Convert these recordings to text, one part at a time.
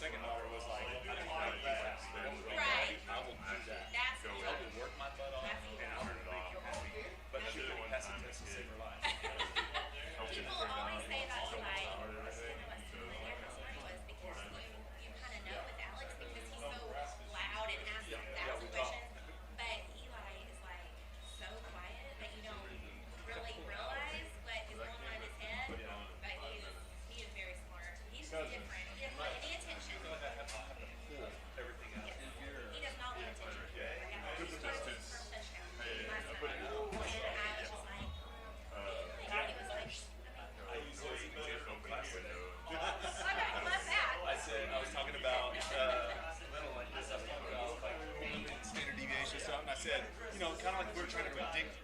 second daughter was like, I didn't like that. Right. I will do that. That's I will work my butt off, That's and I will make you happy. But she really has to test to save her life. People always say that to like what Steven and her story was because you kind of know with Alex because he's so loud and asks a thousand questions, but Eli is like so quiet that you don't really realize what is going on in his head. But he is very smart. He's different. He doesn't want any attention. Everything else. Yes. He does not want attention. Like I he scored his first touchdown last night, and I was just like, he was like, I usually give them class today. I love that. I was talking about like standard deviation stuff, and I said, kind of like we're trying to predict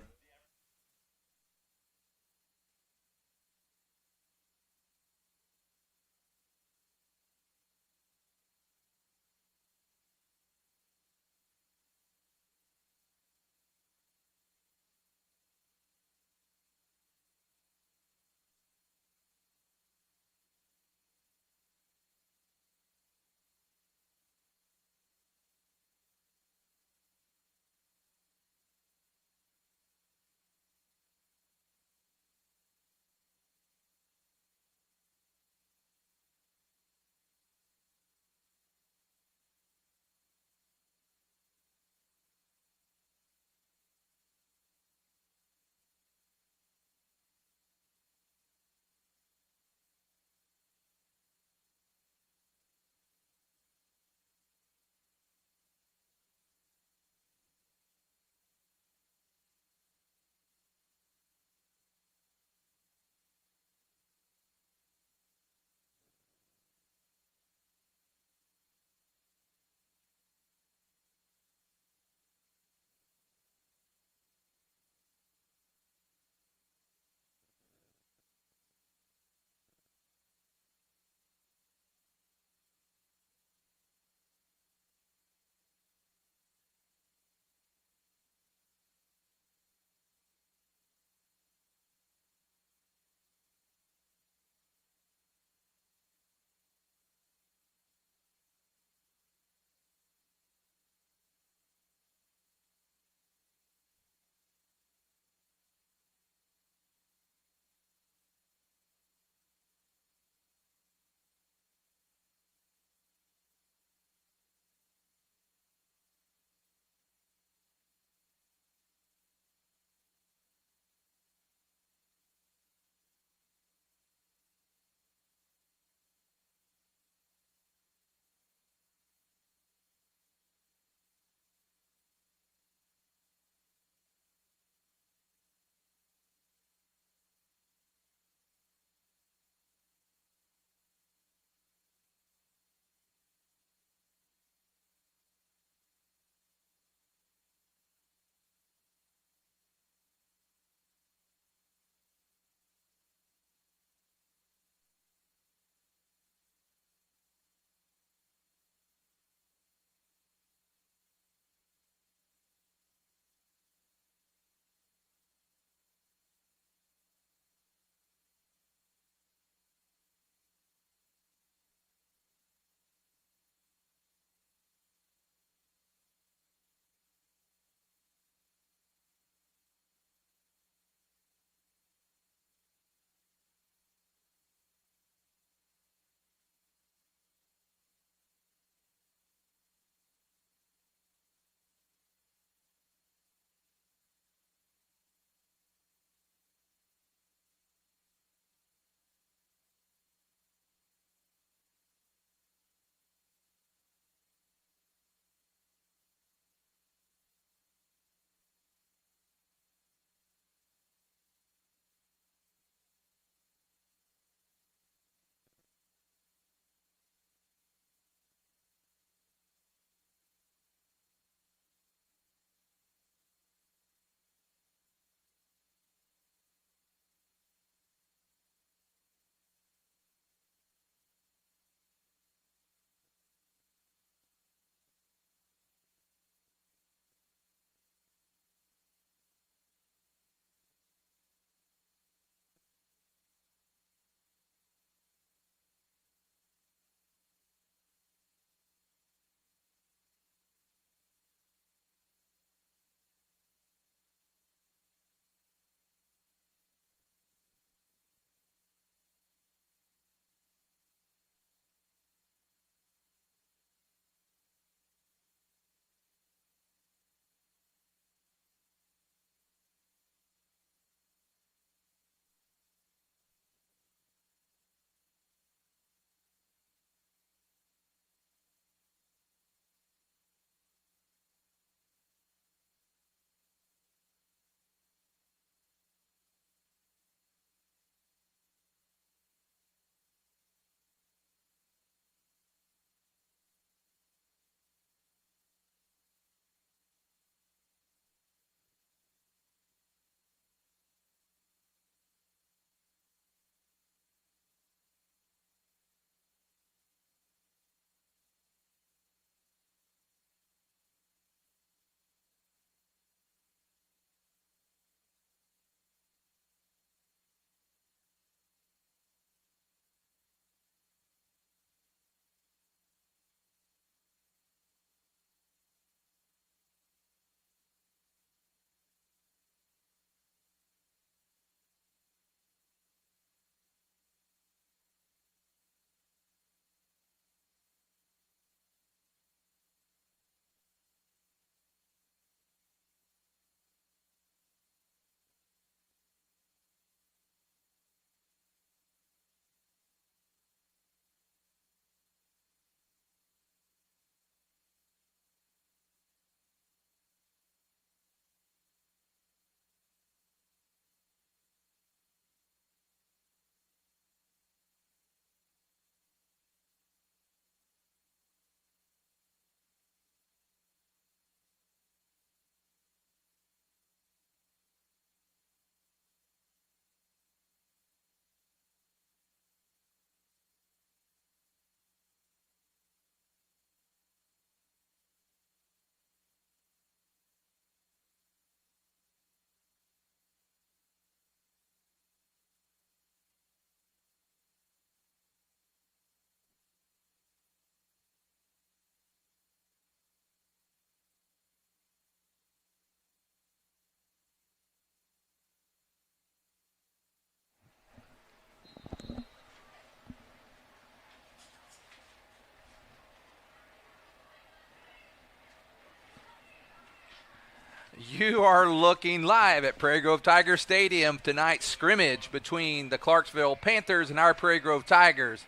You are looking live at Prairie Grove Tiger Stadium. Tonight's scrimmage between the Clarksville Panthers and our Prairie Grove Tigers.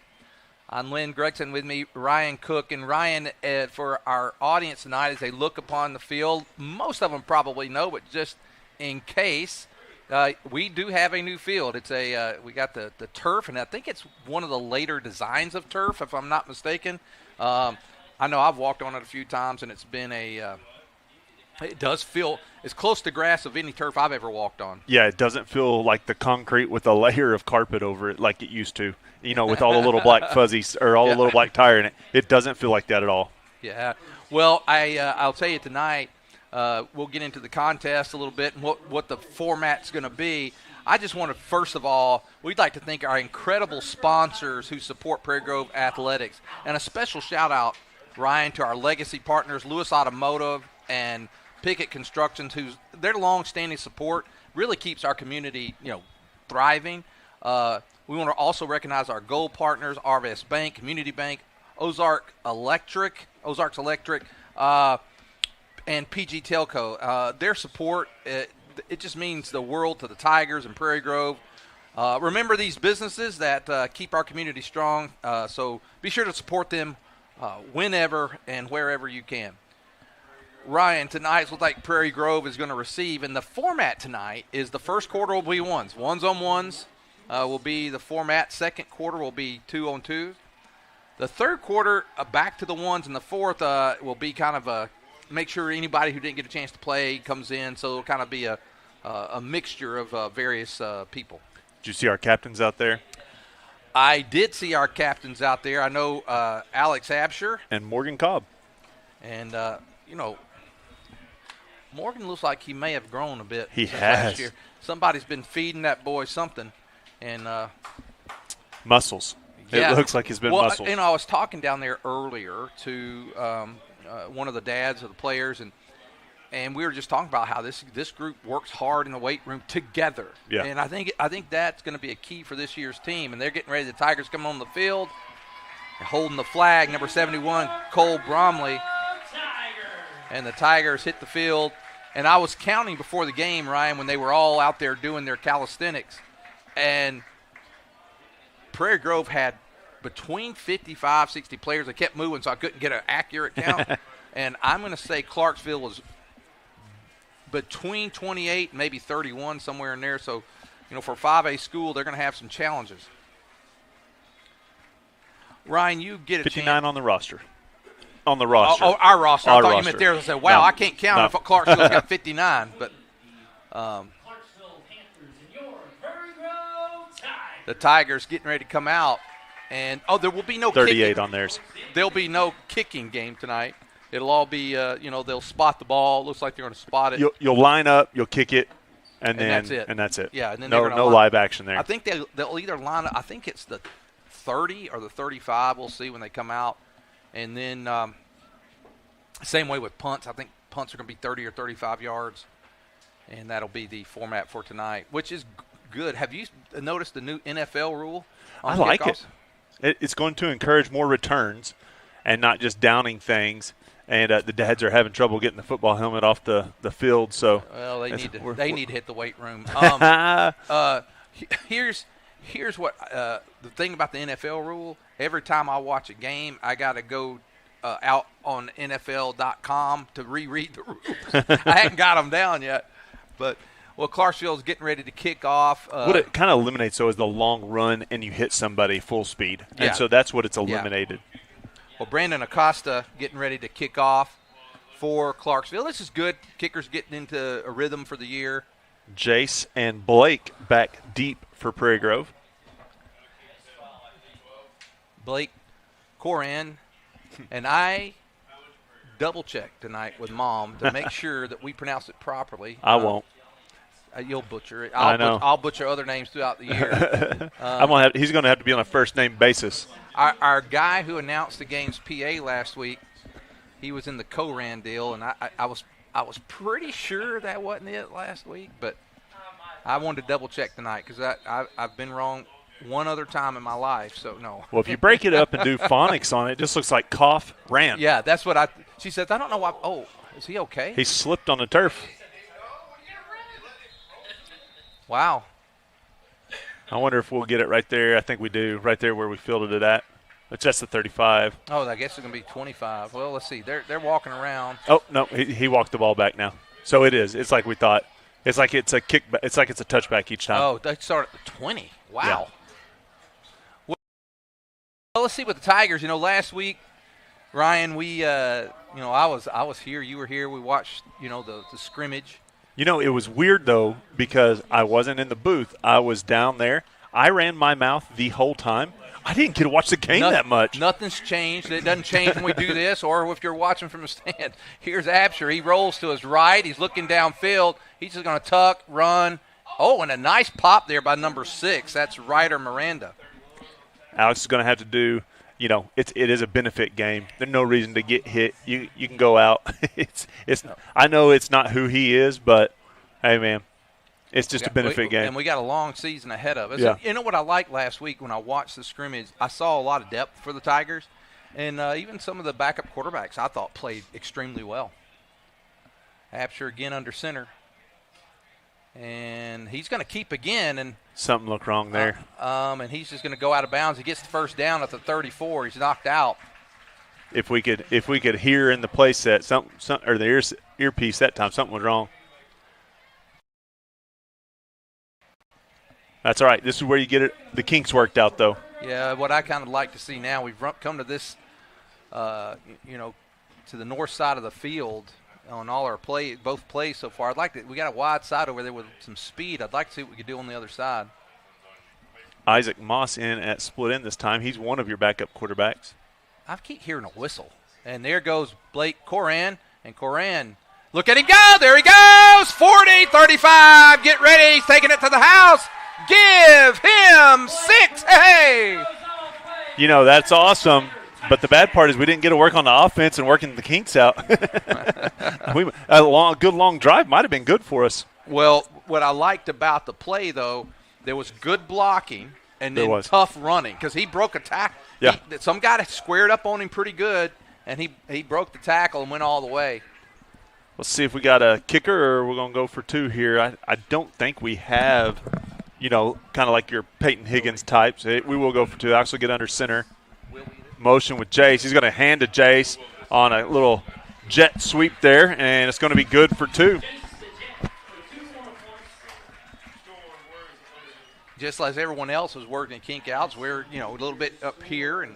I'm Lynn Gregson, with me Ryan Cook. And Ryan, for our audience tonight, as they look upon the field, most of them probably know, but just in case, we do have a new field. It's we got the turf, and I think it's one of the later designs of turf, if I'm not mistaken. I know I've walked on it a few times, and it's been it does feel as close to grass of any turf I've ever walked on. Yeah, it doesn't feel like the concrete with a layer of carpet over it like it used to, with all the little black fuzzies or all the little black tire in it. It doesn't feel like that at all. Yeah. Well, I'll tell you tonight, we'll get into the contest a little bit and what the format's going to be. I just want to, first of all, we'd like to thank our incredible sponsors who support Prairie Grove Athletics. And a special shout-out, Ryan, to our legacy partners, Lewis Automotive and Pickett Constructions, their long-standing support really keeps our community, thriving. We want to also recognize our gold partners, RVS Bank, Community Bank, Ozarks Electric, and PG Telco. Their support, it just means the world to the Tigers and Prairie Grove. Remember these businesses that keep our community strong, so be sure to support them whenever and wherever you can. Ryan, tonight looks like Prairie Grove is going to receive, and the format tonight is the first quarter will be ones on ones will be the format. Second quarter will be 2-on-2s. The third quarter back to the ones, and the fourth will be kind of make sure anybody who didn't get a chance to play comes in. So it'll kind of be a mixture of various people. Did you see our captains out there? I did see our captains out there. I know Alex Absher and Morgan Cobb, and Morgan looks like he may have grown a bit. He since has. Last year. Somebody's been feeding that boy something, and muscles. Yeah. It looks like he's been muscles. I was talking down there earlier to one of the dads of the players, and we were just talking about how this group works hard in the weight room together. Yeah. And I think that's going to be a key for this year's team. And they're getting ready. The Tigers coming on the field, holding the flag, number 71, Cole Bromley. And the Tigers hit the field. And I was counting before the game, Ryan, when they were all out there doing their calisthenics. And Prairie Grove had between 55, 60 players. They kept moving, so I couldn't get an accurate count. And I'm going to say Clarksville was between 28 and maybe 31, somewhere in there. So, for a 5A school, they're going to have some challenges. Ryan, you get a 59 chance. on the roster. On the roster. Oh, our roster. Our I thought roster. you meant theirs. I said, wow, No. I can't count if Clarksville's got 59. But Clarksville Panthers and your Prairie Grove Tigers. the Tigers getting ready to come out. And, there will be no 38 kicking. on theirs. There'll be no kicking game tonight. It'll all be, they'll spot the ball. Looks like they're going to spot it. You'll line up, you'll kick it, and that's it. And that's it. Yeah, and then no they're gonna live action there. I think they'll either line up. I think it's the 30 or the 35. We'll see when they come out. And then same way with punts. I think punts are going to be 30 or 35 yards, and that'll be the format for tonight, which is good. Have you noticed the new NFL rule on I like kickoffs? It's going to encourage more returns and not just downing things. And the dads are having trouble getting the football helmet off the field. So well, they need to hit the weight room. Here's what the thing about the NFL rule. Every time I watch a game, I got to go out on NFL.com to reread the rules. I hadn't got them down yet, but Clarksville's getting ready to kick off. What it kind of eliminates, though, is the long run and you hit somebody full speed. Yeah. And so that's what it's eliminated. Yeah. Well, Brandon Acosta getting ready to kick off for Clarksville. This is good. Kickers getting into a rhythm for the year. Jace and Blake back deep for Prairie Grove. Blake Corin. And I double-checked tonight with Mom to make sure that we pronounce it properly. I won't. You'll butcher it. I know. I'll butcher other names throughout the year. He's going to have to be on a first-name basis. Our guy who announced the game's PA last week, he was in the Coran deal, and I was pretty sure that wasn't it last week, but I wanted to double-check tonight because I've been wrong one other time in my life, so no. Well, if you break it up and do phonics on it, it just looks like cough ran. Yeah, that's what she says. I don't know why. Oh, is he okay? He slipped on the turf. Wow. I wonder if we'll get it right there. I think we do, right there where we fielded it at. It's just the 35. Oh, I guess it's going to be 25. Well, let's see. They're walking around. Oh, no, he walked the ball back now. So it is. It's like we thought. It's like it's a kick. It's like it's a touchback each time. Oh, they start at the 20. Wow. Yeah. Well, let's see what the Tigers. Last week, Ryan, we, I was here. You were here. We watched, the scrimmage. It was weird, though, because I wasn't in the booth. I was down there. I ran my mouth the whole time. I didn't get to watch the game that much. Nothing's changed. It doesn't change when we do this or if you're watching from the stand. Here's Absher. He rolls to his right. He's looking downfield. He's just going to tuck, run. Oh, and a nice pop there by number 6. That's Ryder Miranda. Alex is going to have to do, it is a benefit game. There's no reason to get hit. You can go out. I know it's not who he is, but, hey, man. It's just a benefit game. And we got a long season ahead of us. Yeah. You know what I liked last week when I watched the scrimmage? I saw a lot of depth for the Tigers. And even some of the backup quarterbacks I thought played extremely well. Absher again under center. And he's going to keep again. And something looked wrong there. And he's just going to go out of bounds. He gets the first down at the 34. He's knocked out. If we could hear in the play set, or the earpiece that time, something was wrong. That's all right. This is where you get it. The kinks worked out, though. Yeah, what I kind of like to see now, we've come to this, to the north side of the field on all our both plays so far. We got a wide side over there with some speed. I'd like to see what we could do on the other side. Isaac Moss in at split end this time. He's one of your backup quarterbacks. I keep hearing a whistle. And there goes Blake Coran. And Coran, look at him go. There he goes. 40, 35. Get ready. He's taking it to the house. Give him 6. Hey! That's awesome. But the bad part is we didn't get to work on the offense and working the kinks out. A good long drive might have been good for us. Well, what I liked about the play, though, there was good blocking and then tough running because he broke a tackle. Yeah. Some guy squared up on him pretty good, and he broke the tackle and went all the way. Let's see if we got a kicker or we're going to go for 2 here. I don't think we have – kind of like your Peyton Higgins types. We will go for 2. Alex will get under center. Motion with Jace. He's going to hand to Jace on a little jet sweep there, and it's going to be good for 2. Just like everyone else was working kink outs, we're, a little bit up here. And,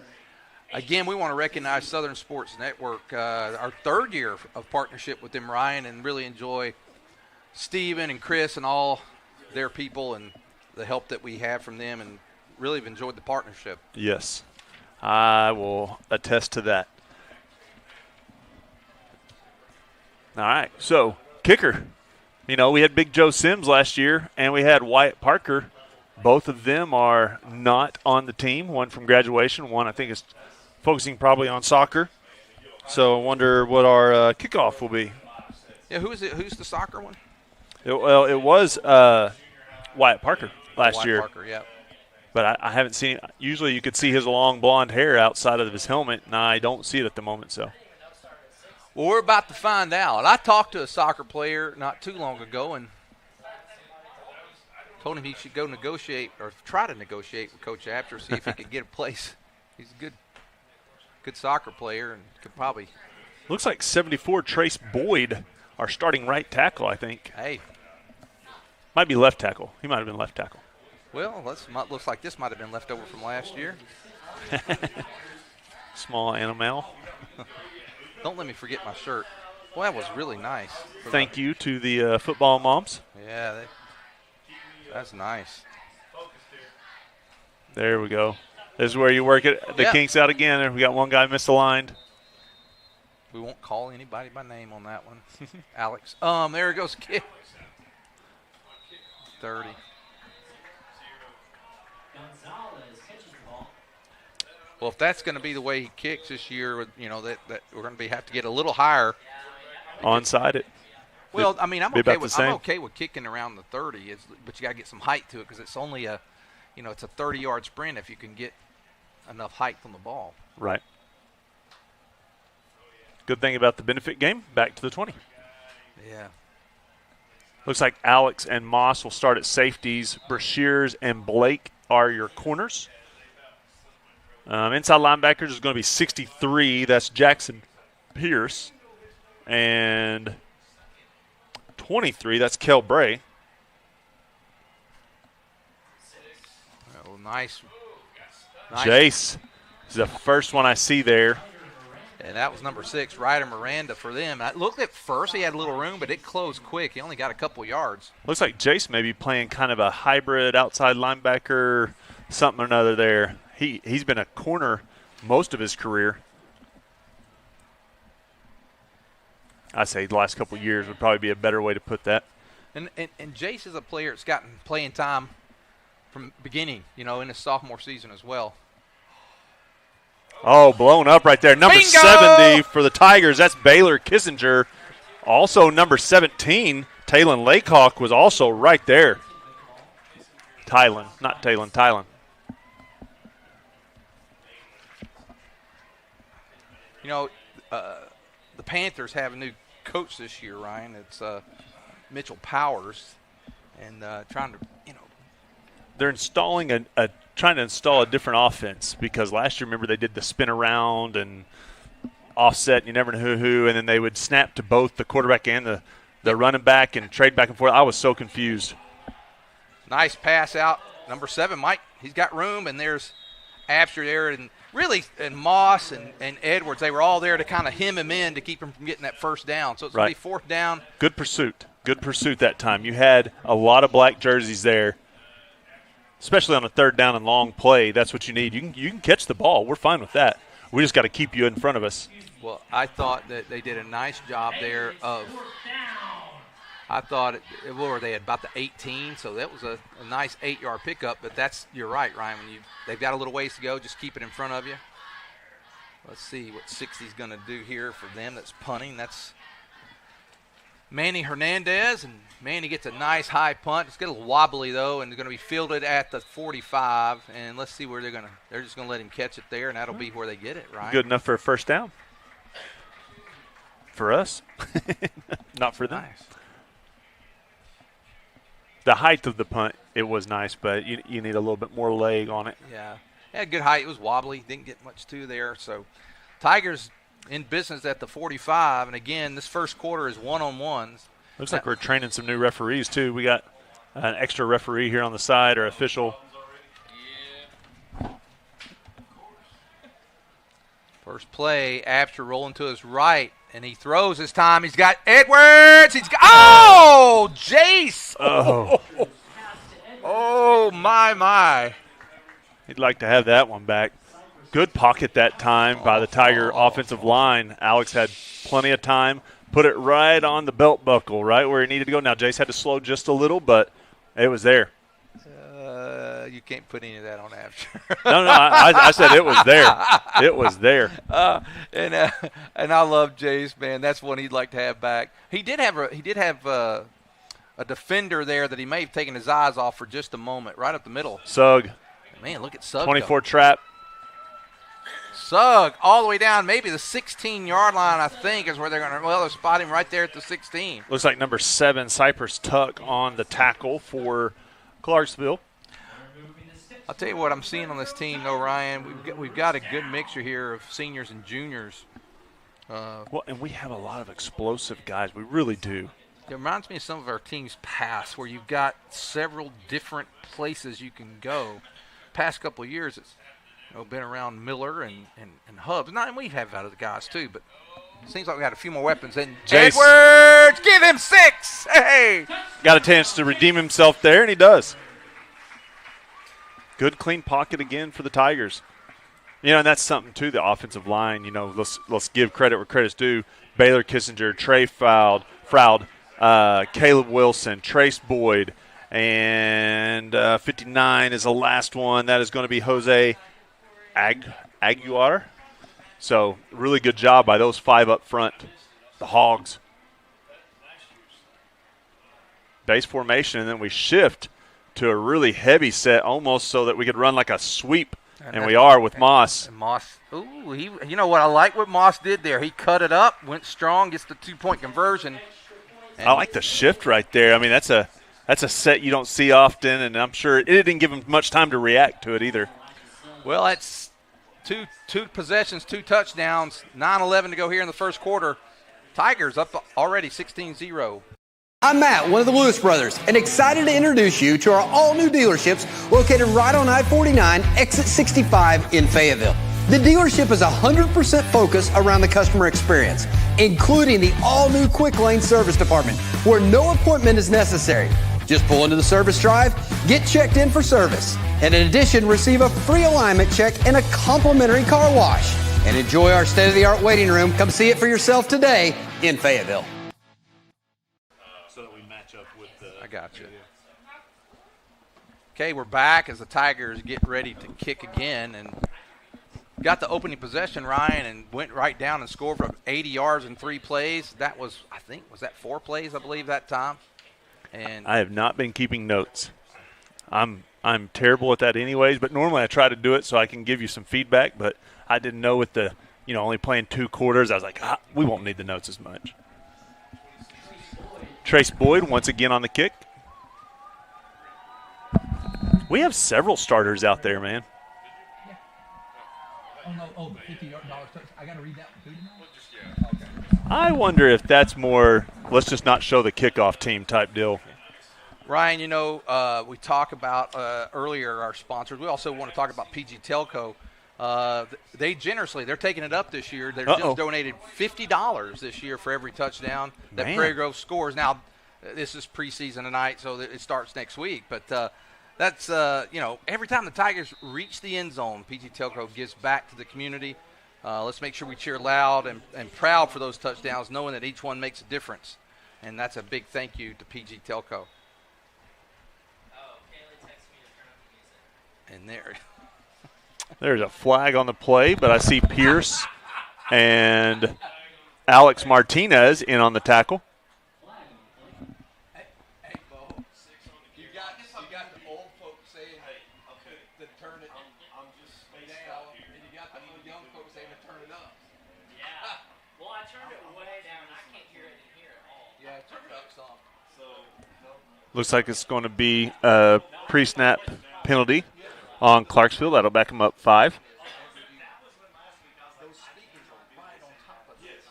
again, we want to recognize Southern Sports Network, our 3rd year of partnership with them, Ryan, and really enjoy Steven and Chris and all their people and the help that we have from them, and really have enjoyed the partnership. Yes, I will attest to that. All right, so kicker. We had Big Joe Sims last year, and we had Wyatt Parker. Both of them are not on the team. One from graduation, one I think is focusing probably on soccer. So I wonder what our kickoff will be. Yeah, who's the soccer one? It was Wyatt Parker last year. Parker, yeah. But I haven't seen – usually you could see his long blonde hair outside of his helmet, and I don't see it at the moment. So, well, we're about to find out. I talked to a soccer player not too long ago and told him he should go negotiate or try to negotiate with Coach Absher, see if he could get a place. He's a good soccer player and could probably – looks like 74 Trace Boyd, our starting right tackle, I think. Hey. Might be left tackle. He might have been left tackle. Well, looks like this might have been left over from last year. Small animal. Don't let me forget my shirt. Boy, that was really nice. Thank you to the football moms. Yeah, that's nice. There we go. This is where you work it. The kinks out again. We got one guy misaligned. We won't call anybody by name on that one. Alex. There it goes. Kick. 30. Well, if that's going to be the way he kicks this year, that we're going to have to get a little higher. Onside it. Well, I mean, I'm okay with kicking around the 30, but you got to get some height to it because it's only it's a 30-yard sprint if you can get enough height on the ball. Right. Good thing about the benefit game, back to the 20. Yeah. Looks like Alex and Moss will start at safeties. Brashears and Blake are your corners. Inside linebackers is going to be 63. That's Jackson Pierce. And 23, that's Kel Bray. Oh, nice. Jace is the first one I see there. And that was number 6, Ryder Miranda for them. I looked at first, he had a little room, but it closed quick. He only got a couple yards. Looks like Jace may be playing kind of a hybrid outside linebacker, something or another there. He's been a corner most of his career. I say the last couple of years would probably be a better way to put that. And Jace is a player that's gotten playing time from beginning, in his sophomore season as well. Oh, blown up right there. Number Bingo! 70 for the Tigers. That's Baylor Kissinger. Also number 17, Talon Laycock, was also right there. Tylen, not Talon, Tylen. The Panthers have a new coach this year, Ryan. It's Mitchell Powers, and trying to, They're installing trying to install a different offense, because last year, remember, they did the spin around and offset, and you never know who, and then they would snap to both the quarterback and the running back and trade back and forth. I was so confused. Nice pass out. Number 7, Mike, he's got room, and there's Absher there, and really, and Moss and Edwards, they were all there to kind of hem him in to keep him from getting that first down. So it's going to be 4th down. Good pursuit. Good pursuit that time. You had a lot of black jerseys there, especially on a 3rd down and long play. That's what you need. You can catch the ball. We're fine with that. We just got to keep you in front of us. Well, I thought that they did a nice job there of – I thought what were they at, about the 18, so that was a nice 8-yard pickup. But you're right, Ryan. When they've got a little ways to go, just keep it in front of you. Let's see what 60's going to do here for them. That's punting. That's Manny Hernandez, and Manny gets a nice high punt. It's a little wobbly though, and they're going to be fielded at the 45. And let's see where they're just going to let him catch it there, and that'll be where they get it, Ryan. Good enough for a first down. For us, not for them. Nice. The height of the punt, it was nice, but you need a little bit more leg on it. Yeah. Had good height. It was wobbly. Didn't get much to there. So Tigers in business at the 45. And, again, this first quarter is one-on-ones. Looks like we're training some new referees, too. We got an extra referee here on the side, or official. First play, Absher rolling to his right. And he throws this time. He's got Edwards. Jace. Oh. Oh, my. He'd like to have that one back. Good pocket that time by the Tiger offensive line. Alex had plenty of time. Put it right on the belt buckle, right where he needed to go. Now, Jace had to slow just a little, but it was there. You can't put any of that on Absher. No, I said it was there. It was there. And I love Jace, man. That's one he'd like to have back. He did have a defender there that he may have taken his eyes off for just a moment, right up the middle. Sugg. Man, look at Sugg. 24 trap. Sugg all the way down, maybe the 16-yard line, I think, is where they're going to – they'll spot him right there at the 16. Looks like number 7, Cypress Tuck, on the tackle for Clarksville. I'll tell you what I'm seeing on this team, though, Ryan. We've got a good mixture here of seniors and juniors. And we have a lot of explosive guys. We really do. It reminds me of some of our teams past, where you've got several different places you can go. Past couple of years, it's been around Miller and Hubs. And we have other guys too, but it seems like we got a few more weapons. And Jace. Edwards, give him 6. Hey, got a chance to redeem himself there, and he does. Good clean pocket again for the Tigers. And that's something too. The offensive line. Let's give credit where credit's due. Baylor Kissinger, Trey Froud, Caleb Wilson, Trace Boyd, and 59 is the last one. That is going to be Jose Aguilar. So really good job by those 5 up front, the Hogs. Base formation, and then we shift to a really heavy set, almost so that we could run like a sweep, and we are with Moss. And Moss, you know what? I like what Moss did there. He cut it up, went strong, gets the 2-point conversion. And I like the shift right there. I mean, that's a set you don't see often, and I'm sure it didn't give him much time to react to it either. Well, that's two possessions, 2 touchdowns, 9:11 to go here in the first quarter. Tigers up already 16-0. I'm Matt, one of the Lewis brothers, and excited to introduce you to our all-new dealerships located right on I-49, exit 65 in Fayetteville. The dealership is 100% focused around the customer experience, including the all-new Quick Lane Service Department, where no appointment is necessary. Just pull into the service drive, get checked in for service, and in addition, receive a free alignment check and a complimentary car wash. And enjoy our state-of-the-art waiting room. Come see it for yourself today in Fayetteville. So that we match up with the. I got you. Okay, we're back as the Tigers get ready to kick again, and got the opening possession, Ryan, and went right down and scored from 80 yards in 3 plays. That was, I think, was that 4 plays, I believe, that time? And I have not been keeping notes. I'm terrible at that anyways, but normally I try to do it so I can give you some feedback, but I didn't know with the, only playing 2 quarters, I was like, we won't need the notes as much. Trace Boyd once again on the kick. We have several starters out there, man. Oh, the $50 touch. I got to read that one too. I wonder if that's more, let's just not show the kickoff team type deal. Ryan, we talk about earlier our sponsors. We also want to talk about PG Telco. They're taking it up this year. They're just donated $50 this year for every touchdown that Prairie Grove scores. Now, this is preseason tonight, so it starts next week. But that's, every time the Tigers reach the end zone, PG Telco gives back to the community. Let's make sure we cheer loud and proud for those touchdowns, knowing that each one makes a difference. And that's a big thank you to PG Telco. And There's a flag on the play, but I see Pierce and Alex Martinez in on the tackle. Hey, Bo, you got the old folks saying to turn it down, and you got the young folks saying to turn it up. Yeah. Well, I turned it way down. I can't hear it in here at all. Yeah, turn it up some. Looks like it's going to be a pre-snap penalty on Clarksville. That'll back them up 5. Those speakers are right on top of this. It's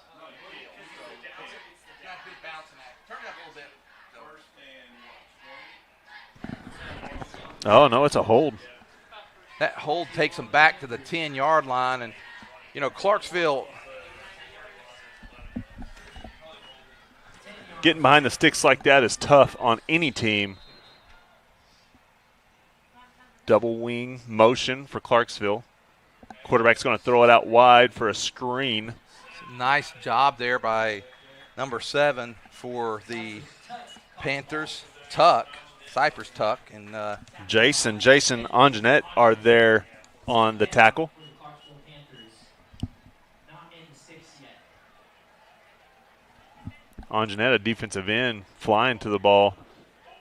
got a big bouncing act. Turn it up a little bit. Oh, no, it's a hold. That hold takes them back to the 10-yard line. And, Clarksville, getting behind the sticks like that is tough on any team. Double wing motion for Clarksville. Quarterback's going to throw it out wide for a screen. nice job there by number 7 for the Panthers, Cypress Tuck. And Jason Anjanette are there on the tackle. Anjanette, a defensive end, flying to the ball,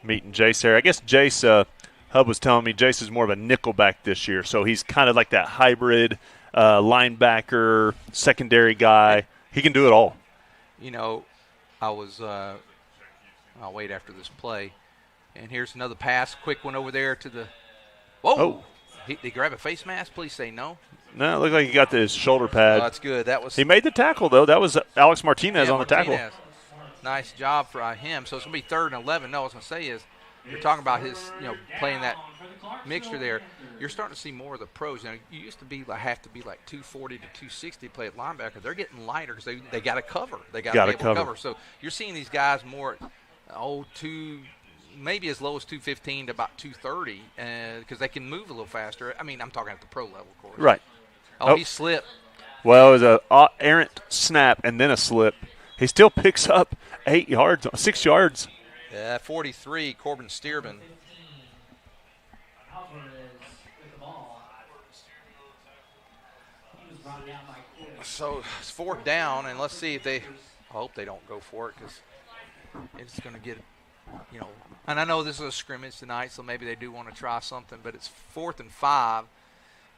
meeting Jace there. I guess Jace, Hub was telling me Jace is more of a nickelback this year, so he's kind of like that hybrid linebacker, secondary guy. He can do it all. I'll wait after this play. And here's another pass, quick one over there to the – whoa. Oh. Did he grab a face mask? Please say no. No, it looked like he got his shoulder pad. Oh, that's good. He made the tackle, though. That was Alex Martinez on the tackle. Nice job for him. So it's going to be 3rd and 11. No, what I was going to say is you're talking about his, playing that mixture there. You're starting to see more of the pros. You used to have to be like 240 to 260 to play at linebacker. They're getting lighter because they got to cover. They got to be able to cover. So you're seeing these guys more maybe as low as 215 to about 230 because they can move a little faster. I mean, I'm talking at the pro level, of course. Right. Oh, he slipped. Well, it was an errant snap and then a slip. He still picks up 6 yards. Yeah, 43, Corbin Stearman. So it's 4th down, and let's see if I hope they don't go for it because it's going to get, and I know this is a scrimmage tonight, so maybe they do want to try something, but it's 4th and 5.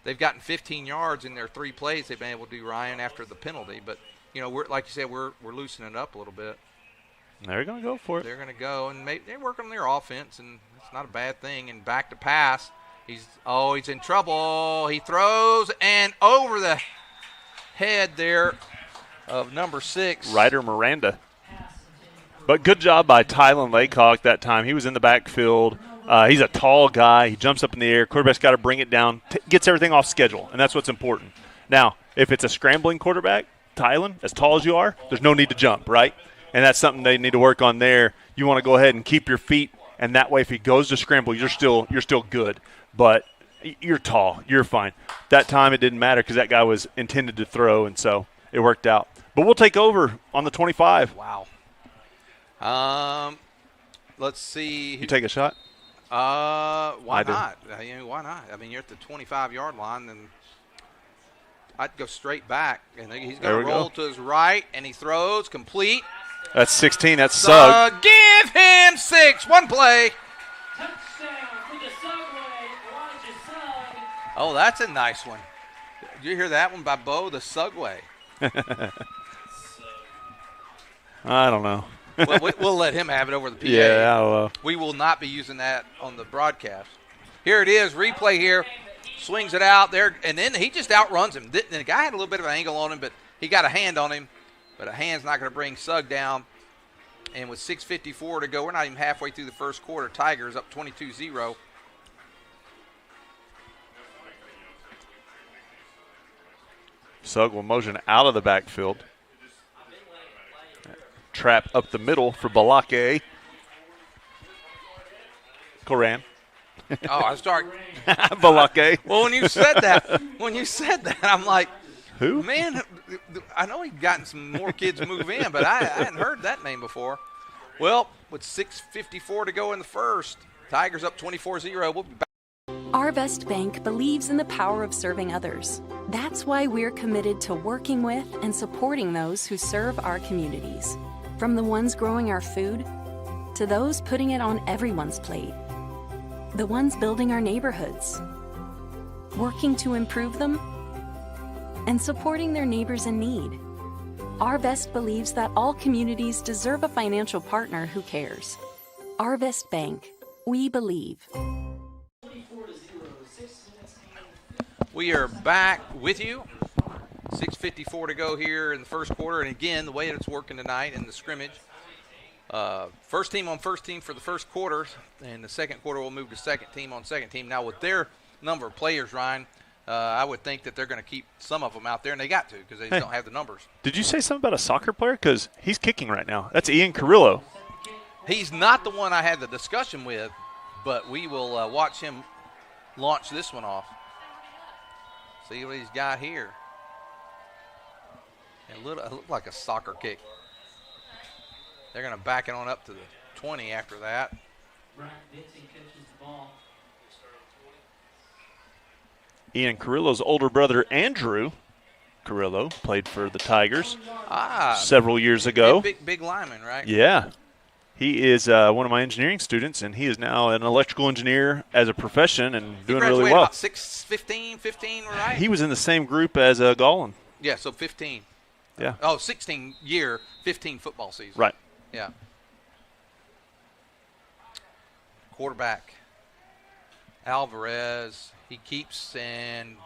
They've gotten 15 yards in their 3 plays they've been able to do, Ryan, after the penalty. But, we're like you said, we're loosening it up a little bit. They're going to go for it. They're going to go, and they're working on their offense, and it's not a bad thing. And back to pass. He's in trouble. He throws, and over the head there of number 6. Ryder Miranda. But good job by Tylen Laycock that time. He was in the backfield. He's a tall guy. He jumps up in the air. Quarterback's got to bring it down, gets everything off schedule, and that's what's important. Now, if it's a scrambling quarterback, Tylen, as tall as you are, there's no need to jump, right? And that's something they need to work on there. You want to go ahead and keep your feet, and that way if he goes to scramble, you're still good. But you're tall. You're fine. That time it didn't matter because that guy was intended to throw, and so it worked out. But we'll take over on the 25. Wow. Let's see. You take a shot? Why not? Why not? I mean, you're at the 25-yard line, and I'd go straight back. And he's going to roll to his right, and he throws complete. That's 16. That's Sugg. Give him 6. One play. Oh, that's a nice one. Did you hear that one by Bo? The Sugway. I don't know. Well, we'll let him have it over the PA. Yeah, well. We will not be using that on the broadcast. Here it is, replay here. Swings it out there, and then he just outruns him. The guy had a little bit of an angle on him, but he got a hand on him. But a hand's not going to bring Sugg down. And with 6:54 to go, we're not even halfway through the first quarter. Tigers up 22-0. Sugg will motion out of the backfield. Trap up the middle for Balake. Koran. Oh, I start. Balake. Well, when you said that, I'm like, who? Man, I know he'd gotten some more kids move in, but I hadn't heard that name before. Well, with 6:54 to go in the first, Tigers up 24-0. We'll be back. Arvest Bank believes in the power of serving others. That's why we're committed to working with and supporting those who serve our communities. From the ones growing our food to those putting it on everyone's plate. The ones building our neighborhoods, working to improve them, and supporting their neighbors in need. Arvest believes that all communities deserve a financial partner who cares. Arvest Bank, we believe. We are back with you. 6:54 to go here in the first quarter. And again, the way that it's working tonight in the scrimmage, first team on first team for the first quarter, and the second quarter will move to second team on second team. Now, with their number of players, Ryan, I would think that they're going to keep some of them out there, and they got to because they just don't have the numbers. Did you say something about a soccer player? Because he's kicking right now. That's Ian Carrillo. He's not the one I had the discussion with, but we will watch him launch this one off. See what he's got here. It looked like a soccer kick. They're going to back it on up to the 20 after that. Ian Carrillo's older brother, Andrew Carrillo, played for the Tigers several years ago. Big lineman, right? Yeah. He is one of my engineering students, and he is now an electrical engineer as a profession and doing really well. About 15, right? He was in the same group as Gollin. Yeah, so 15. Yeah. Oh, 16 year, 15 football season. Right. Yeah. Quarterback, Alvarez. He keeps and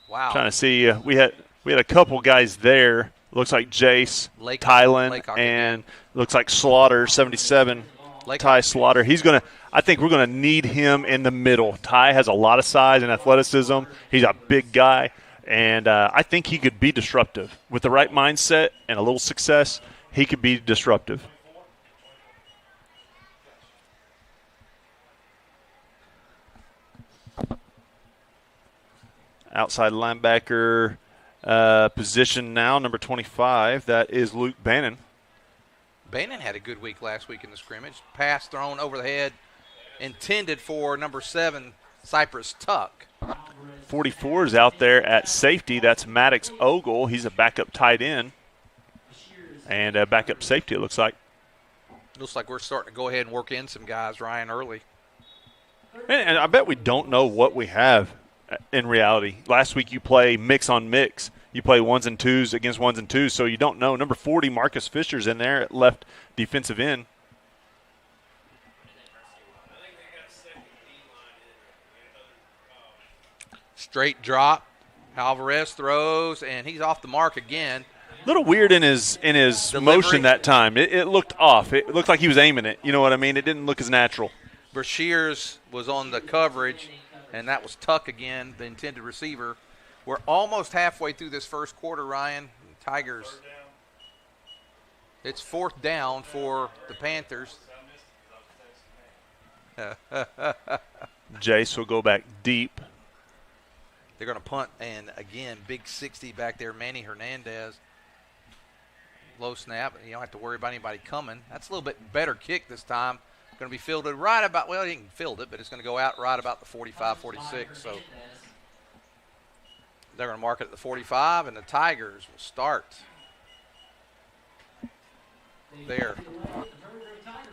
wow. Trying to see, we had a couple guys there. Looks like Jace, Tylen, and looks like Slaughter, 77. Ty Slaughter. I think we're gonna need him in the middle. Ty has a lot of size and athleticism. He's a big guy, and I think he could be disruptive with the right mindset and a little success. He could be disruptive. Outside linebacker position now, number 25. That is Luke Bannon. Bannon had a good week last week in the scrimmage. Pass thrown over the head, intended for number 7, Cypress Tuck. 44 is out there at safety. That's Maddox Ogle. He's a backup tight end. And a backup safety, it looks like. Looks like we're starting to go ahead and work in some guys, Ryan, early. And I bet we don't know what we have in reality. Last week you play mix on mix. you play ones and twos against ones and twos, so you don't know. Number 40, Marcus Fisher's in there at left defensive end. Straight drop. Alvarez throws, and he's off the mark again. A little weird in his motion that time. It looked off. It looked like he was aiming it. You know what I mean? It didn't look as natural. Brashears was on the coverage, and that was Tuck again, the intended receiver. We're almost halfway through this first quarter, Ryan. Tigers. It's 4th down for the Panthers. Jace will go back deep. They're going to punt, and again, big 60 back there, Manny Hernandez. Low snap. You don't have to worry about anybody coming. That's a little bit better kick this time. Going to be fielded right about, well, he can field it, but it's going to go out right about the 45, 46. So they're going to mark it at the 45, and the Tigers will start there.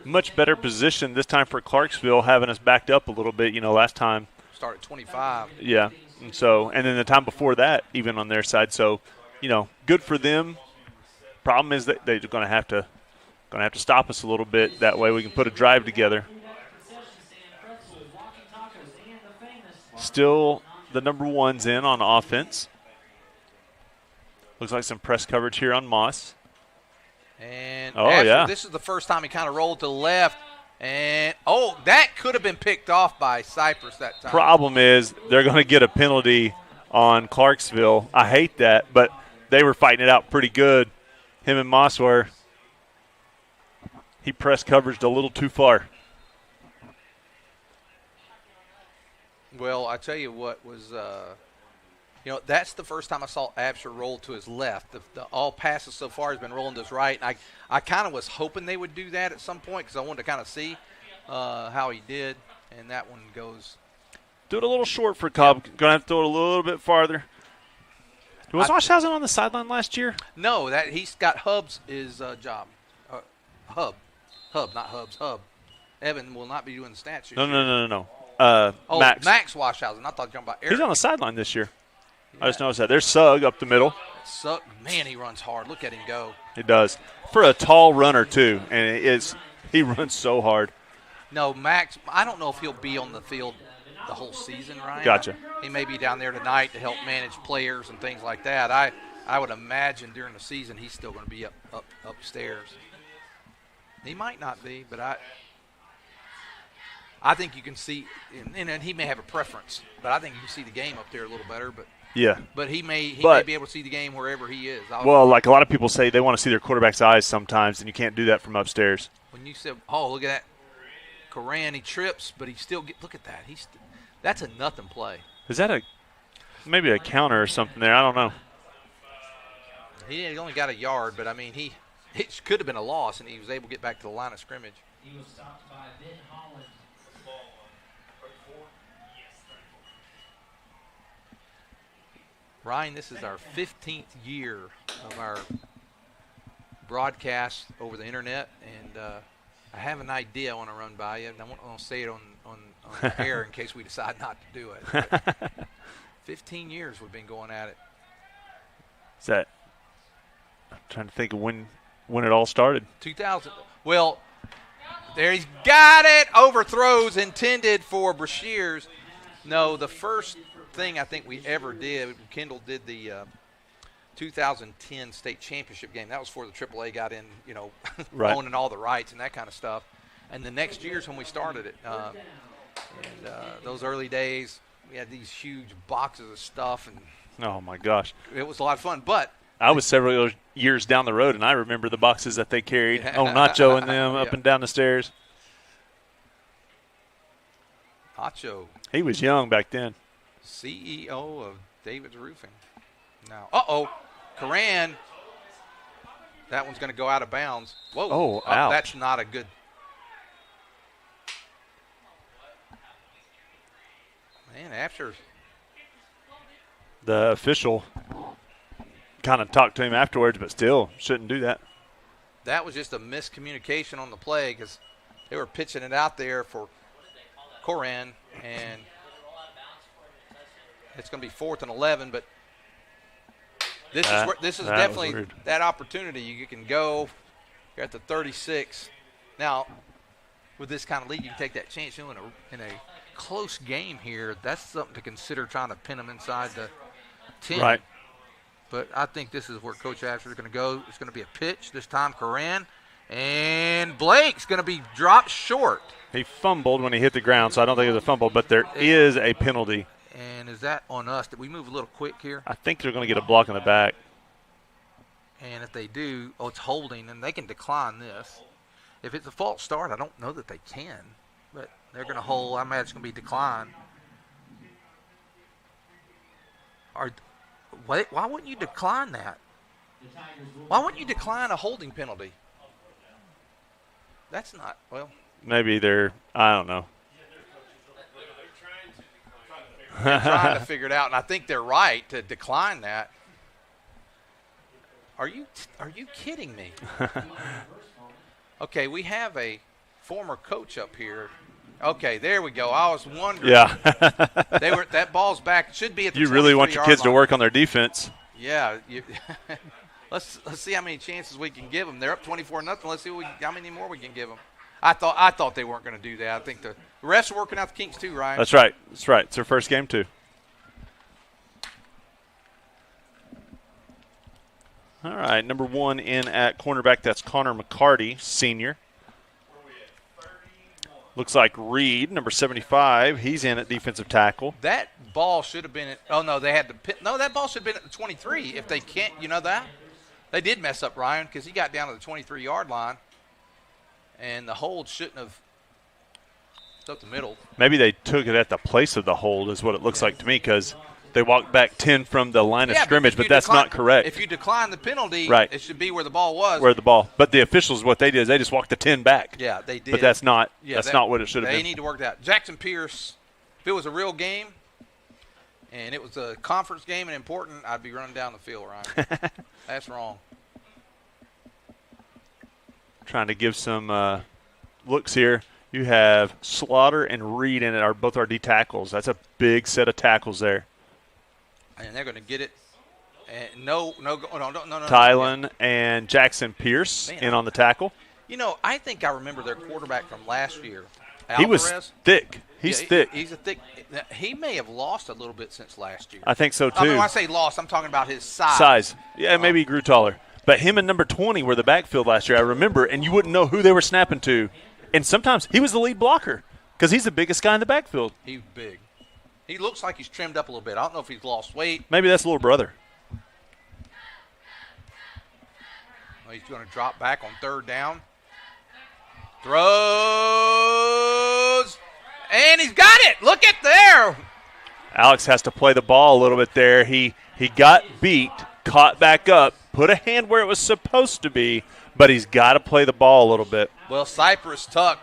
Much better position this time for Clarksville, having us backed up a little bit. You know, last time. Start at 25. Yeah. And then the time before that, even on their side. So, you know, good for them. Problem is that they're going to have to stop us a little bit. That way we can put a drive together. Still the number 1's in on offense. Looks like some press coverage here on Moss. And yeah. This is the first time he kind of rolled to the left. And, that could have been picked off by Cypress that time. Problem is they're going to get a penalty on Clarksville. I hate that, but they were fighting it out pretty good. Him and Moss were. He press coveraged a little too far. Well, I tell you what was, that's the first time I saw Absher roll to his left. All passes so far has been rolling to his right. And I kind of was hoping they would do that at some point because I wanted to kind of see how he did. And that one goes. Do it a little short for Cobb. Going to have to throw it a little bit farther. Was Washhausen on the sideline last year? No, that he's got Hub's job. Hub, not Hubs. Hub. Evan will not be doing the stats this year. No. Max Washhausen. I thought you were talking about Eric. He's on the sideline this year. I just noticed that. There's Sugg up the middle. Sugg, man, he runs hard. Look at him go. He does. For a tall runner, too. And he runs so hard. No, Max, I don't know if he'll be on the field the whole season, Ryan. Gotcha. He may be down there tonight to help manage players and things like that. I would imagine during the season he's still going to be upstairs. He might not be, but I think you can see, and he may have a preference, but I think you can see the game up there a little better. But yeah, but he may be able to see the game wherever he is. Well, like a lot of people say, they want to see their quarterback's eyes sometimes, and you can't do that from upstairs. When you said, look at that, Coran, he trips, but he still look at that. That's a nothing play. Is that maybe a counter or something there? I don't know. He only got a yard, but I mean, it could have been a loss, and he was able to get back to the line of scrimmage. He was stopped by Ben Holland. Ryan, this is our 15th year of our broadcast over the internet, and I have an idea I want to run by you. And I want to say it on air in case we decide not to do it. But 15 years we've been going at it. Is that? I'm trying to think of when it all started. 2000. Well, there he's got it. Overthrows intended for Brashears. No, the first thing I think we ever did, Kendall did the 2010 state championship game. That was before the AAA got in, right. Owning all the rights and that kind of stuff. And the next year's when we started it. Those early days, we had these huge boxes of stuff. And oh, my gosh. It was a lot of fun. But I was several years down the road, and I remember the boxes that they carried. Nacho and them up and down the stairs. Nacho. He was young back then. CEO of David's Roofing. Now, Coran. That one's going to go out of bounds. Whoa. Oh, ouch. That's not a good. Man, after. The official kind of talked to him afterwards, but still shouldn't do that. That was just a miscommunication on the play because they were pitching it out there for Coran, and it's going to be 4th and 11, but This is that definitely was weird. that opportunity. You can go. You're at the 36. Now, with this kind of lead, you can take that chance. You know, in a close game here, that's something to consider, trying to pin them inside the 10. Right. But I think this is where Coach Asher is going to go. It's going to be a pitch this time, Coran, and Blake's going to be dropped short. He fumbled when he hit the ground, so I don't think it was a fumble, but there is a penalty. And is that on us? Did we move a little quick here? I think they're going to get a block in the back. And if they do, it's holding, and they can decline this. If it's a false start, I don't know that they can, but they're going to hold. I imagine it's going to be declined. Why wouldn't you decline that? Why wouldn't you decline a holding penalty? That's not, well. Maybe I don't know. They're trying to figure it out, and I think they're right to decline that. Are you kidding me? Okay, we have a former coach up here. Okay, there we go. I was wondering. Yeah. That ball's back. It should be at the You really want your kids to line. work on their defense. Yeah. Let's see how many chances we can give them. They're up 24-0. Let's see how many more we can give them. I thought they weren't going to do that. I think the refs are working out the kinks too, Ryan. That's right. That's right. It's their first game too. All right, number 1 in at cornerback. That's Connor McCarty, senior. Looks like Reed, number 75. He's in at defensive tackle. That ball should have been at – oh, no, they had to – no, that ball should have been at the 23 if they can't – you know that? They did mess up Ryan because he got down to the 23-yard line, and the hold shouldn't have – up the middle. Maybe they took it at the place of the hold is what it looks like to me, because they walked back 10 from the line of scrimmage, but that's not correct. If you decline the penalty, right, it should be where the ball was. Where the ball. But the officials, what they did is they just walked the 10 back. Yeah, they did. But that's not not what it should have been. They need to work that. Jackson Pierce, if it was a real game and it was a conference game and important, I'd be running down the field, Ryan. That's wrong. Trying to give some looks here. You have Slaughter and Reed in it, are both our D tackles. That's a big set of tackles there. And they're going to get it. And no. Tylen and Jackson Pierce in on the tackle. You know, I think I remember their quarterback from last year. Alvarez. He was thick. He's thick. He's a thick. He may have lost a little bit since last year. I think so, too. I mean, when I say lost, I'm talking about his size. Size. Yeah, maybe he grew taller. But him and number 20 were the backfield last year, I remember, and you wouldn't know who they were snapping to. And sometimes he was the lead blocker because he's the biggest guy in the backfield. He's big. He looks like he's trimmed up a little bit. I don't know if he's lost weight. Maybe that's little brother. Well, he's going to drop back on third down. Throws. And he's got it. Look at there. Alex has to play the ball a little bit there. He got beat, caught back up, put a hand where it was supposed to be, but he's got to play the ball a little bit. Well, Cypress Tuck,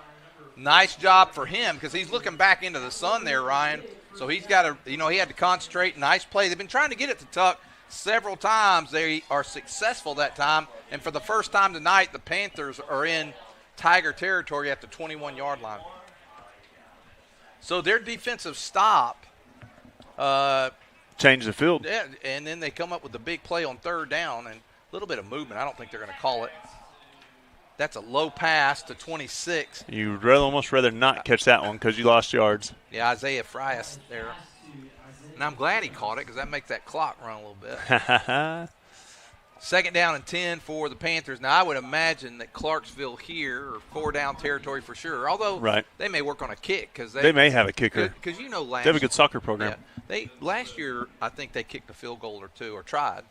nice job for him because he's looking back into the sun there, Ryan. So he's got to, he had to concentrate. Nice play. They've been trying to get it to Tuck several times. They are successful that time. And for the first time tonight, the Panthers are in Tiger territory at the 21-yard line. So their defensive stop. Change the field. Yeah, and then they come up with the big play on third down and a little bit of movement. I don't think they're going to call it. That's a low pass to 26. You'd almost rather not catch that one because you lost yards. Yeah, Isaiah Frias there. And I'm glad he caught it because that makes that clock run a little bit. Second down and 10 for the Panthers. Now, I would imagine that Clarksville here are 4-down territory for sure, although they may work on a kick. Because they may have a kicker. Because last they have a good soccer program. Yeah, last year, I think they kicked a field goal or two or tried.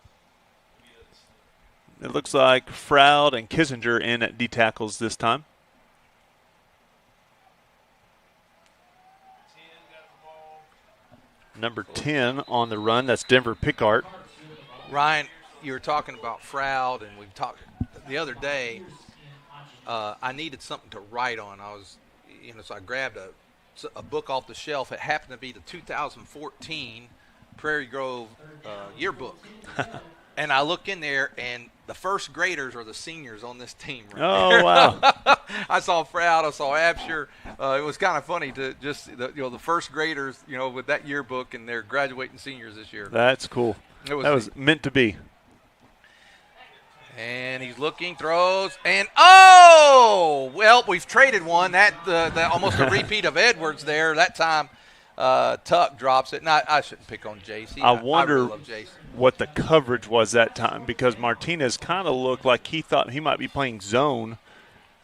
It looks like Froud and Kissinger in at D tackles this time. Number 10 on the run, that's Denver Pickart. Ryan, you were talking about Froud, and we talked the other day. I needed something to write on. So I grabbed a book off the shelf. It happened to be the 2014 Prairie Grove yearbook. And I look in there, and the first graders are the seniors on this team. Right wow. I saw Froud. I saw Absher. It was kind of funny to just, the first graders, with that yearbook, and they're graduating seniors this year. That's cool. That was meant to be. And he's looking, throws, and oh! Well, we've traded one. That almost a repeat of Edwards there. That time Tuck drops it. And I shouldn't pick on Jace. I wonder I really love Jace. what the coverage was that time, because Martinez kind of looked like he thought he might be playing zone,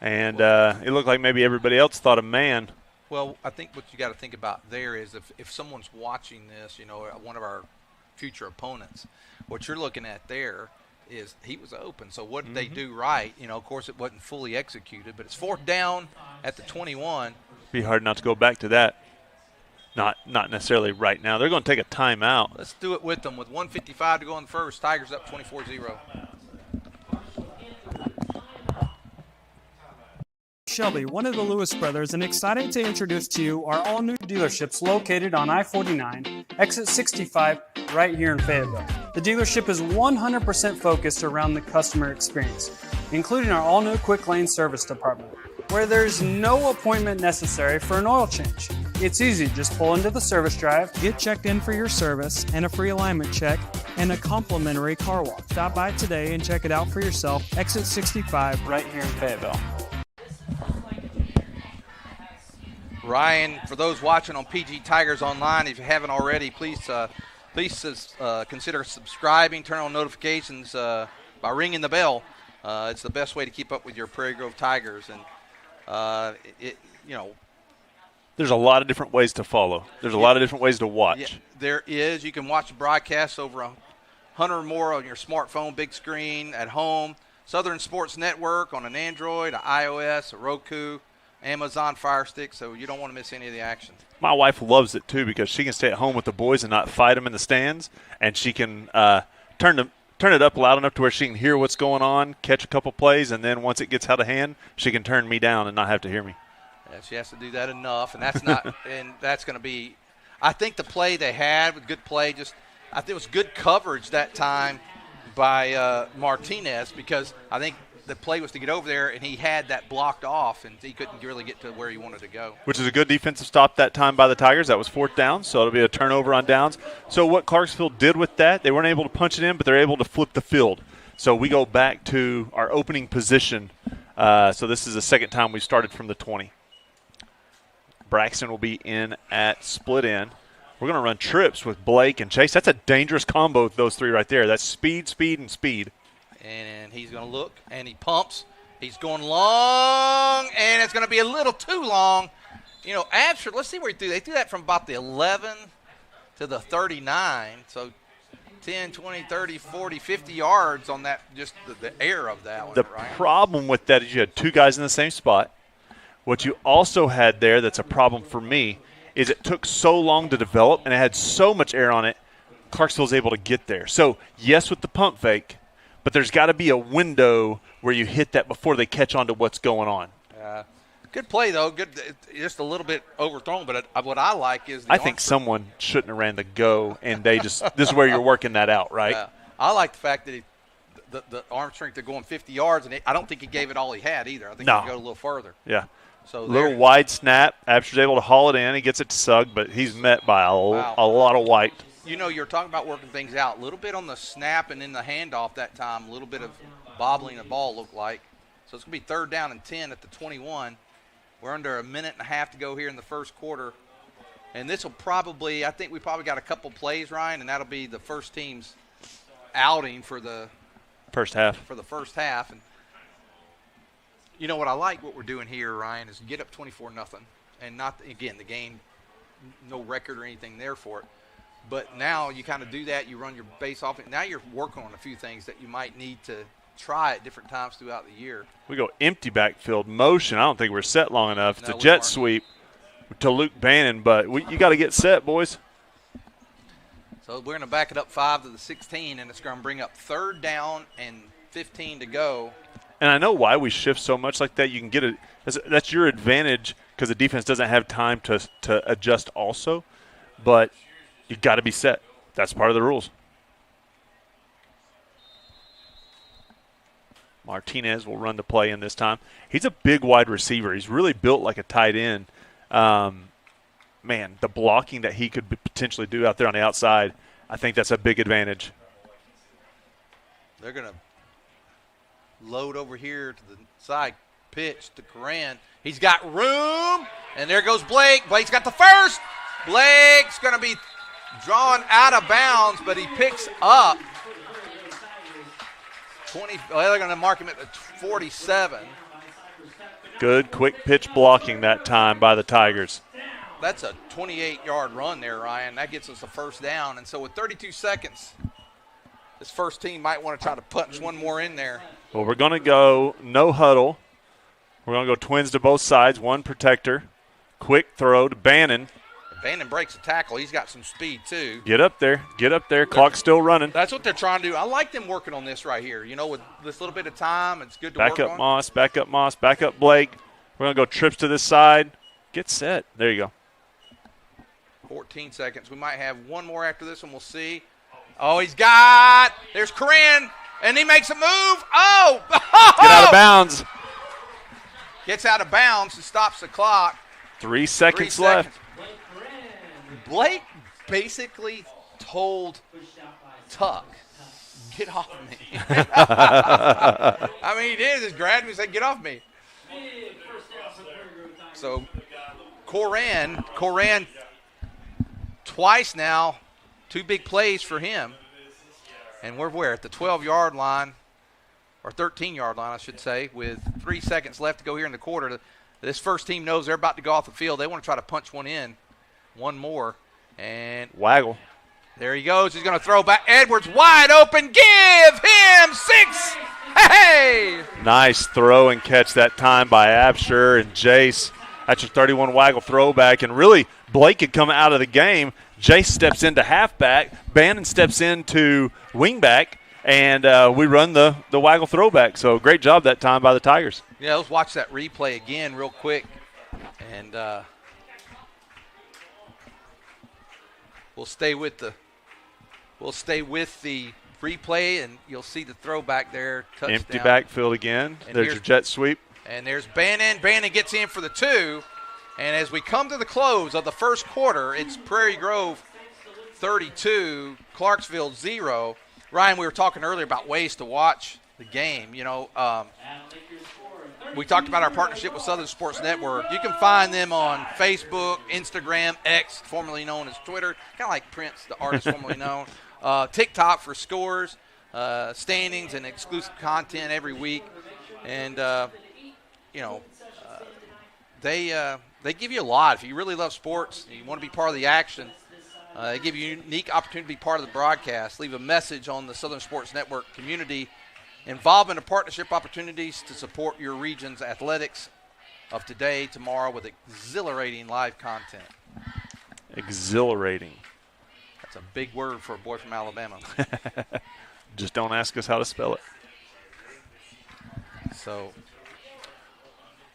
and it looked like maybe everybody else thought a man. Well, I think what you got to think about there is if someone's watching this, one of our future opponents, what you're looking at there is he was open. So what did they do right? Of course, it wasn't fully executed, but it's 4th down at the 21. Be hard not to go back to that. Not necessarily right now. They're going to take a timeout. Let's do it with them. With 1:55 to go in the first, Tigers up 24-0. Shelby, one of the Lewis brothers, and excited to introduce to you our all-new dealerships located on I-49, exit 65, right here in Fayetteville. The dealership is 100% focused around the customer experience, including our all-new quick lane service department, where there's no appointment necessary for an oil change. It's easy, just pull into the service drive, get checked in for your service and a free alignment check, and a complimentary car wash. Stop by today and check it out for yourself. Exit 65, right here in Fayetteville. Ryan, for those watching on PG Tigers Online, if you haven't already, please consider subscribing, turn on notifications by ringing the bell. It's the best way to keep up with your Prairie Grove Tigers. And, there's a lot of different ways to follow. There's a lot of different ways to watch. Yeah, there is. You can watch the broadcast over 100 or more on your smartphone, big screen, at home. Southern Sports Network on an Android, an iOS, a Roku, Amazon Fire Stick, so you don't want to miss any of the action. My wife loves it, too, because she can stay at home with the boys and not fight them in the stands, and she can turn it up loud enough to where she can hear what's going on, catch a couple plays, and then once it gets out of hand, she can turn me down and not have to hear me. Yeah, she has to do that enough, and that's not and that's going to be – I think the play they had was good play. I think it was good coverage that time by Martinez, because I think the play was to get over there, and he had that blocked off, and he couldn't really get to where he wanted to go. Which is a good defensive stop that time by the Tigers. That was 4th down, so it'll be a turnover on downs. So what Clarksville did with that, they weren't able to punch it in, but they're able to flip the field. So we go back to our opening position. So this is the second time we started from the 20. Braxton will be in at split end. We're going to run trips with Blake and Chase. That's a dangerous combo with those three right there. That's speed, speed, and speed. And he's going to look, and he pumps. He's going long, and it's going to be a little too long. Absher, let's see where he threw. They threw that from about the 11 to the 39. So 10, 20, 30, 40, 50 yards on that, just the air of that one. The problem with that is you had two guys in the same spot. What you also had there that's a problem for me is it took so long to develop, and it had so much air on it, Clarksville's able to get there. So, yes, with the pump fake, but there's got to be a window where you hit that before they catch on to what's going on. Good play, though. Good, just a little bit overthrown, but what I like is I think someone shouldn't have ran the go, and they just – this is where you're working that out, right? I like the fact that the arm strength of going 50 yards, and I don't think he gave it all he had either. I think he could go a little further. Yeah. So little wide snap. Absher's able to haul it in. He gets it to Sugg, but he's met by a lot of white. You're talking about working things out. A little bit on the snap and in the handoff that time. A little bit of bobbling the ball looked like. So it's going to be 3rd down and 10 at the 21. We're under a minute and a half to go here in the first quarter. And this will probably – I think we probably got a couple plays, Ryan, and that'll be the first team's outing for the first half. And what I like what we're doing here, Ryan, is get up 24-0. And not, again, the game, no record or anything there for it. But now you kind of do that. You run your base off. Now you're working on a few things that you might need to try at different times throughout the year. We go empty backfield motion. I don't think we're set long enough. It's a jet sweep to Luke Bannon, but you got to get set, boys. So we're going to back it up 5 to the 16, and it's going to bring up 3rd down and 15 to go. And I know why we shift so much like that. You can get it. That's your advantage because the defense doesn't have time to adjust also. But you got to be set. That's part of the rules. Martinez will run the play in this time. He's a big wide receiver. He's really built like a tight end. Man, the blocking that he could potentially do out there on the outside, I think that's a big advantage. They're going to load over here to the side. Pitch to Coran. He's got room, and there goes Blake. Blake's got the first. Blake's going to be drawn out of bounds, but he picks up 20. Well, they're going to mark him at the 47. Good quick pitch blocking that time by the Tigers. That's a 28-yard run there, Ryan. That gets us a first down. And so with 32 seconds, this first team might want to try to punch one more in there. Well, we're going to go no huddle. We're going to go twins to both sides, one protector. Quick throw to Bannon. Bannon breaks a tackle. He's got some speed, too. Get up there. Get up there. Clock's still running. That's what they're trying to do. I like them working on this right here. You know, with this little bit of time, it's good to work on. Back up Moss. Back up Moss. Back up Blake. We're going to go trips to this side. Get set. There you go. 14 seconds. We might have one more after this one. We'll see. Oh, there's Corinne, and he makes a move. Oh! Get out of bounds. Gets out of bounds and stops the clock. 3 seconds left. Blake basically told Tuck, get off me. I mean, he did. He just grabbed me and said, get off me. So, Coran twice now, 2 big plays for him. And we're where? At the 12-yard line, or 13-yard line, I should say, with 3 seconds left to go here in the quarter. This first team knows they're about to go off the field. They want to try to punch one in, one more. And Waggle. There he goes. He's going to throw back. Edwards wide open. Give him 6. Hey! Nice throw and catch that time by Absher and Jace. That's your 31 Waggle throwback. And really, Blake had come out of the game. Jace steps into halfback. Bannon steps into wingback. And we run the Waggle throwback. So great job that time by the Tigers. Yeah, let's watch that replay again real quick. And we'll stay with the replay, and you'll see the throwback there. Touchdown. Empty backfield again. And there's your jet sweep. And there's Bannon. Bannon gets in for the 2. And as we come to the close of the first quarter, it's Prairie Grove 32, Clarksville 0. Ryan, we were talking earlier about ways to watch the game. You know, we talked about our partnership with Southern Sports Network. You can find them on Facebook, Instagram, X, formerly known as Twitter, kind of like Prince, the artist formerly known. TikTok for scores, standings, and exclusive content every week. And, they give you a lot. If you really love sports, you want to be part of the action, they give you a unique opportunity to be part of the broadcast. Leave a message on the Southern Sports Network community involvement of partnership opportunities to support your region's athletics of today, tomorrow, with exhilarating live content. Exhilarating. That's a big word for a boy from Alabama. Just don't ask us how to spell it. So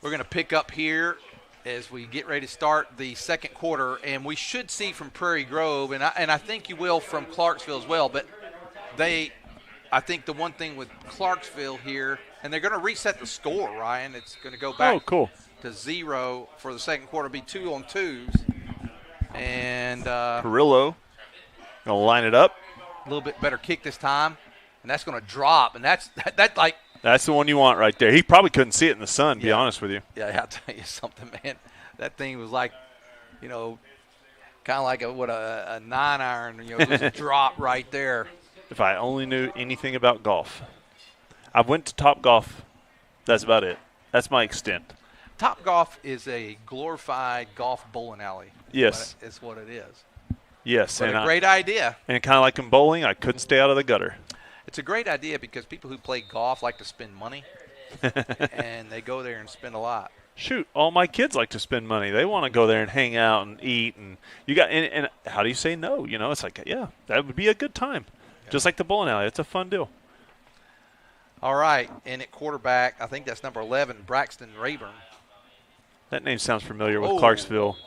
we're going to pick up here as we get ready to start the second quarter, and we should see from Prairie Grove, and I think you will from Clarksville as well, but I think the one thing with Clarksville here, and they're going to reset the score, Ryan. It's going to go back to 0 for the second quarter. It'll be 2 on 2s. And Perillo going to line it up. A little bit better kick this time, and that's going to drop, and that's like – that's the one you want right there. He probably couldn't see it in the sun, to be honest with you. Yeah, I'll tell you something, man. That thing was like, kind of like a 9-iron, just drop right there. If I only knew anything about golf. I went to Top Golf. That's about it. That's my extent. Top Golf is a glorified golf bowling alley. Yes. Is what it is. Yes. But a great idea. And kind of like in bowling, I couldn't stay out of the gutter. It's a great idea because people who play golf like to spend money, and they go there and spend a lot. Shoot, all my kids like to spend money. They want to go there and hang out and eat, and and how do you say no? It's like, yeah, that would be a good time. Yeah. Just like the bowling alley. It's a fun deal. All right, and at quarterback, I think that's number 11, Braxton Rayburn. That name sounds familiar with Clarksville.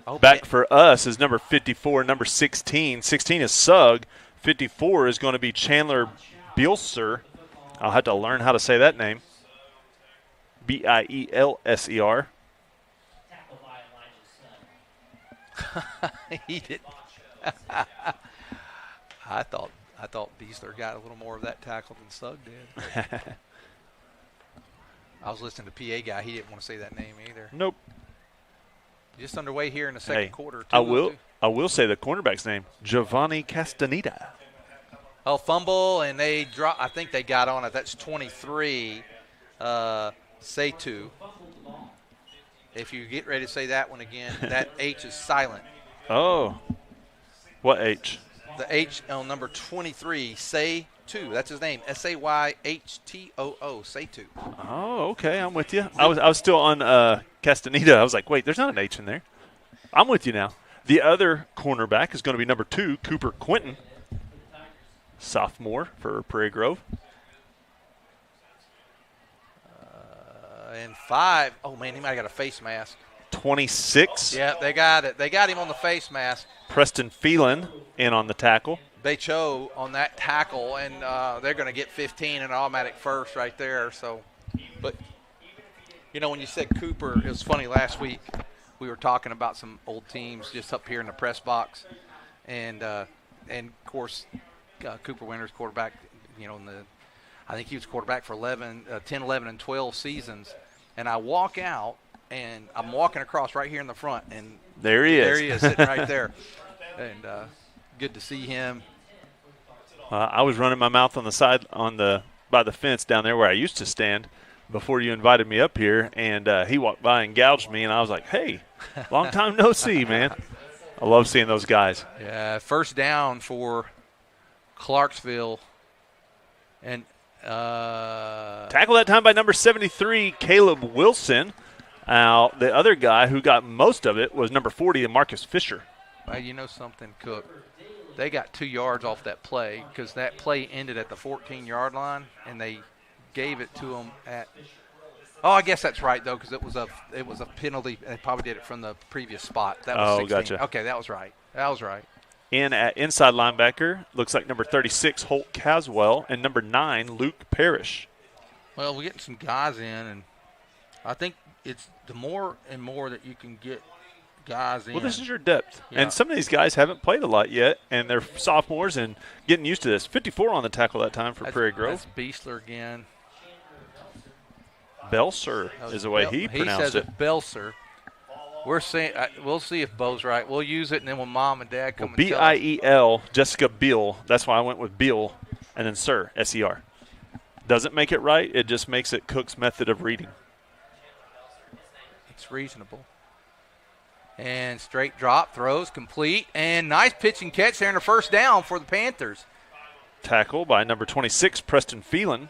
Oh, Back for us is number 54, number 16. 16 is Sugg. 54 is going to be Chandler Bielser. I'll have to learn how to say that name. Bielser. He did. I thought Beasler got a little more of that tackle than Sugg did. I was listening to PA guy. He didn't want to say that name either. Nope. Just underway here in the second quarter. I will say the cornerback's name, Giovanni Castaneda. Oh, fumble, and they drop. I think they got on it. That's 23. Seitu. If you get ready to say that one again, that H is silent. Oh. What H? The H on number 23, Seitu. That's his name. Sayhtoo. Seitu. Oh, okay. I'm with you. I was still on Castaneda. I was like, wait, there's not an H in there. I'm with you now. The other cornerback is going to be number 2, Cooper Quinton, sophomore for Prairie Grove. And 5. Oh, man, he might have got a face mask. 26. Yeah, they got it. They got him on the face mask. Preston Phelan in on the tackle. They chose on that tackle, and they're going to get 15 and automatic first right there. So, but, you know, when you said Cooper, it was funny last week. We were talking about some old teams just up here in the press box. And of course, Cooper Winter's quarterback, you know, I think he was quarterback for 10, 11, and 12 seasons. And I walk out, and I'm walking across right here in the front, and there he is. There he is, sitting right there. And good to see him. I was running my mouth on the side by the fence down there where I used to stand before you invited me up here, and he walked by and gouged me, and I was like, hey, long time no see, man. I love seeing those guys. Yeah, first down for Clarksville. And tackle that time by number 73, Caleb Wilson. The other guy who got most of it was number 40, Marcus Fisher. Well, you know something, Cook? They got 2 yards off that play because that play ended at the 14-yard line, and they gave it to them at – oh, I guess that's right, though, because it was a penalty. They probably did it from the previous spot. That was 16. Gotcha. Okay, that was right. That was right. In at inside linebacker, looks like number 36, Holt Caswell, and number 9, Luke Parrish. Well, we're getting some guys in, and I think it's the more and more that you can get guys in. Well, this is your depth. Yeah. And some of these guys haven't played a lot yet, and they're sophomores and getting used to this. 54 on the tackle that time for Prairie Grove. That's Beasler again. Belser is the way he pronounced says it. Belser. We're saying we'll see if Bo's right. We'll use it, and then when Mom and Dad come and tell us. B-I-E-L, Jessica Beal. That's why I went with Beal, and then Sir, S-E-R. Doesn't make it right. It just makes it Cook's method of reading. It's reasonable. And straight drop, throws, complete, and nice pitch and catch there in the first down for the Panthers. Tackle by number 26, Preston Phelan.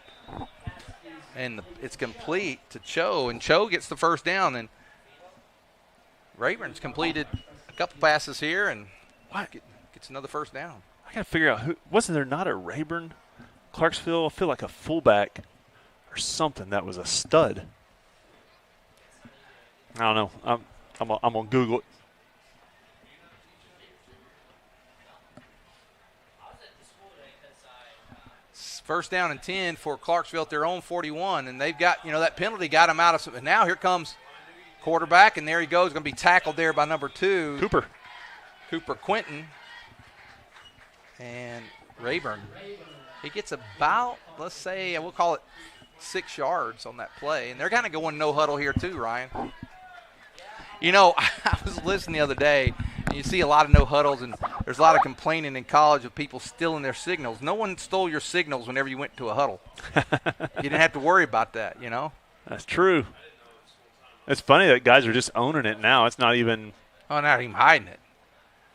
And it's complete to Cho, and Cho gets the first down. And Rayburn's completed a couple passes here and gets another first down. I got to figure out wasn't there not a Rayburn, Clarksville? I feel like a fullback or something that was a stud. I don't know. I'm gonna Google it. First down and 10 for Clarksville at their own 41, and they've got, that penalty got them out of some. And now here comes quarterback, and there he goes, going to be tackled there by number 2. Cooper Quinton. And Rayburn. He gets about, let's say, we'll call it 6 yards on that play. And they're kind of going no huddle here too, Ryan. I was listening the other day, and you see a lot of no huddles, and there's a lot of complaining in college of people stealing their signals. No one stole your signals whenever you went to a huddle. You didn't have to worry about that, That's true. It's funny that guys are just owning it now. It's not even – not even hiding it.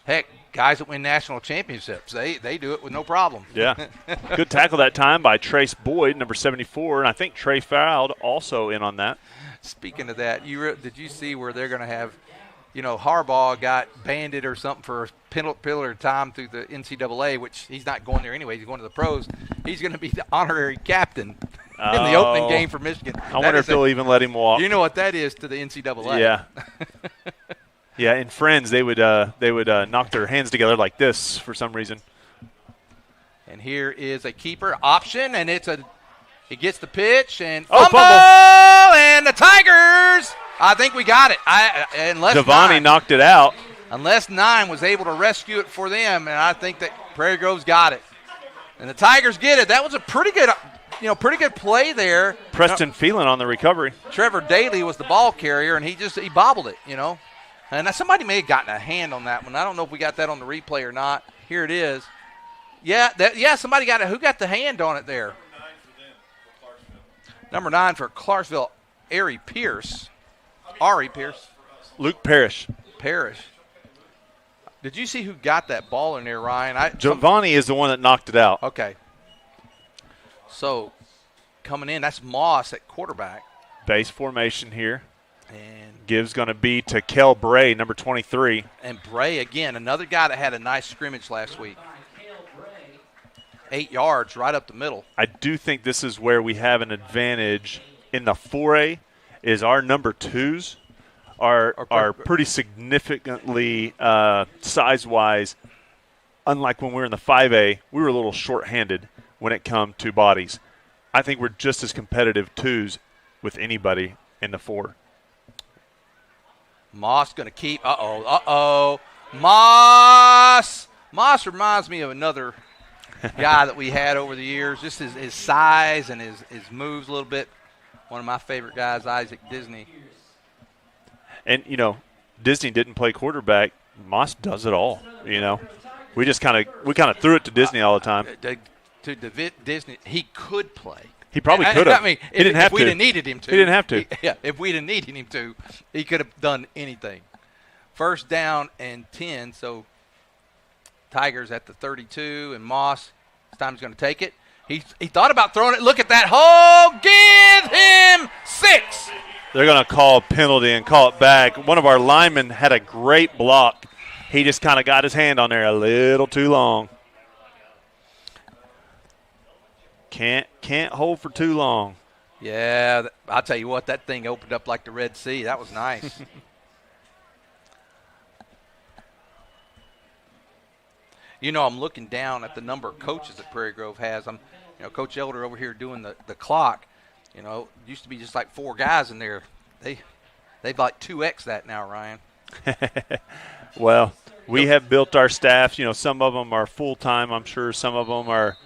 Heck, guys that win national championships, they do it with no problem. Yeah. Good tackle that time by Trace Boyd, number 74, and I think Trey Fowd also in on that. Speaking of that, did you see where they're going to have, Harbaugh got banded or something for a pillar time through the NCAA, which he's not going there anyway. He's going to the pros. He's going to be the honorary captain in the opening game for Michigan. I wonder if they'll even let him walk. You know what that is to the NCAA. Yeah. Yeah, in Friends, they would knock their hands together like this for some reason. And here is a keeper option, and he gets the pitch and fumble, and the Tigers. I think we got it. Unless Giovanni knocked it out. Unless 9 was able to rescue it for them, and I think that Prairie Grove's got it. And the Tigers get it. That was a pretty good pretty good play there. Preston Phelan on the recovery. Trevor Daly was the ball carrier, and he bobbled it, And somebody may have gotten a hand on that one. I don't know if we got that on the replay or not. Here it is. Yeah, somebody got it. Who got the hand on it there? Number 9 for Clarksville, Ari Pierce. Luke Parrish. Did you see who got that ball in there, Ryan? Giovanni is the one that knocked it out. Okay. So, coming in, that's Moss at quarterback. Base formation here. And Give's going to be to Kel Bray, number 23. And Bray, again, another guy that had a nice scrimmage last week. 8 yards right up the middle. I do think this is where we have an advantage in the 4A is our number 2s are pretty significantly size-wise. Unlike when we were in the 5A, we were a little short-handed when it come to bodies. I think we're just as competitive 2s with anybody in the 4. Moss going to keep. Moss reminds me of another guy that we had over the years. Just his size and his moves a little bit. One of my favorite guys, Isaac Disney. And, Disney didn't play quarterback. Moss does it all, We just kind of threw it to Disney all the time. To Disney, he could play. He probably could have. I mean, he didn't have if to. we'd have needed him to. He didn't have to. If we'd have needed him to, he could have done anything. First down and 10, so Tigers at the 32, and Moss, this time he's going to take it. He thought about throwing it. Look at that hole. Give him 6. They're going to call a penalty and call it back. One of our linemen had a great block. He just kind of got his hand on there a little too long. Can't hold for too long. Yeah, I'll tell you what, that thing opened up like the Red Sea. That was nice. I'm looking down at the number of coaches that Prairie Grove has. I'm, Coach Elder over here doing the clock. Used to be just like 4 guys in there. They've like 2x that now, Ryan. Well, we have built our staff. Some of them are full-time. I'm sure some of them are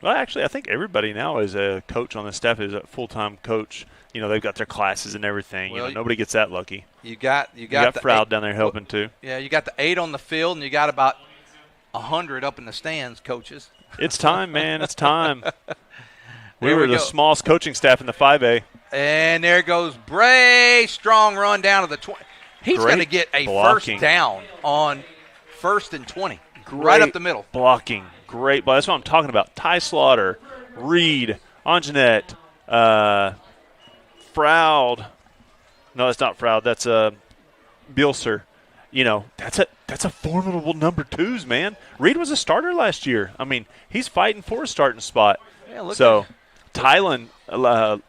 well, actually, I think everybody now is a coach on the staff is a full-time coach. They've got their classes and everything. Well, nobody gets that lucky. You got Froud down there helping too. Yeah, you got the 8 on the field, and you got about 100 up in the stands, coaches. It's time, man. It's time. We were the smallest coaching staff in the 5A. And there goes Bray. Strong run down to the 20. He's going to get a blocking. First down on 1st and 20. Right up the middle. Blocking. Great. That's what I'm talking about. Ty Slaughter, Reed, Anjanette, Froud. No, that's not Froud. That's Bilser. That's a formidable number 2s, man. Reed was a starter last year. I mean, he's fighting for a starting spot. Yeah, look Tylen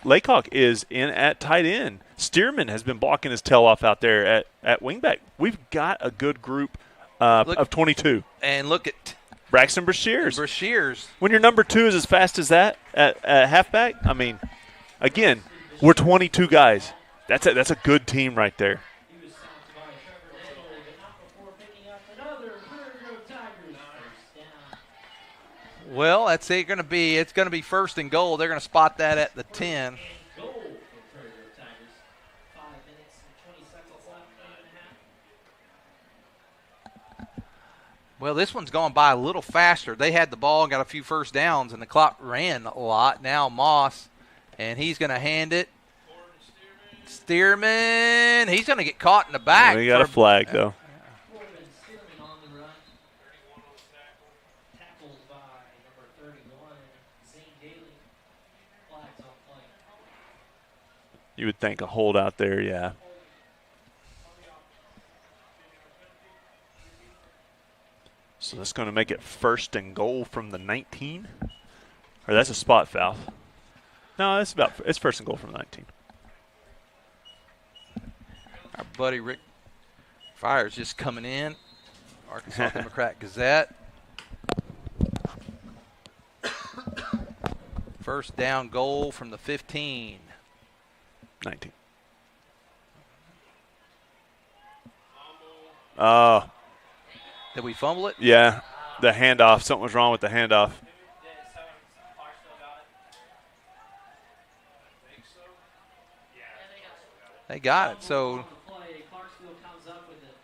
Laycock is in at tight end. Stearman has been blocking his tail off out there at wingback. We've got a good group of 22. And look at Braxton Brashears. When your number 2 is as fast as that at halfback, I mean, again, we're 22 guys. That's a good team right there. Well, that's it. It's going to be 1st and goal. They're going to spot that at the 10. Well, this one's gone by a little faster. They had the ball and got a few first downs, and the clock ran a lot. Now Moss, and he's going to hand it. Stearman, he's going to get caught in the back. We got a flag, though. You would think a hold out there, yeah. So that's going to make it 1st and goal from the 19. Or that's a spot foul. No, it's 1st and goal from the 19. Our buddy Rick Fire's just coming in. Arkansas Democrat Gazette. First down goal from the 15. 19. Did we fumble it? Yeah, the handoff. Something was wrong with the handoff. They got it. So Clarksville comes up with it.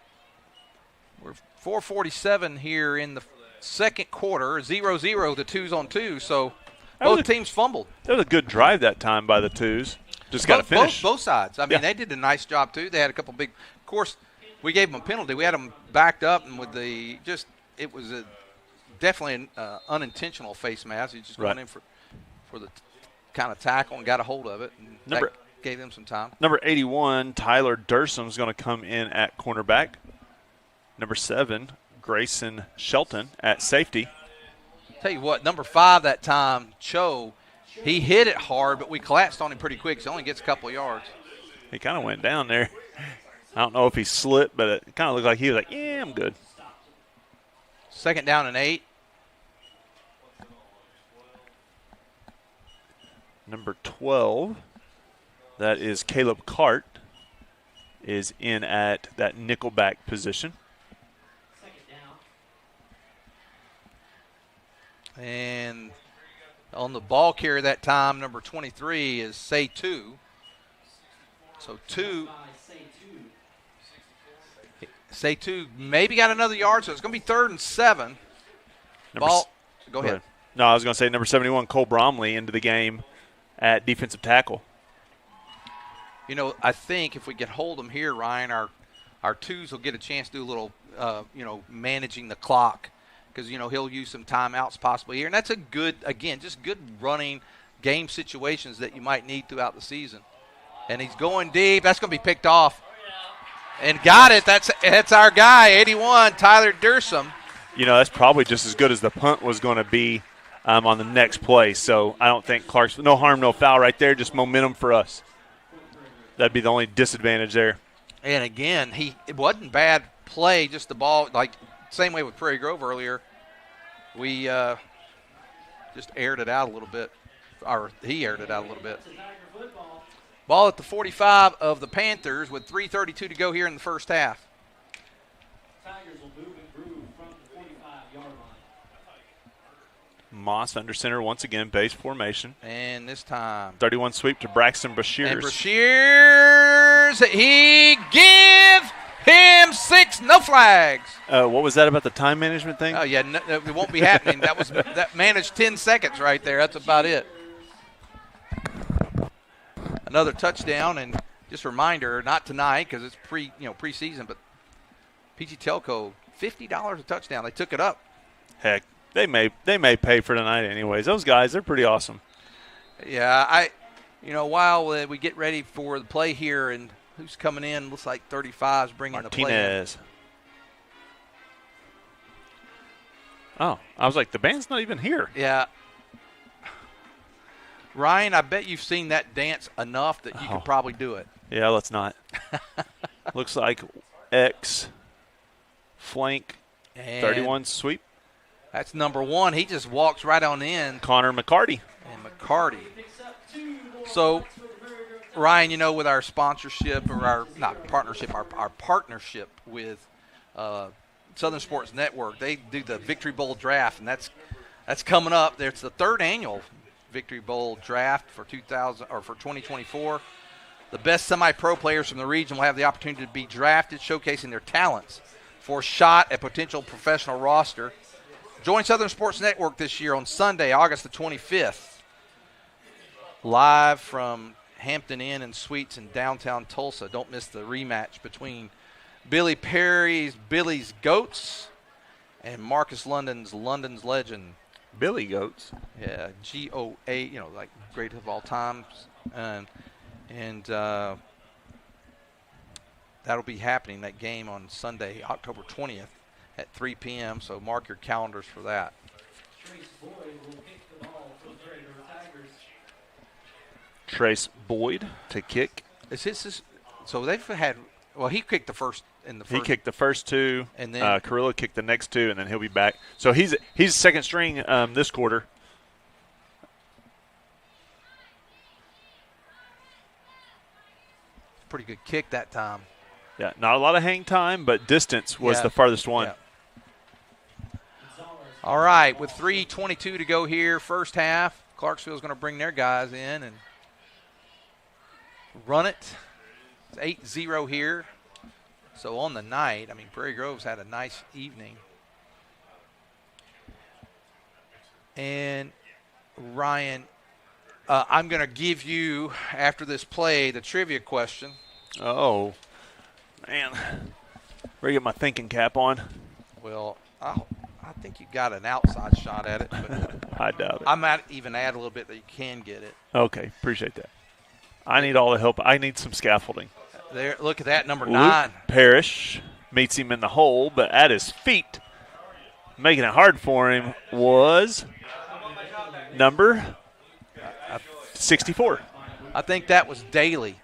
we're 4:47 here in the second quarter. 0-0, the 2s on 2. So both teams fumbled. That was a good drive that time by the Twos. Just got to finish. Both sides. I mean, they did a nice job, too. They had a couple big – of course, we gave them a penalty. We had them backed up, and with the – just it was definitely an unintentional face mask. He just going in for the kind of tackle and got a hold of it. And that gave them some time. Number 81, Tyler Dursum is going to come in at cornerback. Number 7, Grayson Shelton at safety. Tell you what, number 5 that time, Cho, he hit it hard, but we collapsed on him pretty quick, so he only gets a couple of yards. He kind of went down there. I don't know if he slipped, but it kind of looked like he was like, yeah, I'm good. 2nd down and 8. Number 12, that is Caleb Cart, is in at that nickelback position. And on the ball carrier that time, number 23 is Say2. So Say2 maybe got another yard, so it's going to be 3rd and 7. Go ahead. No, I was going to say number 71, Cole Bromley, into the game at defensive tackle. You know, I think if we can hold them here, Ryan, our 2s will get a chance to do a little, managing the clock. Because, he'll use some timeouts possibly here. And that's a good, again, just good running game situations that you might need throughout the season. And he's going deep. That's going to be picked off. And got it. That's our guy, 81, Tyler Dursum. That's probably just as good as the punt was going to be on the next play. So I don't think Clarksville, no harm, no foul right there, just momentum for us. That'd be the only disadvantage there. And, again, it wasn't bad play, just the ball, like – same way with Prairie Grove earlier. We just aired it out a little bit, or he aired it out a little bit. Ball at the 45 of the Panthers with 3:32 to go here in the first half. Tigers will move and groove from the 45-yard line. Moss under center once again, base formation. And this time. 31 sweep to Braxton Brashears. And Brashears, he gives him 6, no flags. What was that about the time management thing? Oh, yeah, it won't be happening. That managed 10 seconds right there. That's about it. Another touchdown, and just a reminder, not tonight because it's preseason, but PG Telco, $50 a touchdown. They took it up. Heck, they may pay for tonight anyways. Those guys, they're pretty awesome. Yeah, while we get ready for the play here, and who's coming in? Looks like 35 is bringing Martinez. the play in. Oh, I was like, the band's not even here. Yeah. Ryan, I bet you've seen that dance enough that you could probably do it. Yeah, let's not. Looks like X flank and 31 sweep. That's number 1. He just walks right on in. Connor McCarty. And McCarty. So, Ryan, with our sponsorship, or our partnership with Southern Sports Network, they do the Victory Bowl draft, and that's coming up. It's the 3rd annual Victory Bowl draft for 2024. The best semi-pro players from the region will have the opportunity to be drafted, showcasing their talents for a shot at potential professional roster. Join Southern Sports Network this year on Sunday, August the 25th, live from Hampton Inn and Suites in downtown Tulsa. Don't miss the rematch between Billy Perry's Billy's Goats and Marcus London's Legend. Billy Goats. Yeah, GOA, like great of all times. And that'll be happening, that game on Sunday, October 20th at 3 p.m., so mark your calendars for that. Trace Boyd to kick. So they've had – well, he kicked the first in the first. He kicked the first 2, and then Carrillo kicked the next 2, and then he'll be back. So he's second string this quarter. Pretty good kick that time. Yeah, not a lot of hang time, but distance was the farthest one. Yeah. All right, with 3:22 to go here, first half, Clarksville's going to bring their guys in, and run it. It's 8-0 here. So on the night, I mean, Prairie Grove's had a nice evening. And Ryan, I'm going to give you, after this play, the trivia question. Oh, man. Where you get my thinking cap on? Well, I think you got an outside shot at it. But I doubt it. I might even add a little bit that you can get it. Okay, appreciate that. I need all the help. I need some scaffolding. There, look at that, number Luke 9. Parrish meets him in the hole, but at his feet, making it hard for him, was number 64. I think that was Daly.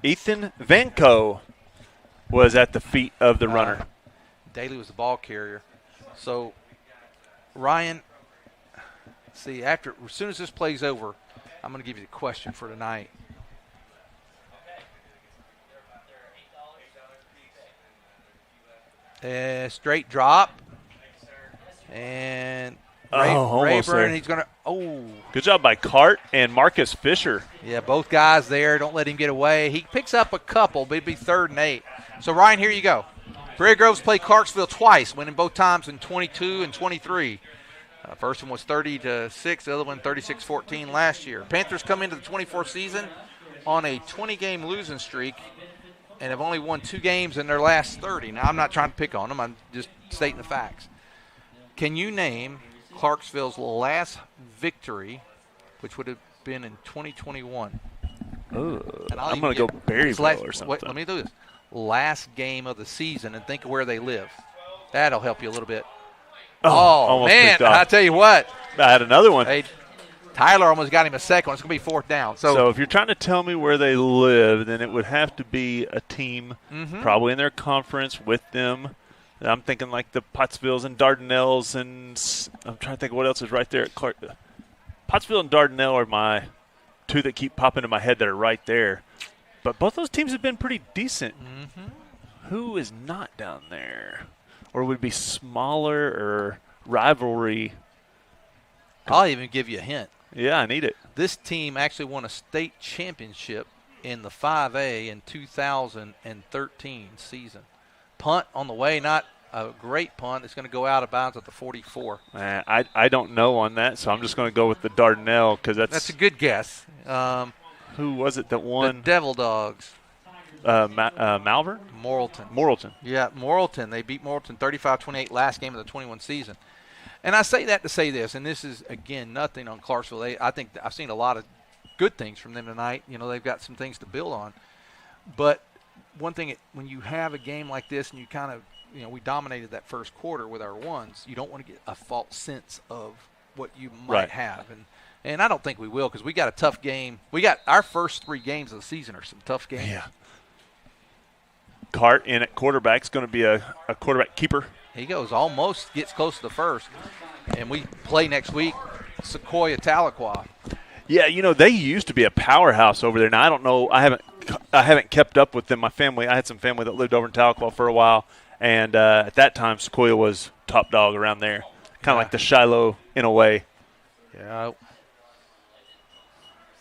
Ethan Vanco was at the feet of the runner. Daly was the ball carrier. So, Ryan, see, as soon as this play's over, I'm going to give you the question for tonight. Straight drop. And Rayburn, he's going to, Good job by Cart and Marcus Fisher. Yeah, both guys there. Don't let him get away. He picks up a couple, but it'd be 3rd and 8. So, Ryan, here you go. Prairie Grove's played Clarksville twice, winning both times in 22 and 23. First one was 30-6, the other one 36-14 last year. Panthers come into the 24th season on a 20-game losing streak and have only won 2 games in their last 30. Now, I'm not trying to pick on them. I'm just stating the facts. Can you name Clarksville's last victory, which would have been in 2021? I'm going to go Berryville or something. Wait, let me do this. Last game of the season, and think of where they live. That'll help you a little bit. Oh man, I tell you what. I had another one. Hey, Tyler almost got him a second one. It's going to be 4th down. So if you're trying to tell me where they live, then it would have to be a team probably in their conference with them. I'm thinking like the Pottsvilles and Dardanelles, and I'm trying to think of what else is right there at Clark. Pottsville and Dardanelle are my 2 that keep popping into my head that are right there. But both those teams have been pretty decent. Who is not down there? Or would it be smaller or rivalry? I'll even give you a hint. Yeah, I need it. This team actually won a state championship in the 5A in 2013 season. Punt on the way, not a great punt. It's going to go out of bounds at the 44. I don't know on that, so I'm just going to go with the Dardanelle because that's a good guess. Who was it that won? The Devil Dogs. Malvern? Morrilton. Yeah, Morrilton. They beat Morrilton 35-28 last game of the 21 season. And I say that to say this, and this is, again, nothing on Clarksville. I think I've seen a lot of good things from them tonight. You know, they've got some things to build on. But one thing, when you have a game like this and you kind of, you know, we dominated that first quarter with our ones, you don't want to get a false sense of what you might have. And I don't think we will because we got a tough game. We got our first 3 games of the season are some tough games. Yeah. Cart in at quarterback is going to be a quarterback keeper. He goes almost, gets close to the first. And we play next week, Sequoia Tahlequah. Yeah, you know, they used to be a powerhouse over there. Now, I don't know. I haven't kept up with them. My family, I had some family that lived over in Tahlequah for a while. And at that time, Sequoia was top dog around there. Kind of like the Shiloh in a way. Yeah.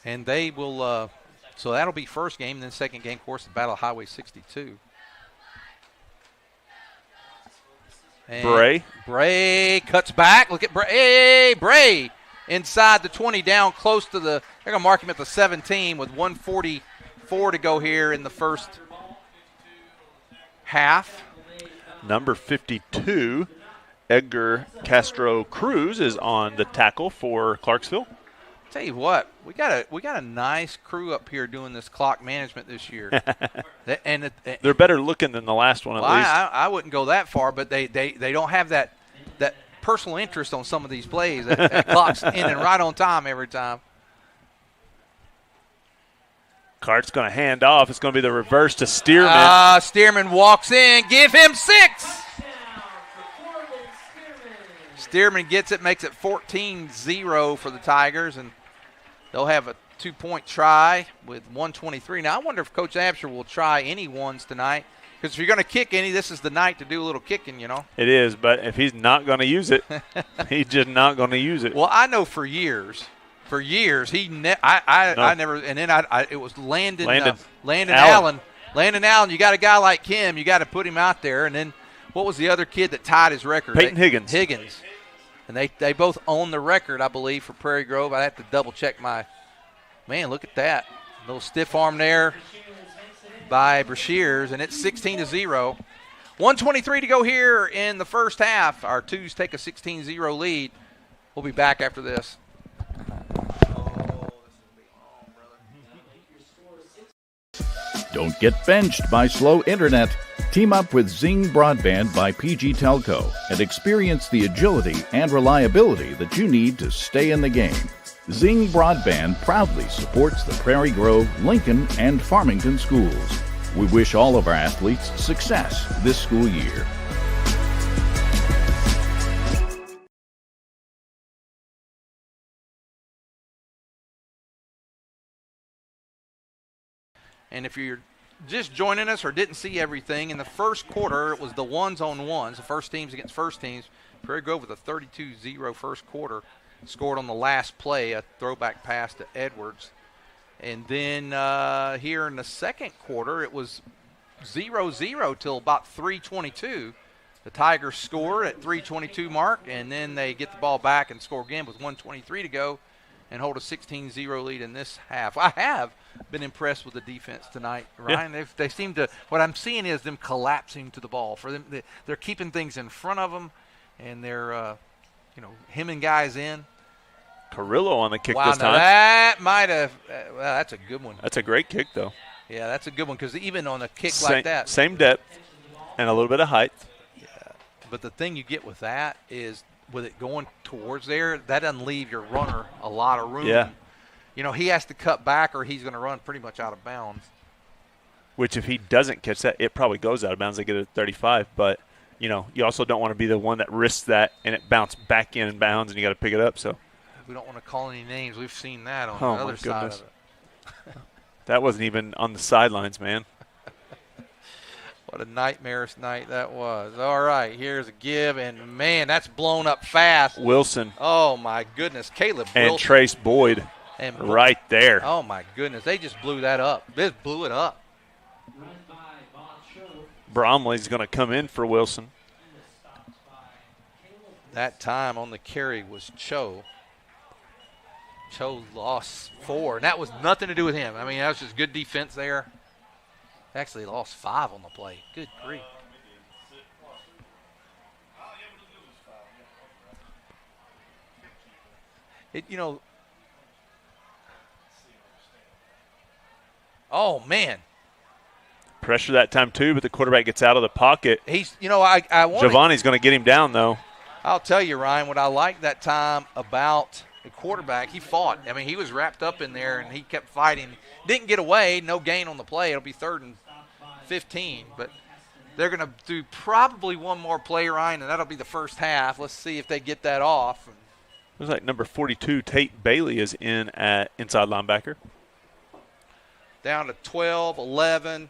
And they will so that'll be first game. And then second game, of course, the Battle of Highway 62. And Bray cuts back. Look at Bray. Hey, Bray inside the 20, down close to the – they're going to mark him at the 17 with 1:44 to go here in the first half. Number 52, Edgar Castro Cruz, is on the tackle for Clarksville. Tell you what, we got a nice crew up here doing this clock management this year. They're better looking than the last one, at least. I wouldn't go that far, but they don't have that personal interest on some of these plays. That clock's in and right on time every time. Cart's going to hand off. It's going to be the reverse to Stearman. Stearman walks in. Give him 6. Stearman gets it, makes it 14-0 for the Tigers, and they'll have a 2-point try with 1:23. Now, I wonder if Coach Absher will try any ones tonight, because if you're going to kick any, this is the night to do a little kicking, you know. It is, but if he's not going to use it, he's just not going to use it. Well, I know for years For years, I never. And then it was Landon Allen. Allen. Landon Allen. You got a guy like him, you got to put him out there. And then what was the other kid that tied his record? Peyton Higgins. And they both own the record, I believe, for Prairie Grove. I have to double check my. Man, look at that little stiff arm there by Brashears, and it's 16-0. 1:23 to go here in the first half. Our Twos take a 16-0 lead. We'll be back after this. Don't get benched by slow internet. Team up with Zing Broadband by PG Telco and experience the agility and reliability that you need to stay in the game. Zing Broadband proudly supports the Prairie Grove, Lincoln, and Farmington schools. We wish all of our athletes success this school year. And if you're just joining us or didn't see everything, in the first quarter, it was the ones-on-ones, the first teams against first teams. Prairie Grove with a 32-0 first quarter, scored on the last play, a throwback pass to Edwards. And then here in the second quarter, it was 0-0 till about 3:22. The Tigers score at 3:22 mark, and then they get the ball back and score again with 1:23 to go and hold a 16-0 lead in this half. I have been impressed with the defense tonight, Ryan. Yeah. They seem to – what I'm seeing is them collapsing to the ball. For them, they're keeping things in front of them, and they're, hemming guys in. Carrillo on the kick wow, this time. That might have that's a good one. That's a great kick, though. Yeah, that's a good one because even on a kick like that. Same depth and a little bit of height. Yeah, but the thing you get with that is with it going towards there, that doesn't leave your runner a lot of room. Yeah. He has to cut back or he's going to run pretty much out of bounds. Which if he doesn't catch that, it probably goes out of bounds. They get it at 35. But, you also don't want to be the one that risks that and it bounced back in bounds and you got to pick it up. So we don't want to call any names. We've seen that on the other side of it. That wasn't even on the sidelines, man. What a nightmarish night that was. All right, here's a give, and, man, that's blown up fast. Wilson. Oh, my goodness. Caleb and Wilson. Trace Boyd right there. Oh, my goodness. They just blew that up. They blew it up. Bromley's going to come in for Wilson. That time on the carry was Cho. Cho lost 4, and that was nothing to do with him. I mean, that was just good defense there. Actually lost 5 on the play. Good grief. Oh, man. Pressure that time, too, but the quarterback gets out of the pocket. He's, I want Giovanni's going to get him down, though. I'll tell you, Ryan, what I liked that time about the quarterback, he fought. I mean, he was wrapped up in there, and he kept fighting. Didn't get away, no gain on the play. It'll be 3rd and 15, but they're going to do probably one more play, Ryan, and that'll be the first half. Let's see if they get that off. Looks like number 42, Tate Bailey, is in at inside linebacker. Down to 12, 11,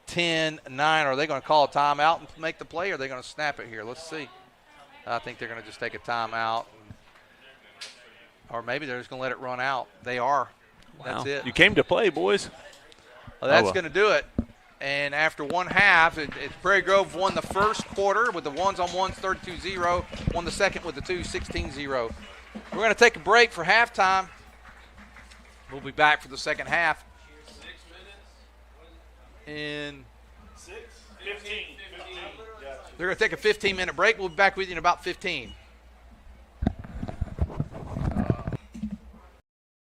10, 9. Are they going to call a timeout and make the play, or are they going to snap it here? Let's see. I think they're going to just take a timeout. Or maybe they're just going to let it run out. They are. Wow. That's it. You came to play, boys. Well, that's going to do it. And after one half, Prairie Grove won the first quarter with the ones-on-ones, 32-0. Won the second with the 2, 16-0. We're going to take a break for halftime. We'll be back for the second half. 6 In 15. They're going to take a 15-minute break. We'll be back with you in about 15.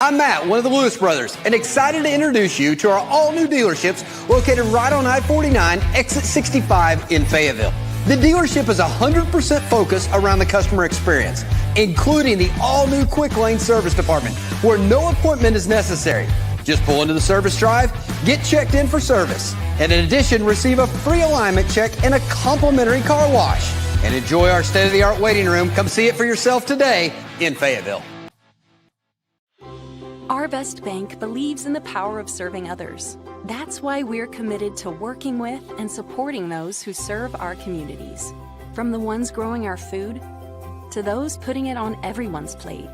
I'm Matt, one of the Lewis brothers, and excited to introduce you to our all-new dealerships located right on I-49, exit 65 in Fayetteville. The dealership is 100% focused around the customer experience, including the all-new Quick Lane Service Department, where no appointment is necessary. Just pull into the service drive, get checked in for service, and in addition, receive a free alignment check and a complimentary car wash. And enjoy our state-of-the-art waiting room. Come see it for yourself today in Fayetteville. Our Best Bank believes in the power of serving others. That's why we're committed to working with and supporting those who serve our communities. From the ones growing our food to those putting it on everyone's plate.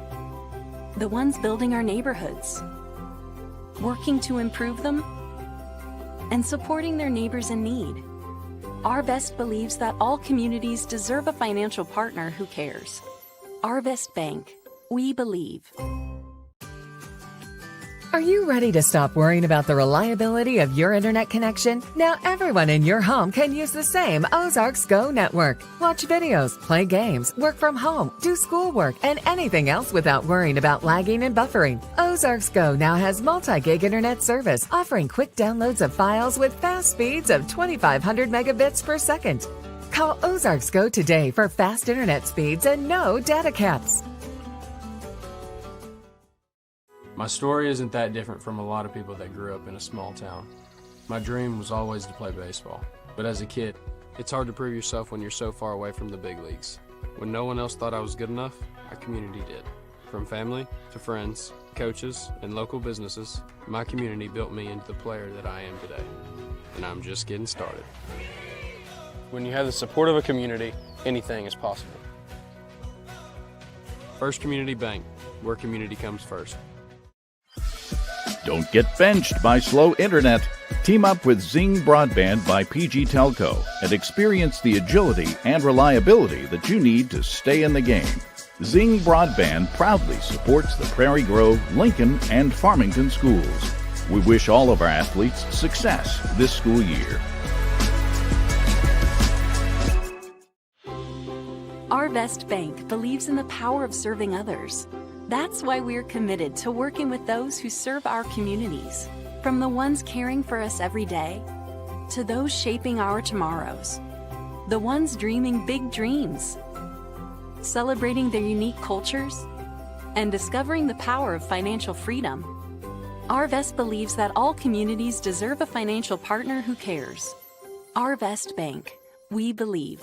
the ones building our neighborhoods, working to improve them, and supporting their neighbors in need. Arvest believes that all communities deserve a financial partner who cares. Arvest Bank, we believe. Are you ready to stop worrying about the reliability of your internet connection? Now everyone in your home can use the same Ozarks Go network. Watch videos, play games, work from home, do schoolwork, and anything else without worrying about lagging and buffering. Ozarks Go now has multi-gig internet service, offering quick downloads of files with fast speeds of 2,500 megabits per second. Call Ozarks Go today for fast internet speeds and no data caps. My story isn't that different from a lot of people that grew up in a small town. My dream was always to play baseball, but as a kid, it's hard to prove yourself when you're so far away from the big leagues. When no one else thought I was good enough, our community did. From family to friends, coaches, and local businesses, my community built me into the player that I am today. And I'm just getting started. When you have the support of a community, anything is possible. First Community Bank, where community comes first. Don't get benched by slow internet. Team up with Zing Broadband by PG Telco and experience the agility and reliability that you need to stay in the game. Zing Broadband proudly supports the Prairie Grove, Lincoln, and Farmington schools. We wish all of our athletes success this school year. Arvest Bank believes in the power of serving others. That's why we're committed to working with those who serve our communities, from the ones caring for us every day to those shaping our tomorrows, the ones dreaming big dreams, celebrating their unique cultures, and discovering the power of financial freedom. Arvest believes that all communities deserve a financial partner who cares. Arvest Bank, we believe.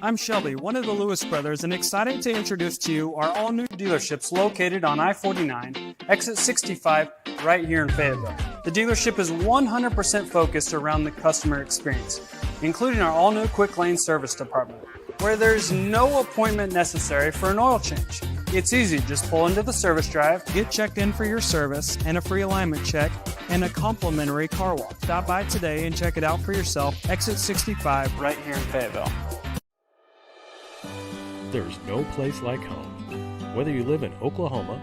I'm Shelby, one of the Lewis brothers, and excited to introduce to you our all-new dealerships located on I-49, exit 65, right here in Fayetteville. The dealership is 100% focused around the customer experience, including our all-new quick lane service department, where there's no appointment necessary for an oil change. It's easy, just pull into the service drive, get checked in for your service, and a free alignment check, and a complimentary car wash. Stop by today and check it out for yourself, exit 65, right here in Fayetteville. There's no place like home. Whether you live in Oklahoma,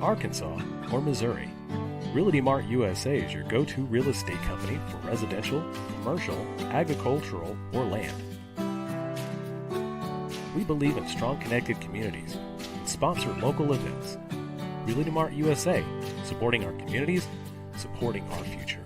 Arkansas, or Missouri, Realty Mart USA is your go-to real estate company for residential, commercial, agricultural, or land. We believe in strong connected communities and sponsor local events. Realty Mart USA, supporting our communities, supporting our future.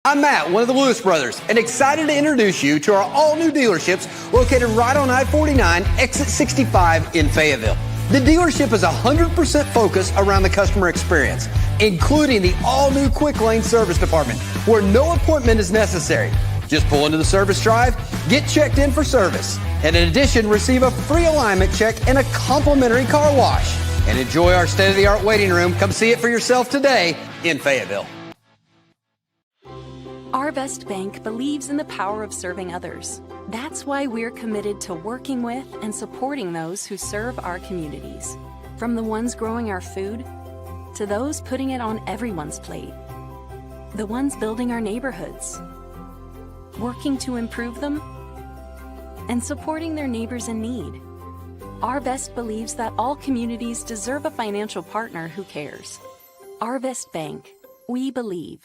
I'm Matt, one of the Lewis brothers, and excited to introduce you to our all-new dealerships located right on I-49, exit 65 in Fayetteville. The dealership is 100% focused around the customer experience, including the all-new quick lane service department, where no appointment is necessary. Just pull into the service drive, get checked in for service, and in addition, receive a free alignment check and a complimentary car wash. And enjoy our state-of-the-art waiting room. Come see it for yourself today in Fayetteville. Arvest Bank believes in the power of serving others. That's why we're committed to working with and supporting those who serve our communities, from the ones growing our food to those putting it on everyone's plate, the ones building our neighborhoods, working to improve them, and supporting their neighbors in need. Arvest believes that all communities deserve a financial partner who cares. Arvest Bank, we believe.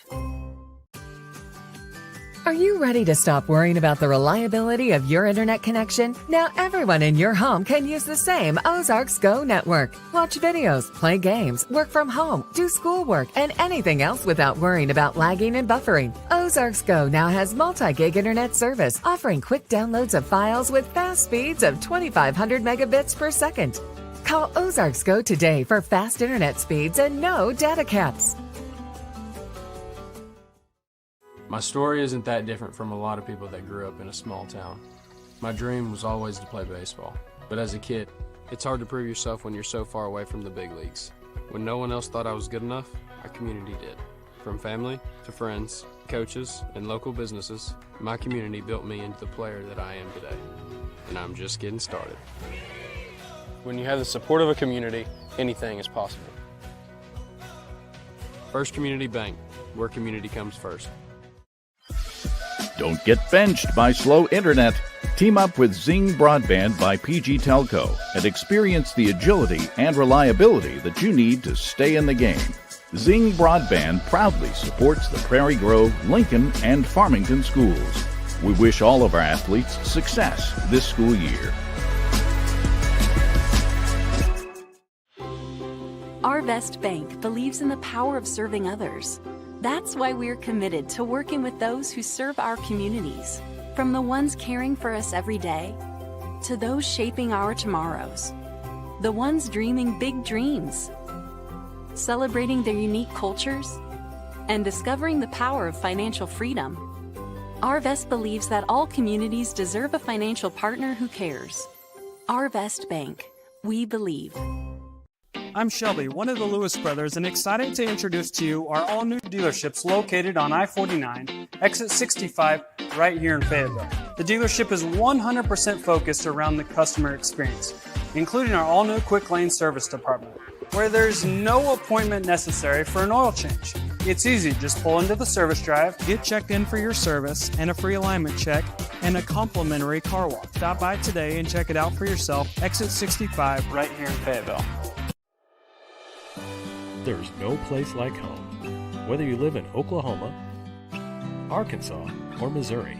Are you ready to stop worrying about the reliability of your internet connection? Now everyone in your home can use the same Ozarks Go network. Watch videos, play games, work from home, do schoolwork, and anything else without worrying about lagging and buffering. Ozarks Go now has multi-gig internet service, offering quick downloads of files with fast speeds of 2,500 megabits per second. Call Ozarks Go today for fast internet speeds and no data caps. My story isn't that different from a lot of people that grew up in a small town. My dream was always to play baseball, but as a kid, it's hard to prove yourself when you're so far away from the big leagues. When no one else thought I was good enough, our community did. From family to friends, coaches, and local businesses, my community built me into the player that I am today. And I'm just getting started. When you have the support of a community, anything is possible. First Community Bank, where community comes first. Don't get benched by slow internet. Team up with Zing Broadband by PG Telco and experience the agility and reliability that you need to stay in the game. Zing Broadband proudly supports the Prairie Grove, Lincoln, and Farmington schools. We wish all of our athletes success this school year. Arvest Bank believes in the power of serving others. That's why we're committed to working with those who serve our communities, from the ones caring for us every day to those shaping our tomorrows, the ones dreaming big dreams, celebrating their unique cultures, and discovering the power of financial freedom. Arvest believes that all communities deserve a financial partner who cares. Arvest Bank. We believe. I'm Shelby, one of the Lewis brothers, and excited to introduce to you our all-new dealerships located on I-49, exit 65, right here in Fayetteville. The dealership is 100% focused around the customer experience, including our all-new quick lane service department, where there's no appointment necessary for an oil change. It's easy, just pull into the service drive, get checked in for your service and a free alignment check, and a complimentary car wash. Stop by today and check it out for yourself, exit 65, right here in Fayetteville. There's no place like home. Whether you live in Oklahoma, Arkansas, or Missouri,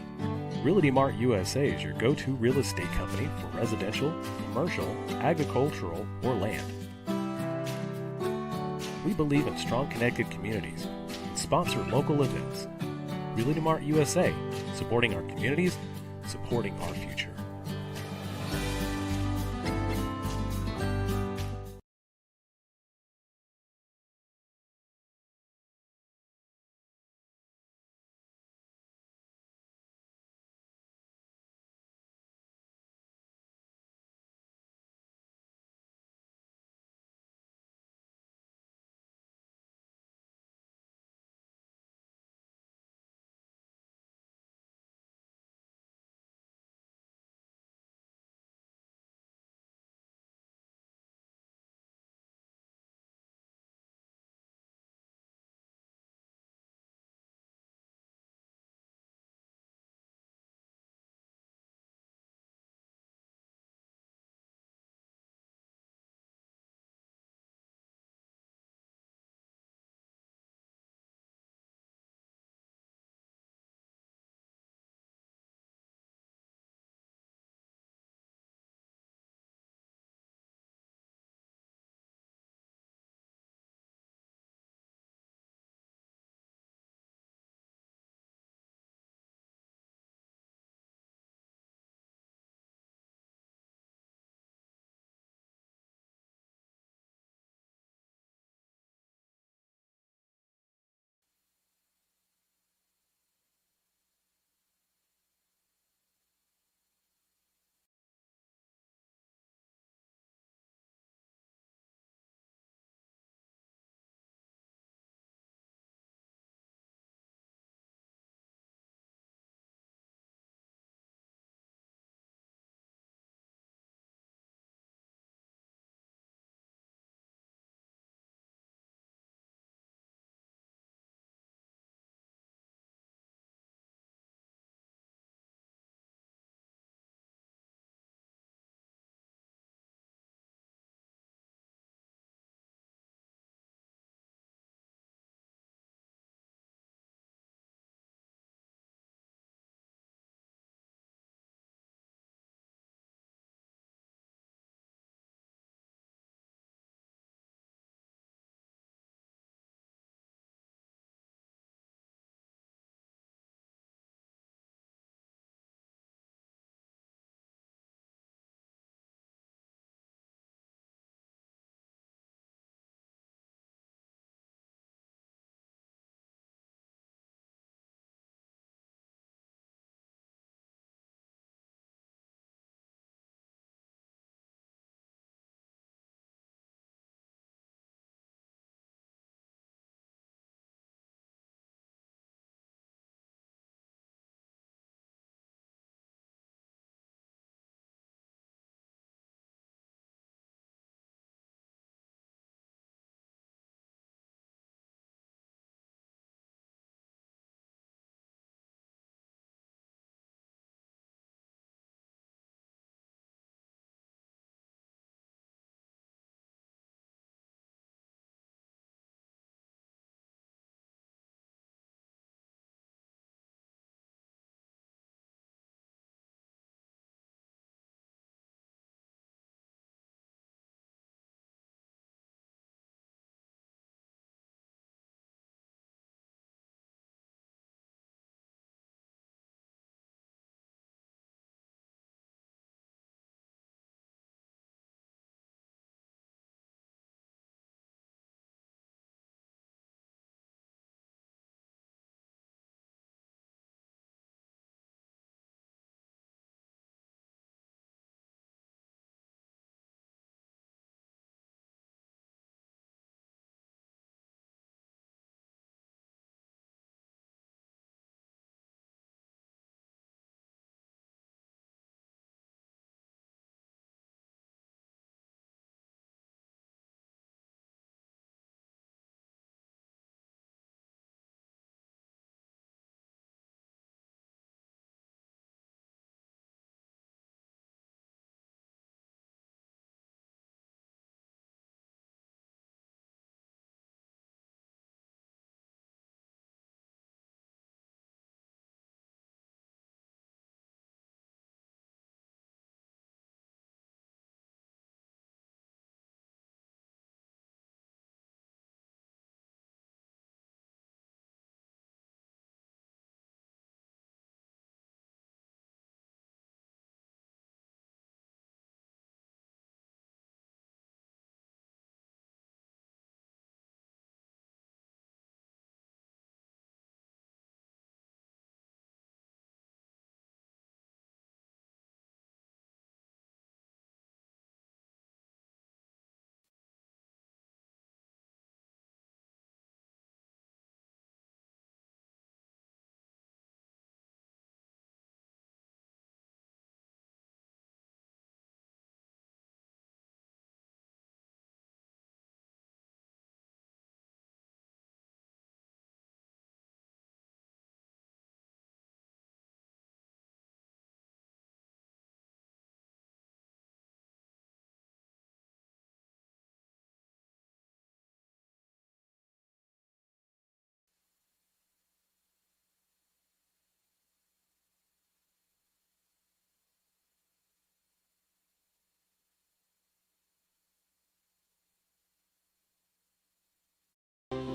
Realty Mart USA is your go-to real estate company for residential, commercial, agricultural, or land. We believe in strong connected communities and sponsor local events. Realty Mart USA, supporting our communities, supporting our future.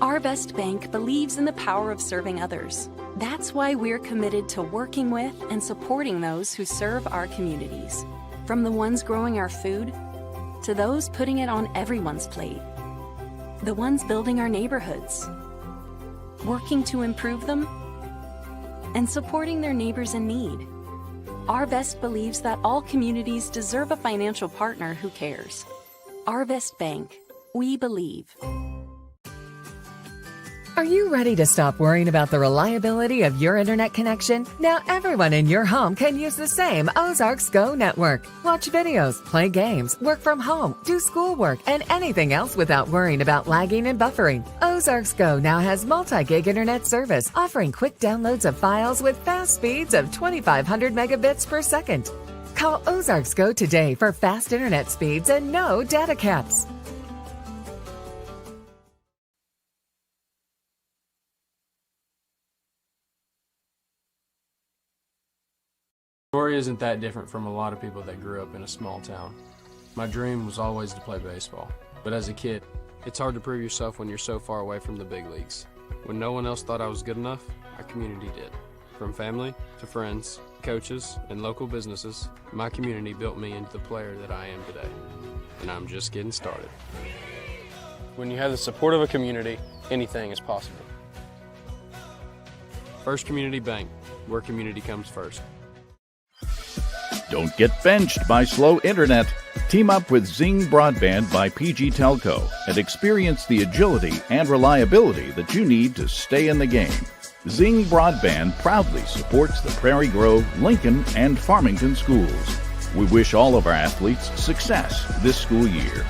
Our best bank believes in the power of serving others. That's why we're committed to working with and supporting those who serve our communities. From the ones growing our food to those putting it on everyone's plate. The ones building our neighborhoods, working to improve them, and supporting their neighbors in need. Our Best believes that all communities deserve a financial partner who cares. Our Best Bank. We believe. Are you ready to stop worrying about the reliability of your internet connection? Now everyone in your home can use the same Ozarks Go network. Watch videos, play games, work from home, do schoolwork, and anything else without worrying about lagging and buffering. Ozarks Go now has multi-gig internet service, offering quick downloads of files with fast speeds of 2,500 megabits per second. Call Ozarks Go today for fast internet speeds and no data caps. My story isn't that different from a lot of people that grew up in a small town. My dream was always to play baseball, but as a kid, it's hard to prove yourself when you're so far away from the big leagues. When no one else thought I was good enough, our community did. From family to friends, coaches, and local businesses, my community built me into the player that I am today, and I'm just getting started. When you have the support of a community, anything is possible. First Community Bank, where community comes first. Don't get benched by slow internet. Team up with Zing Broadband by PG Telco and experience the agility and reliability that you need to stay in the game. Zing Broadband proudly supports the Prairie Grove, Lincoln, and Farmington schools. We wish all of our athletes success this school year.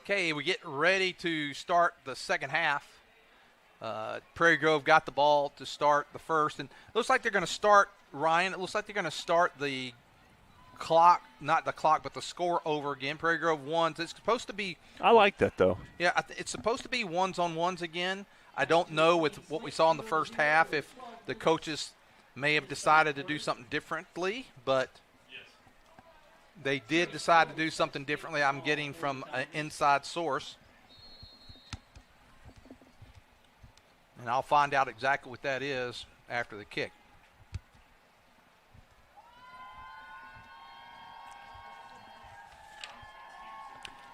Okay, we get ready to start the second half. Prairie Grove got the ball to start the first, and it looks like they're going to start, Ryan, it looks like they're going to start the clock, not the clock, but the score over again. Prairie Grove ones. It's supposed to be. I like that, though. Yeah, it's supposed to be ones-on-ones again. I don't know with what we saw in the first half if the coaches may have decided to do something differently, but they did decide to do something differently. I'm getting from an inside source. And I'll find out exactly what that is after the kick.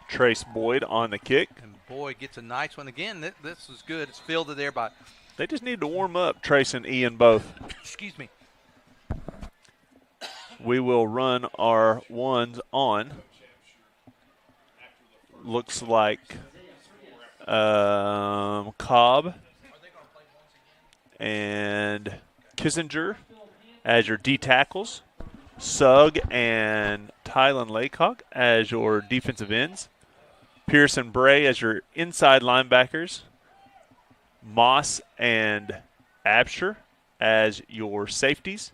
Trace Boyd on the kick. And Boyd gets a nice one. Again, this is good. It's fielded there by. They just need to warm up, Trace and Ian both. Excuse me. We will run our ones on. Looks like Cobb and Kissinger as your D tackles. Sugg and Tylen Laycock as your defensive ends. Pearson Bray as your inside linebackers. Moss and Absher as your safeties.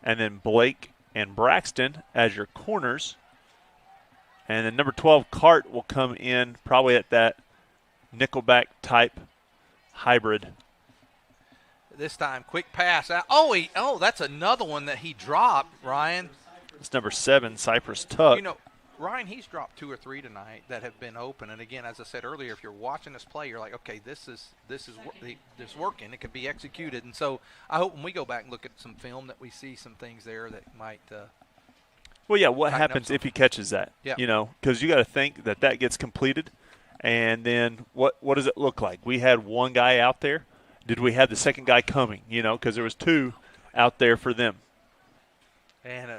And then Blake and Braxton as your corners. And then number 12, Cart, will come in probably at that nickelback type hybrid. This time, quick pass out. Oh, that's another one that he dropped, Ryan. It's number 7, Cypress Tuck. You know, Ryan, he's dropped 2 or 3 tonight that have been open. And again, as I said earlier, if you're watching this play, you're like, okay, this is working. It can be executed. And so I hope when we go back and look at some film that we see some things there that might. Well, yeah. What happens if he catches that? Yeah. You know, because you got to think that gets completed, and then what does it look like? We had one guy out there. Did we have the second guy coming? You know, because there was 2 out there for them. And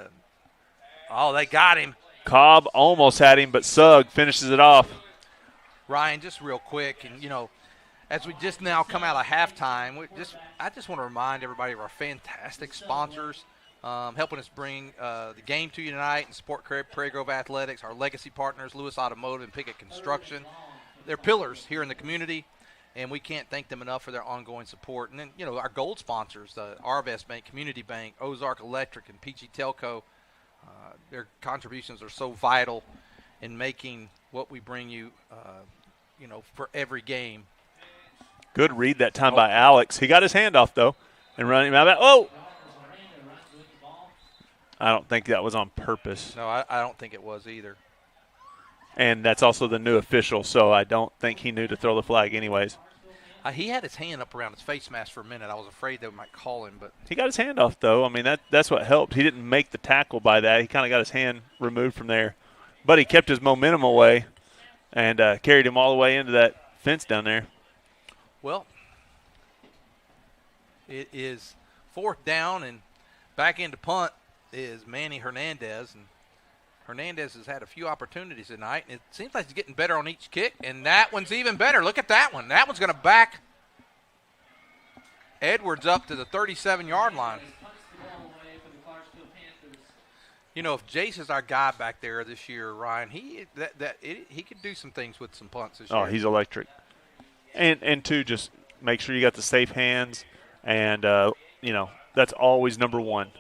they got him. Cobb almost had him, but Sugg finishes it off. Ryan, just real quick, and you know, as we just now come out of halftime, I just want to remind everybody of our fantastic sponsors helping us bring the game to you tonight and support Prairie Grove Athletics. Our legacy partners, Lewis Automotive and Pickett Construction. They're pillars here in the community, and we can't thank them enough for their ongoing support. And then, you know, our gold sponsors, Arvest Bank, Community Bank, Ozark Electric, and PG Telco. Their contributions are so vital in making what we bring you, for every game. Good read that time by Alex. He got his hand off, though, and running him out. Oh! I don't think that was on purpose. No, I don't think it was either. And that's also the new official, so I don't think he knew to throw the flag anyways. He had his hand up around his face mask for a minute. I was afraid they might call him, but he got his hand off, though. I mean, that's what helped. He didn't make the tackle by that. He kind of got his hand removed from there. But he kept his momentum away and carried him all the way into that fence down there. Well, it is 4th down, and back into punt is Manny Hernandez. And Hernandez has had a few opportunities tonight, and it seems like he's getting better on each kick, and that one's even better. Look at that one. That one's going to back Edwards up to the 37-yard line. You know, if Jace is our guy back there this year, Ryan, he could do some things with some punts this year. Oh, he's electric. And two, just make sure you got the safe hands, and, that's always number one.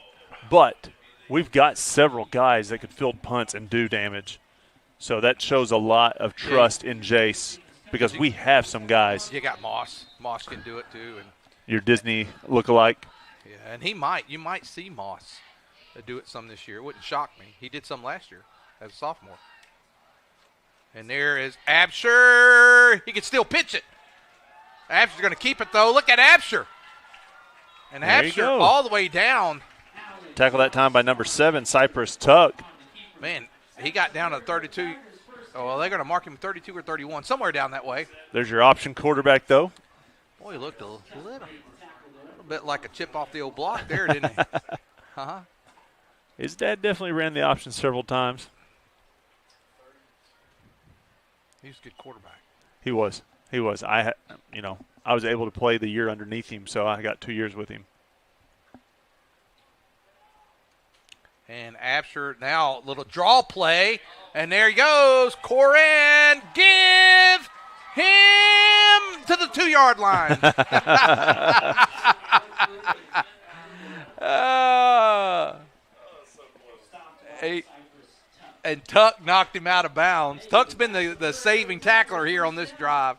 But we've got several guys that could field punts and do damage. So that shows a lot of trust in Jace because we have some guys. You got Moss. Moss can do it too. And your Disney lookalike. Yeah, and you might see Moss do it some this year. It wouldn't shock me. He did some last year as a sophomore. And there is Absher. He can still pitch it. Absher's going to keep it, though. Look at Absher. And Absher all the way down. Tackle that time by number 7, Cypress Tuck. Man, he got down to 32. Oh, well, they're going to mark him 32 or 31, somewhere down that way. There's your option quarterback, though. Boy, he looked a little bit like a chip off the old block there, didn't he? Uh-huh. His dad definitely ran the option several times. He was a good quarterback. He was. I was able to play the year underneath him, so I got 2 years with him. And Absher now little draw play. And there he goes. Corin, give him to the 2-yard line. And Tuck knocked him out of bounds. Tuck's been the saving tackler here on this drive.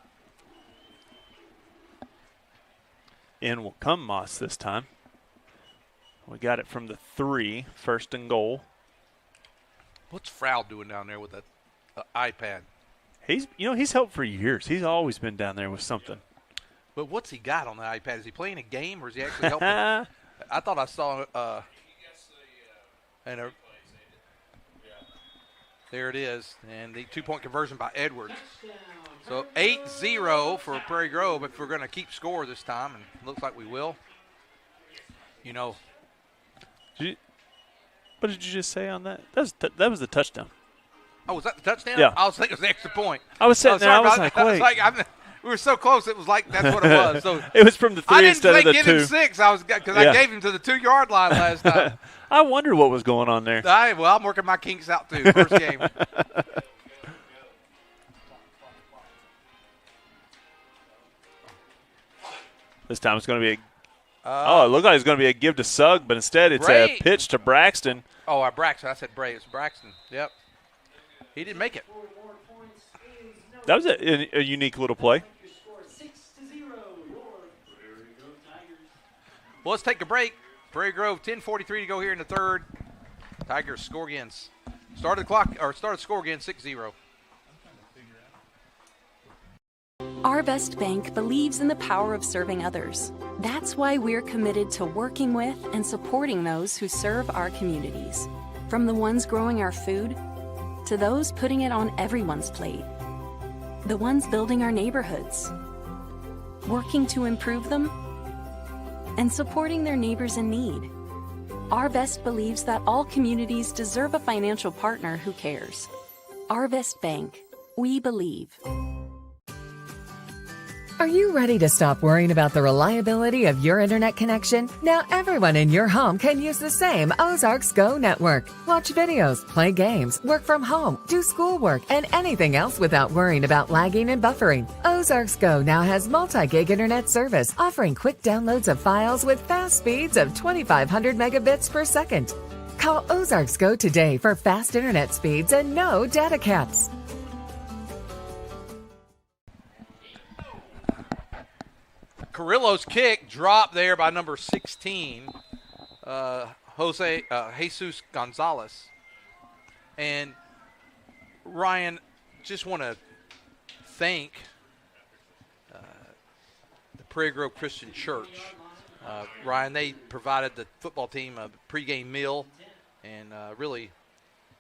In will come Moss this time. We got it from the 3, 1st and goal. What's Frau doing down there with the iPad? He's helped for years. He's always been down there with something. But what's he got on the iPad? Is he playing a game or is he actually helping? I thought I saw there it is, and the 2-point conversion by Edwards. So 8-0 for Prairie Grove if we're going to keep score this time, and it looks like we will. What did you just say on that? That was the touchdown. Oh, was that the touchdown? Yeah. I was thinking it was the extra point. I was sitting there. I was like, wait. We were so close. It was like that's what it was. So it was from the 3 instead of the 2. I didn't give him 6. I gave him to the 2-yard line last time. I wonder what was going on there. I'm working my kinks out too. First game. This time it's going to be it looked like it's going to be a give to Sugg, but instead it's a pitch to Braxton. Oh, Braxton. I said Bray. It's Braxton. Yep. He didn't make it. That was a unique little play. Well, let's take a break. Prairie Grove, 10:43 to go here in the 3rd. Tigers score again. Start the score again, 6-0. Our Best Bank believes in the power of serving others. That's why we're committed to working with and supporting those who serve our communities. From the ones growing our food to those putting it on everyone's plate. The ones building our neighborhoods, working to improve them, and supporting their neighbors in need. Our Best believes that all communities deserve a financial partner who cares. Our Best Bank, we believe. Are you ready to stop worrying about the reliability of your internet connection? Now everyone in your home can use the same Ozarks Go network. Watch videos, play games, work from home, do schoolwork, and anything else without worrying about lagging and buffering. Ozarks Go now has multi-gig internet service, offering quick downloads of files with fast speeds of 2,500 megabits per second. Call Ozarks Go today for fast internet speeds and no data caps. Carrillo's kick dropped there by number 16, Jesus Gonzalez. And Ryan, just want to thank the Prairie Grove Christian Church. Ryan, they provided the football team a pregame meal, and really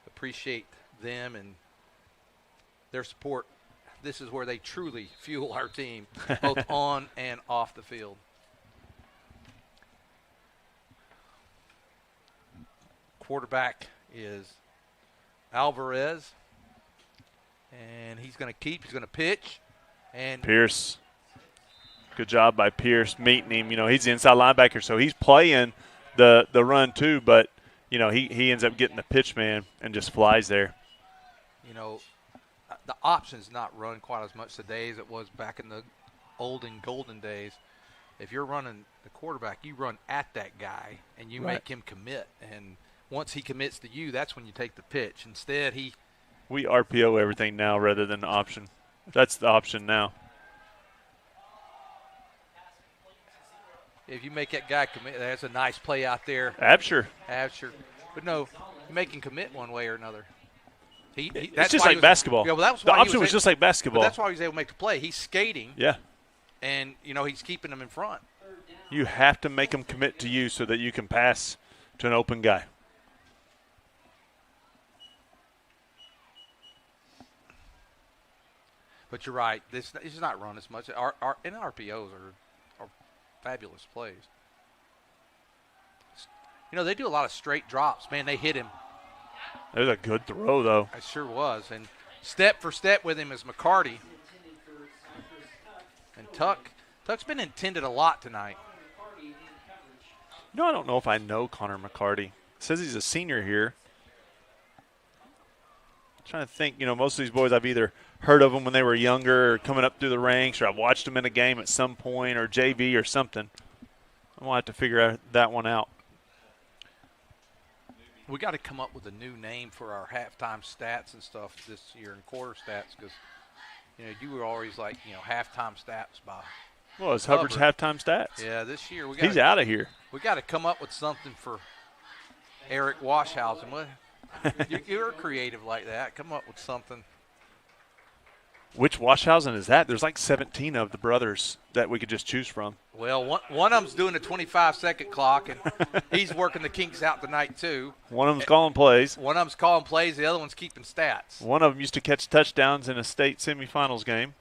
appreciate them and their support. This is where they truly fuel our team, both on and off the field. Quarterback is Alvarez, and he's going to keep. He's going to pitch. And Pierce. Good job by Pierce meeting him. He's the inside linebacker, so he's playing the run too, but, he ends up getting the pitch man and just flies there. The option's not run quite as much today as it was back in the olden golden days. If you're running the quarterback, you run at that guy and you make him commit. And once he commits to you, that's when you take the pitch. Instead, we RPO everything now rather than the option. That's the option now. If you make that guy commit, that's a nice play out there. Absher. But no, you make him commit one way or another. It's just like basketball. Yeah, well, that was the why option was just like basketball. But that's why he was able to make the play. He's skating. Yeah. And, he's keeping them in front. You have to make them commit to you so that you can pass to an open guy. But you're right. This is not run as much. Our RPOs are fabulous plays. They do a lot of straight drops. Man, they hit him. That was a good throw, though. It sure was. And step for step with him is McCarty. And Tuck's been intended a lot tonight. I don't know if I know Connor McCarty. says he's a senior here. Trying to think, most of these boys I've either heard of them when they were younger or coming up through the ranks, or I've watched them in a game at some point, or JV or something. I'm going to have to figure that one out. We got to come up with a new name for our halftime stats and stuff this year, and quarter stats, because you were always like halftime stats by. Well, it's Hubbard's halftime stats. Yeah, this year he's out of here. We got to come up with something for Eric Washhausen. What? You're creative like that. Come up with something. Which Washhausen is that? There's like 17 of the brothers that we could just choose from. Well, one of them's doing a 25-second clock, and he's working the kinks out tonight too. One of them's calling plays. One of them's calling plays. The other one's keeping stats. One of them used to catch touchdowns in a state semifinals game.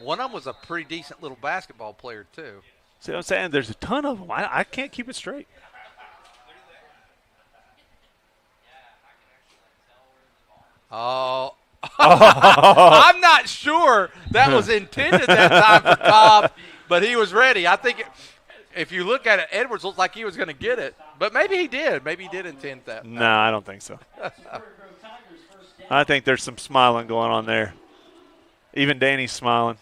One of them was a pretty decent little basketball player too. See what I'm saying? There's a ton of them. I can't keep it straight. Oh, I'm not sure that was intended that time for Cobb, but he was ready. I think if you look at it, Edwards looked like he was going to get it, but maybe he did. Maybe he did intend that. No, I don't think so. I think there's some smiling going on there. Even Danny's smiling.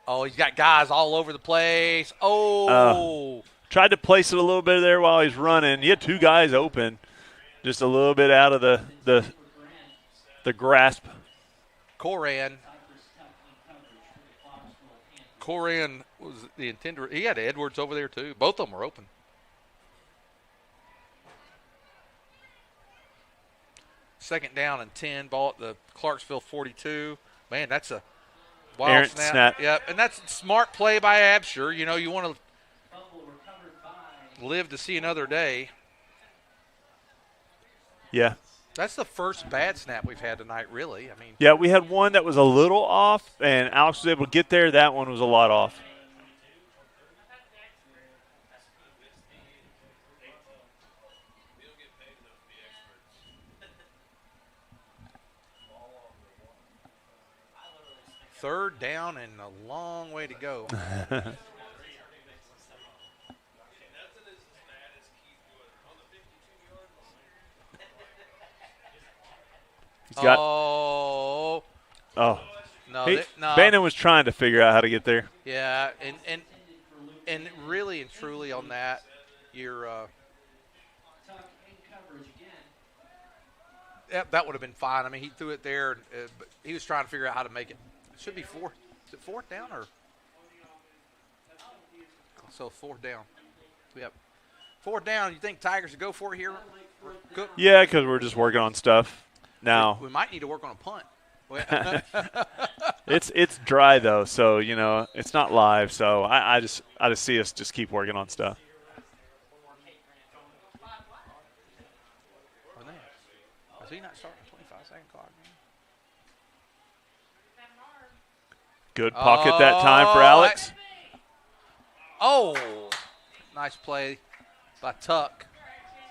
Oh, he's got guys all over the place. Oh. Tried to place it a little bit there while he's running. He had two guys open, just a little bit out of the grasp. Coran was the intender. He had Edwards over there too. Both of them were open. Second down and 10. Ball at the Clarksville 42. Man, that's a wild snap. Yep, and that's a smart play by Absher. You want to live to see another day. Yeah. That's the first bad snap we've had tonight, really. Yeah, we had one that was a little off, and Alex was able to get there. That one was a lot off. Third down and a long way to go. Oh. No, Bannon was trying to figure out how to get there. Yeah, and really and truly on that, you're that would have been fine. He threw it there, but he was trying to figure out how to make it. It should be fourth. Is it fourth down or? So fourth down. Yep. Fourth down. You think Tigers would go for it here? Yeah, because we're just working on stuff now. We might need to work on a punt. It's dry though, so it's not live. So I just see us just keep working on stuff. Is he not starting a 25-second clock? Good pocket that time for Alex. Nice play by Tuck.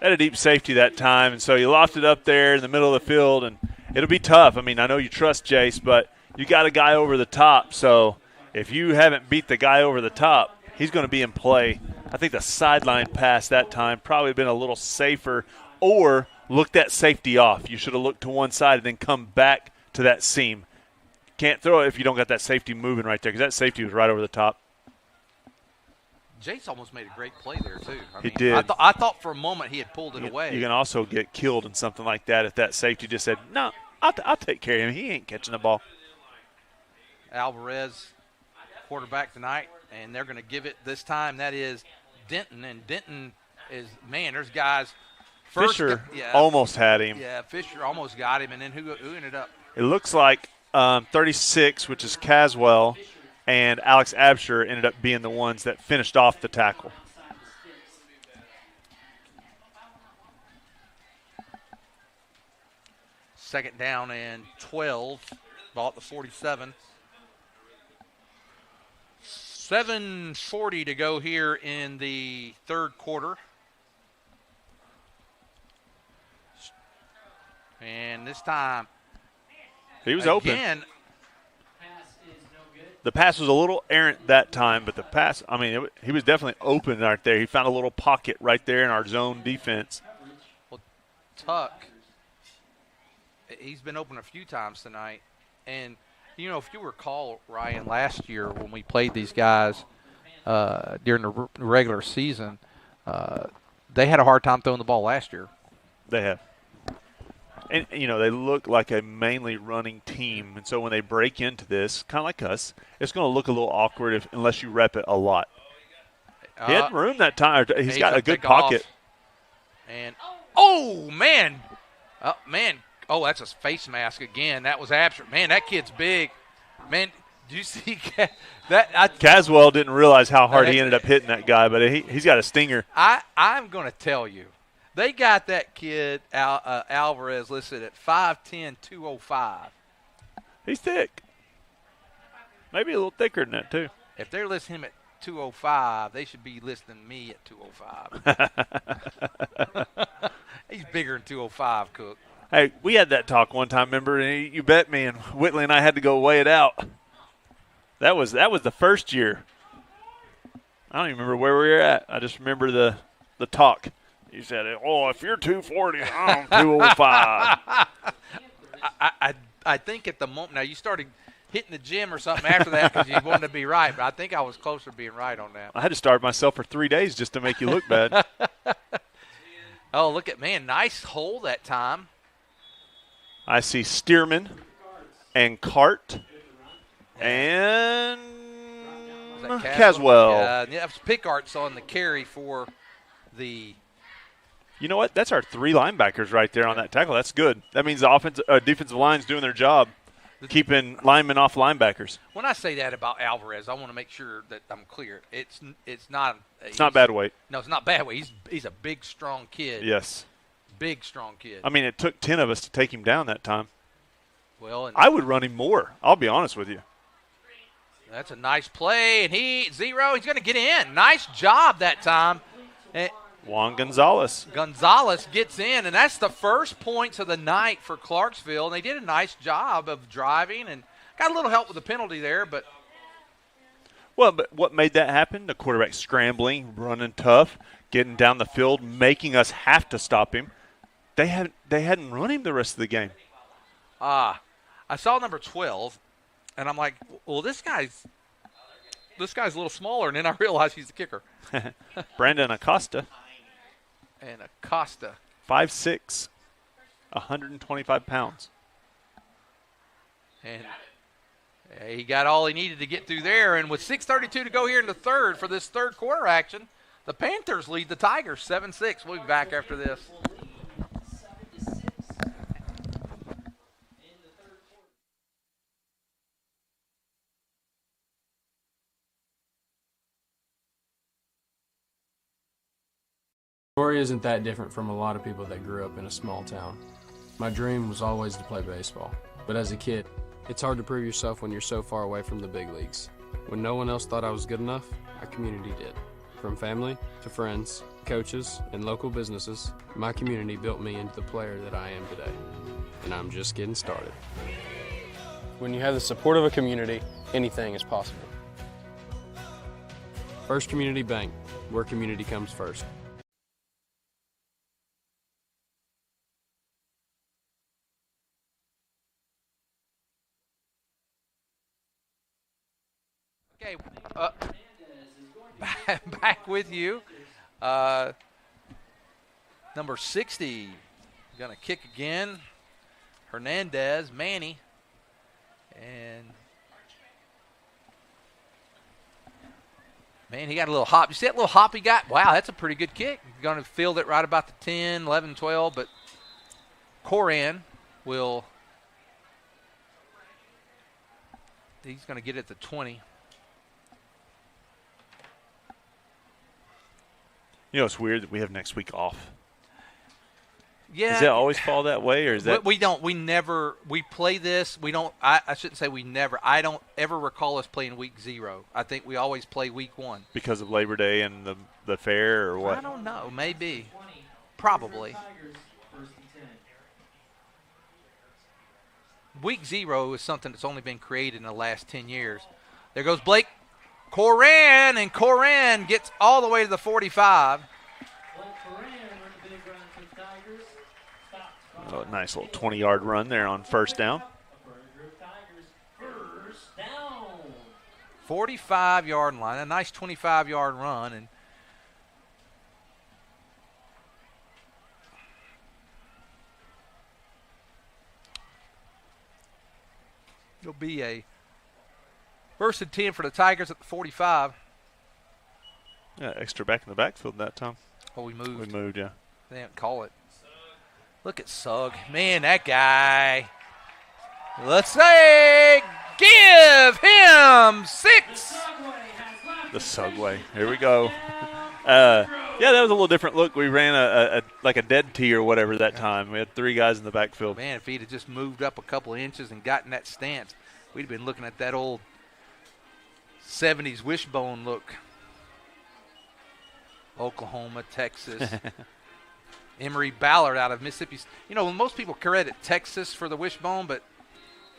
Had a deep safety that time, and so you lofted it up there in the middle of the field, and it'll be tough. I know you trust Jace, but you got a guy over the top, so if you haven't beat the guy over the top, he's going to be in play. I think the sideline pass that time probably been a little safer, or look that safety off. You should have looked to one side and then come back to that seam. Can't throw it if you don't got that safety moving right there, because that safety was right over the top. Jace almost made a great play there, too. He did. I thought for a moment he had pulled it away. You can also get killed in something like that if that safety just said, no, I'll take care of him. He ain't catching the ball. Alvarez, quarterback tonight, and they're going to give it this time. That is Denton, and Denton is, there's guys. Fisher almost had him. Yeah, Fisher almost got him, and then who ended up? It looks like 36, which is Caswell, and Alex Absher ended up being the ones that finished off the tackle. Second down and 12. Ball at the 47. 7:40 to go here in the third quarter. And this time, he was again, open. The pass was a little errant that time, but the pass, I mean, he was definitely open right there. He found a little pocket right there in our zone defense. Well, Tuck, he's been open a few times tonight. And, you know, if you recall, Ryan, last year when we played these guys during the regular season, they had a hard time throwing the ball last year. They have. And, you know, they look like a mainly running team. And so when they break into this, kind of like us, it's going to look a little awkward unless you rep it a lot. He had room that time. He's got a good pocket. And, oh, man. Oh, man. Oh, that's a face mask again. That was absurd. Man, that kid's big. Man, do you see that? Caswell didn't realize how hard he ended up hitting that guy, but he's got a stinger. I'm going to tell you. They got that kid, Alvarez, listed at 5'10", 205. He's thick. Maybe a little thicker than that, too. If they're listing him at 205, they should be listing me at 205. He's bigger than 205, Cook. Hey, we had that talk one time, remember? And you bet me and Whitley and I had to go weigh it out. That was the first year. I don't even remember where we were at. I just remember the talk. He said, "Oh, if you're 240, I'm 205." I think at the moment, now you started hitting the gym or something after that because you wanted to be right, but I think I was closer to being right on that. I had to starve myself for 3 days just to make you look bad. Oh, look at, man, nice hole that time. I see Stearman and Cart and Caswell. Yeah, that was Pickart's on the carry for the – you know what? That's our 3 linebackers right there on that tackle. That's good. That means the defensive line's doing their job, keeping linemen off linebackers. When I say that about Alvarez, I want to make sure that I'm clear. It's not – It's not bad weight. No, it's not bad weight. He's a big, strong kid. Yes. Big, strong kid. I mean, it took 10 of us to take him down that time. Well, I would run him more. I'll be honest with you. That's a nice play, and he's going to get in. Nice job that time. And Juan Gonzalez. Gonzalez gets in, and that's the first points of the night for Clarksville. And they did a nice job of driving and got a little help with the penalty there. But what made that happen? The quarterback scrambling, running tough, getting down the field, making us have to stop him. They hadn't run him the rest of the game. I saw number 12, and I'm like, well, this guy's a little smaller, and then I realized he's the kicker. Brandon Acosta. And Acosta. 5'6", 125 pounds. And he got all he needed to get through there. And with 6:32 to go here in the third for this third quarter action, the Panthers lead the Tigers 7-6. We'll be back after this. Story isn't that different from a lot of people that grew up in a small town. My dream was always to play baseball, but as a kid, it's hard to prove yourself when you're so far away from the big leagues. When no one else thought I was good enough, our community did. From family to friends, coaches, and local businesses, my community built me into the player that I am today. And I'm just getting started. When you have the support of a community, anything is possible. First Community Bank, where community comes first. Okay, back with you. Number 60, going to kick again. Hernandez, Manny. And, man, he got a little hop. You see that little hop he got? Wow, that's a pretty good kick. He's going to field it right about the 10, 11, 12. But Coran will – he's going to get it at the 20. You know, it's weird that we have next week off. Yeah. Does it always fall that way, or is that? We don't. We never. We play this. We don't. I shouldn't say we never. I don't ever recall us playing week 0. I think we always play week 1. Because of Labor Day and the fair, or what? I don't know. Maybe. Probably. Week 0 is something that's only been created in the last 10 years. There goes Blake Coran, and Coran gets all the way to the 45. Oh, nice little 20-yard run there on first down. 45-yard line, a nice 25-yard run, and it'll be a 1st and 10 for the Tigers at the 45. Yeah, extra back in the backfield that time. Oh, we moved. We moved, yeah. They didn't call it. Look at Sugg. Man, that guy. Let's say give him 6. The Sugway. Here we go. Yeah, that was a little different look. We ran a like a dead tee or whatever that time. We had 3 guys in the backfield. Man, if he'd have just moved up a couple of inches and gotten that stance, we'd have been looking at that old 70s wishbone look. Oklahoma, Texas. Emory Ballard out of Mississippi. You know, most people credit Texas for the wishbone, but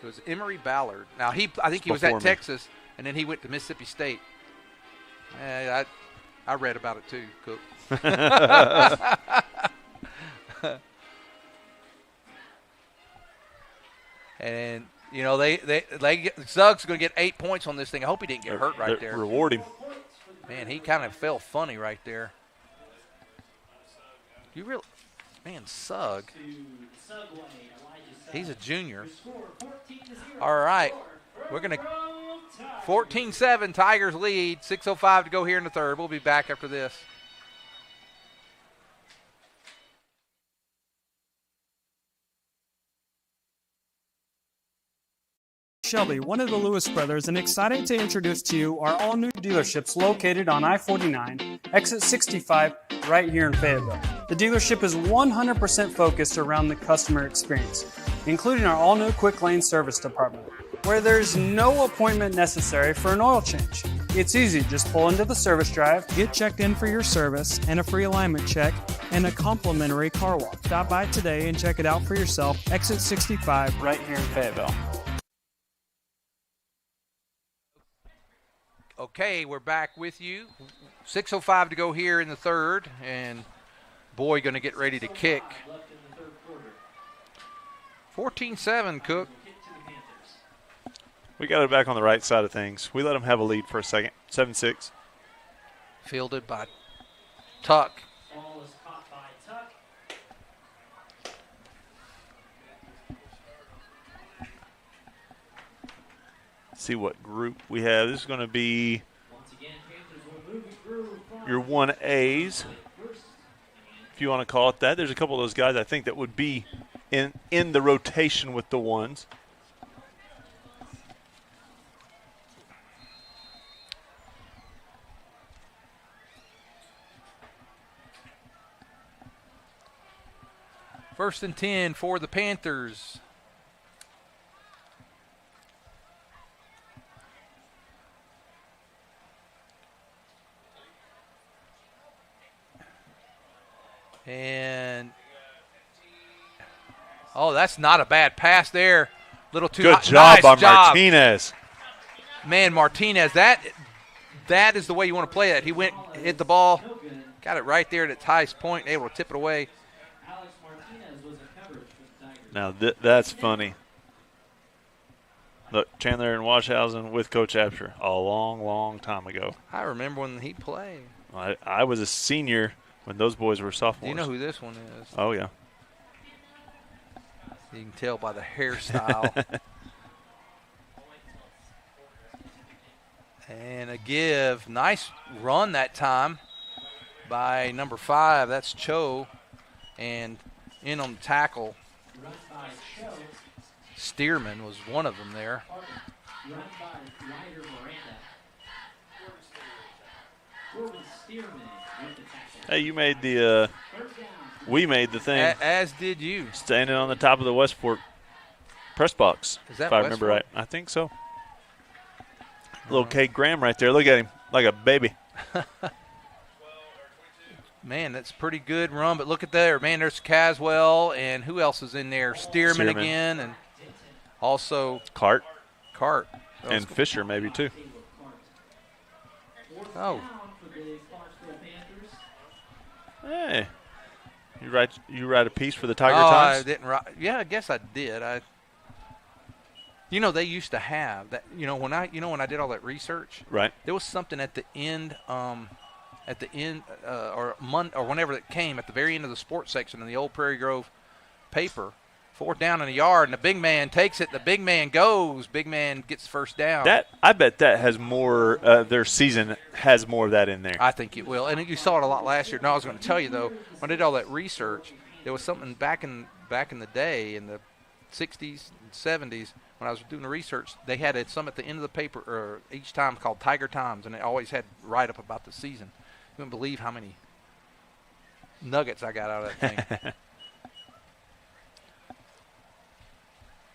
it was Emory Ballard. Now, I think he was at Texas, and then he went to Mississippi State. I read about it too, Cook. And, you know, Sugg's going to get 8 points on this thing. I hope he didn't get hurt right there. Reward him. Man, he kind of fell funny right there. Man, Sugg. He's a junior. All right. We're going to 14-7, Tigers lead. 6:05 to go here in the third. We'll be back after this. Shelby, one of the Lewis brothers, and excited to introduce to you our all-new dealerships located on I-49, exit 65, right here in Fayetteville. The dealership is 100% focused around the customer experience, including our all-new quick lane service department, where there's no appointment necessary for an oil change. It's easy, just pull into the service drive, get checked in for your service and a free alignment check, and a complimentary car wash. Stop by today and check it out for yourself. Exit 65, right here in Fayetteville. Okay, we're back with you. 6:05 to go here in the third, and Boy going to get ready to kick. 14-7, Cook. We got it back on the right side of things. We let them have a lead for a second. 7-6. Fielded by Tuck. See what group we have. This is going to be your 1As, if you want to call it that. There's a couple of those guys I think that would be in the rotation with the ones. First and 10 for the Panthers. And, that's not a bad pass there. Little too Good job by Martinez. Man, Martinez, that is the way you want to play that. He went, hit the ball, got it right there at its highest point, able to tip it away. Now, that's funny. Look, Chandler and Washhausen with Coach Absher a long, long time ago. I remember when he played. I was a senior when those boys were sophomores. You know who this one is? Oh, yeah. You can tell by the hairstyle. And a give. Nice run that time by number 5. That's Cho. And in on the tackle. Stearman was one of them there. Hey, you made the we made the thing. As did you. Standing on the top of the Westport press box, is that if I remember right. I think so. Little Kate Graham right there. Look at him, like a baby. Man, that's a pretty good run, but look at there. Man, there's Caswell, and who else is in there? Stearman again, and also Cart. And Fisher maybe too. Oh. Hey. You write a piece for the Tiger Times? Times? I didn't write. Yeah, I guess I did. They used to have that. When I did all that research, right? There was something at the end, or whenever it came at the very end of the sports section in the old Prairie Grove paper. 4th down in the yard, and the big man takes it. The big man goes. Big man gets first down. I bet that has more. Their season has more of that in there. I think it will, and you saw it a lot last year. No, I was going to tell you though, when I did all that research, there was something back in the day in the 60s and 70s when I was doing the research. They had some at the end of the paper or each time called Tiger Times, and it always had write up about the season. You wouldn't believe how many nuggets I got out of that thing.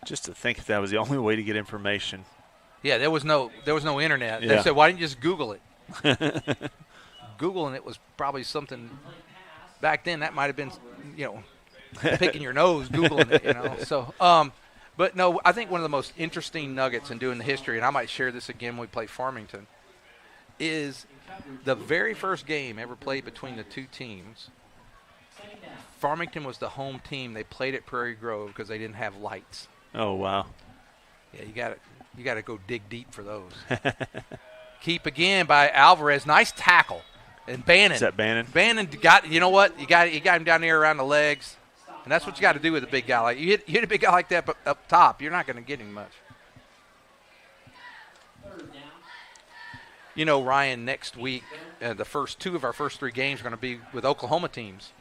Just to think if that was the only way to get information. Yeah, there was no internet. Yeah. They said, why didn't you just Google it? Googling it was probably something back then that might have been, picking your nose, Googling it, So, but no, I think one of the most interesting nuggets in doing the history, and I might share this again when we play Farmington, is the very first game ever played between the two teams. Farmington was the home team. They played at Prairie Grove because they didn't have lights. Oh, wow. Yeah, you got to go dig deep for those. Keep again by Alvarez. Nice tackle. And Bannon. Is that Bannon? Bannon got, you know what? You got him down there around the legs. And that's what you got to do with a big guy. Like you hit a big guy like that up top, you're not going to get him much. Ryan, next week, the first 2 of our first 3 games are going to be with Oklahoma teams.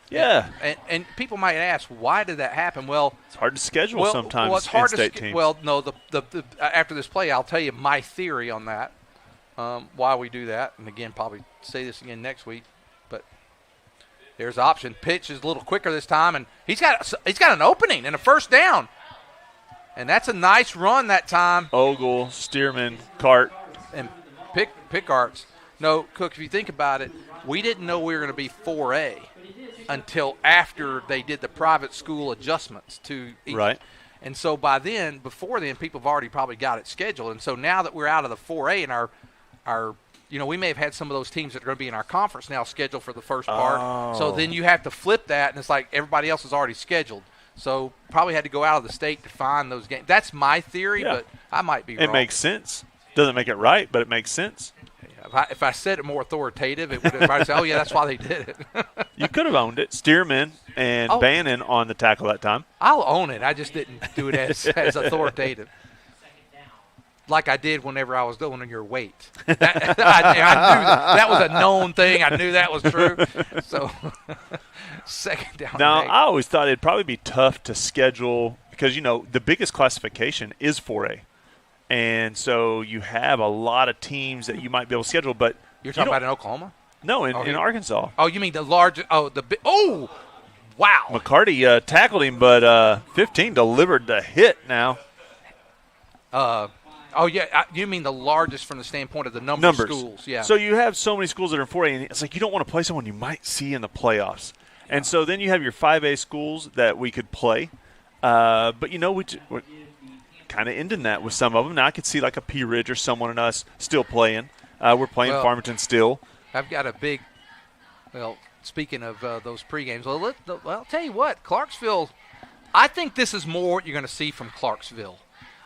Yeah. And people might ask, why did that happen? Well, it's hard to schedule sometimes. Well, it's hard in-state to teams. Well, no, after this play, I'll tell you my theory on that, why we do that. And, again, probably say this again next week. But there's option. Pitch is a little quicker this time, and he's got an opening and a first down. And that's a nice run that time. Ogle, Stearman, Cart. And Pickarts. No, Cook, if you think about it, we didn't know we were going to be 4A until after they did the private school adjustments to each. Right. And so before then, people have already probably got it scheduled. And so now that we're out of the 4A and our we may have had some of those teams that are going to be in our conference now scheduled for the first part. Oh. So then you have to flip that, and it's like everybody else is already scheduled. So probably had to go out of the state to find those games. That's my theory, but I might be wrong. It makes sense. Doesn't make it right, but it makes sense. If I said it more authoritative, it would have probably said, oh, yeah, that's why they did it. You could have owned it. Stearman and Bannon on the tackle that time. I'll own it. I just didn't do it as authoritative. Like I did whenever I was doing your weight. I knew that was a known thing. I knew that was true. So, second down. Now, I always thought it'd probably be tough to schedule because, the biggest classification is 4A. And so you have a lot of teams that you might be able to schedule, but you're talking about in Oklahoma? No, in Arkansas. Oh, you mean the large? Oh, wow! McCarty tackled him, but 15 delivered the hit. Now. You mean the largest from the standpoint of the numbers of schools? Yeah. So you have so many schools that are in 4A, and it's like you don't want to play someone you might see in the playoffs. Yeah. And so then you have your 5A schools that we could play, but we're kind of ending that with some of them. Now I could see like a Pea Ridge or someone in us still playing. We're playing Farmington still. I've got a big – speaking of those pre-games, I'll tell you what, Clarksville – I think this is more what you're going to see from Clarksville.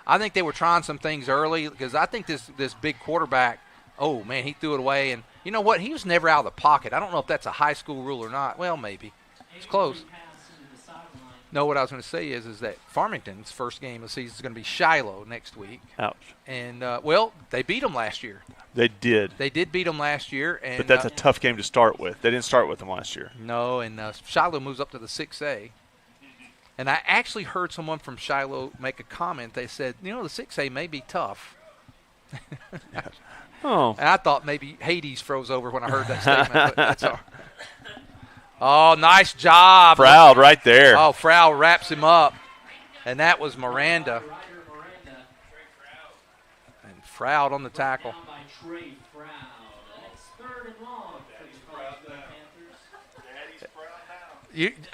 I think they were trying some things early because I think this big quarterback, oh, man, he threw it away. And you know what? He was never out of the pocket. I don't know if that's a high school rule or not. Well, maybe. It's close. No, what I was going to say is that Farmington's first game of the season is going to be Shiloh next week. Ouch. And, they beat them last year. They did. They did beat them last year. But that's a tough game to start with. They didn't start with them last year. No, and Shiloh moves up to the 6A. And I actually heard someone from Shiloh make a comment. They said, the 6A may be tough. Oh. And I thought maybe Hades froze over when I heard that statement. But that's all right. Oh, nice job. Froud right there. Oh, Froud wraps him up. And that was Miranda. And Froud on the tackle.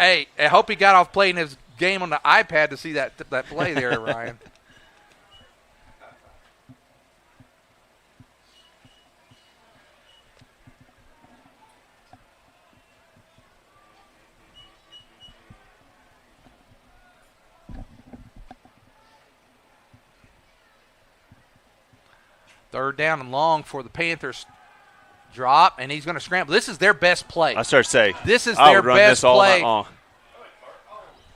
I hope he got off playing his game on the iPad to see that play there, Ryan. Third down and long for the Panthers. Drop, and he's going to scramble. This is their best play. I started to say, this is I their would run best this all play. night long.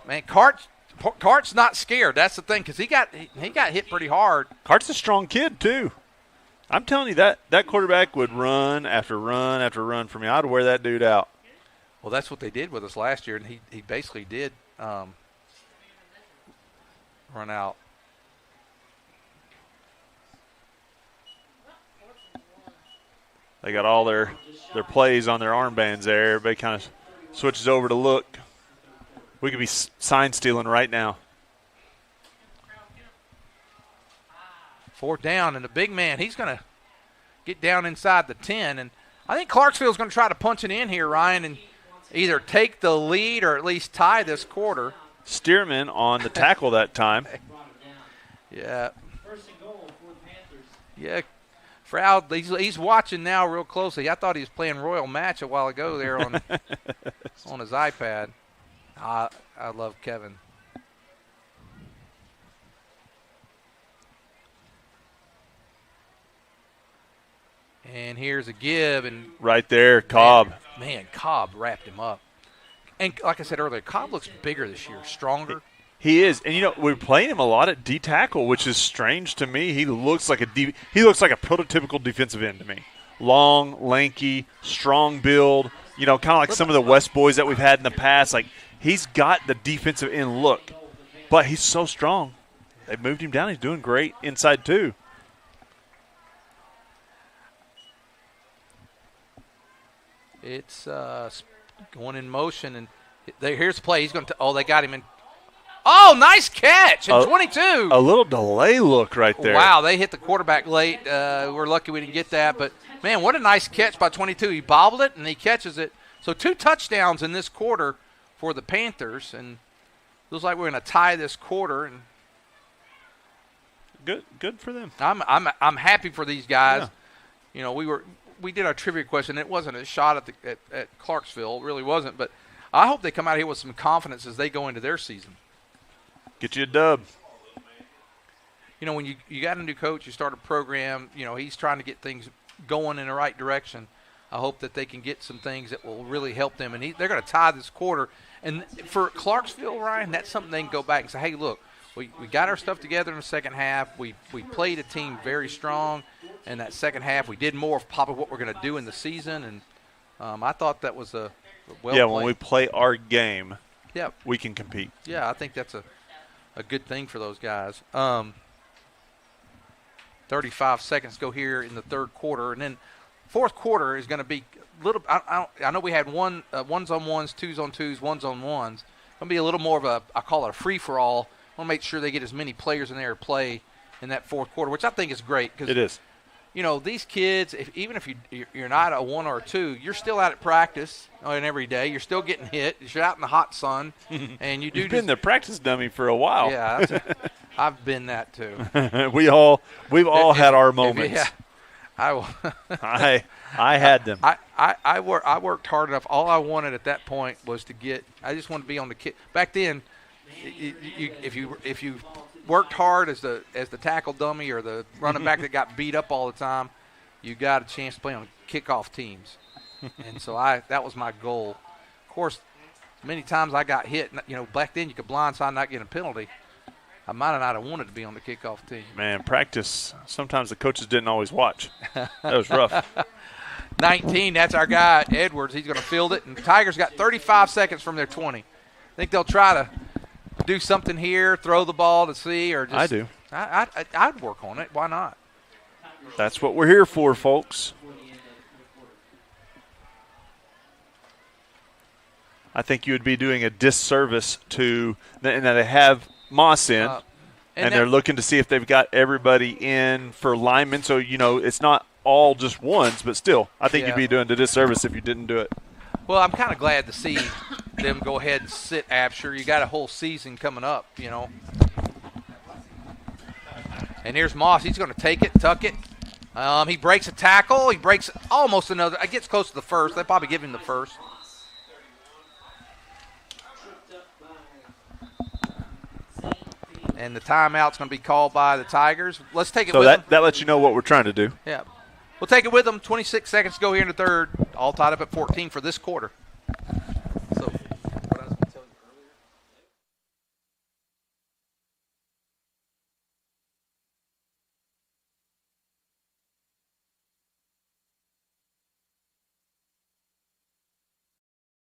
Man, Cart's not scared. That's the thing, because he got hit pretty hard. Cart's a strong kid too. I'm telling you that quarterback would run after run after run for me. I'd wear that dude out. Well, that's what they did with us last year, and he basically did run out. They got all their plays on their armbands there. Everybody kind of switches over to look. We could be sign stealing right now. Fourth down, and the big man, he's going to get down inside the 10. And I think Clarksville's going to try to punch it in here, Ryan, and either take the lead or at least tie this quarter. Stearman on the tackle that time. Yeah. Yeah. Froud, he's watching now real closely. I thought he was playing Royal Match a while ago there on his iPad. I love Kevin. And here's a give. And right there, Cobb. Man, Cobb wrapped him up. And like I said earlier, Cobb looks bigger this year, stronger. He is, and we're playing him a lot at D tackle, which is strange to me. He looks like a prototypical defensive end to me. Long, lanky, strong build. Kind of like some of the West boys that we've had in the past. Like he's got the defensive end look, but he's so strong. They moved him down. He's doing great inside too. It's going in motion, and here's the play. He's going to. They got him in. Oh, nice catch in 22. A little delay look right there. Wow, they hit the quarterback late. We're lucky we didn't get that. But, man, what a nice catch by 22. He bobbled it, and he catches it. So 2 touchdowns in this quarter for the Panthers. And looks like we're going to tie this quarter. And Good for them. I'm happy for these guys. Yeah. We did our trivia question. It wasn't a shot at Clarksville. It really wasn't. But I hope they come out here with some confidence as they go into their season. Get you a dub. When you got a new coach, you start a program, he's trying to get things going in the right direction. I hope that they can get some things that will really help them. And they're going to tie this quarter. And for Clarksville, Ryan, that's something they can go back and say, hey, look, we got our stuff together in the second half. We played a team very strong. In that second half, we did more of probably what we're going to do in the season. And I thought that was a well played. When we play our game, we can compete. Yeah, I think that's a good thing for those guys. 35 seconds go here in the third quarter, and then fourth quarter is going to be a little. I know we had ones on ones, twos on twos, ones on ones. It's going to be a little more of I call it a free for all. I want to make sure they get as many players in there to play in that fourth quarter, which I think is great because it is. These kids, even if you're not a 1 or a 2, you're still out at practice and every day. You're still getting hit. You're out in the hot sun, and You've been the practice dummy for a while. Yeah, I've been that too. We've all had our moments. I had them. I worked hard enough. All I wanted at that point was I just wanted to be on the kick. Back then, if you worked hard as the tackle dummy or the running back that got beat up all the time, you got a chance to play on kickoff teams. And so that was my goal. Of course, many times I got hit. Back then you could blindside and not get a penalty. I might not have wanted to be on the kickoff team. Man, practice, sometimes the coaches didn't always watch. That was rough. 19, that's our guy, Edwards. He's going to field it. And Tigers got 35 seconds from their 20. I think they'll try to do something here, throw the ball to see, or just. I do. I'd work on it. Why not? That's what we're here for, folks. I think you would be doing a disservice to – and they have Moss in, and they're looking to see if they've got everybody in for linemen. So, it's not all just ones, but still, I think you'd be doing a disservice if you didn't do it. Well, I'm kind of glad to see them go ahead and sit Absher. You got a whole season coming up, And here's Moss. He's going to take it, tuck it. He breaks a tackle. He breaks almost another. It gets close to the first. They probably give him the first. And the timeout's going to be called by the Tigers. Let's take it so with them. that lets you know what we're trying to do. Yeah. We'll take it with them. 26 seconds to go here in the third. All tied up at 14 for this quarter. So, what I was going to tell you earlier.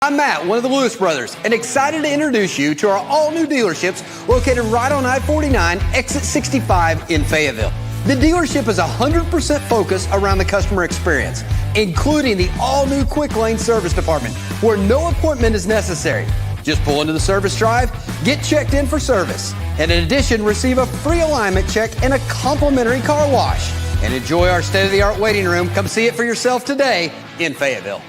I'm Matt, one of the Lewis brothers, and excited to introduce you to our all-new dealerships located right on I-49, exit 65 in Fayetteville. The dealership is 100% focused around the customer experience, including the all-new Quick Lane Service Department, where no appointment is necessary. Just pull into the service drive, get checked in for service, and in addition, receive a free alignment check and a complimentary car wash. And enjoy our state-of-the-art waiting room. Come see it for yourself today in Fayetteville.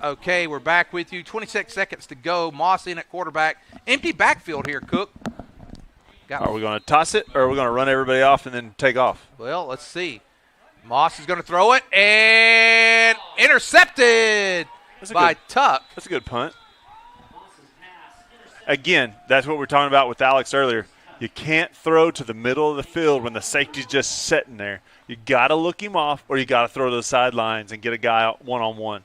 Okay, we're back with you. 26 seconds to go. Moss in at quarterback. Empty backfield here, Cook. Are we going to toss it, or are we going to run everybody off and then take off? Well, let's see. Moss is going to throw it, and intercepted by Tuck. That's a good punt. Again, that's what we were talking about with Alex earlier. You can't throw to the middle of the field when the safety's just sitting there. You got to look him off, or you got to throw to the sidelines and get a guy out one-on-one.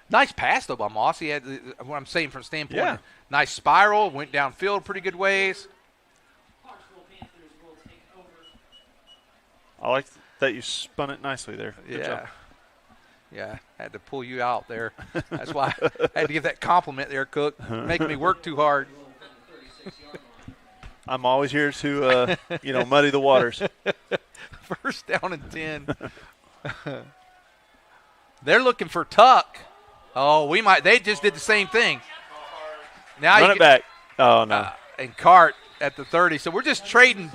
Nice pass, though, by Moss. He had, what I'm saying from the standpoint, nice spiral, went downfield pretty good ways. I like that you spun it nicely there. Good job. Yeah, had to pull you out there. That's why I had to give that compliment there, Cook. Making me work too hard. I'm always here to, muddy the waters. First down and 10. They're looking for Tuck. Oh, we might. They just did the same thing. Now run it back. Oh, no. And Cart at the 30. So we're just trading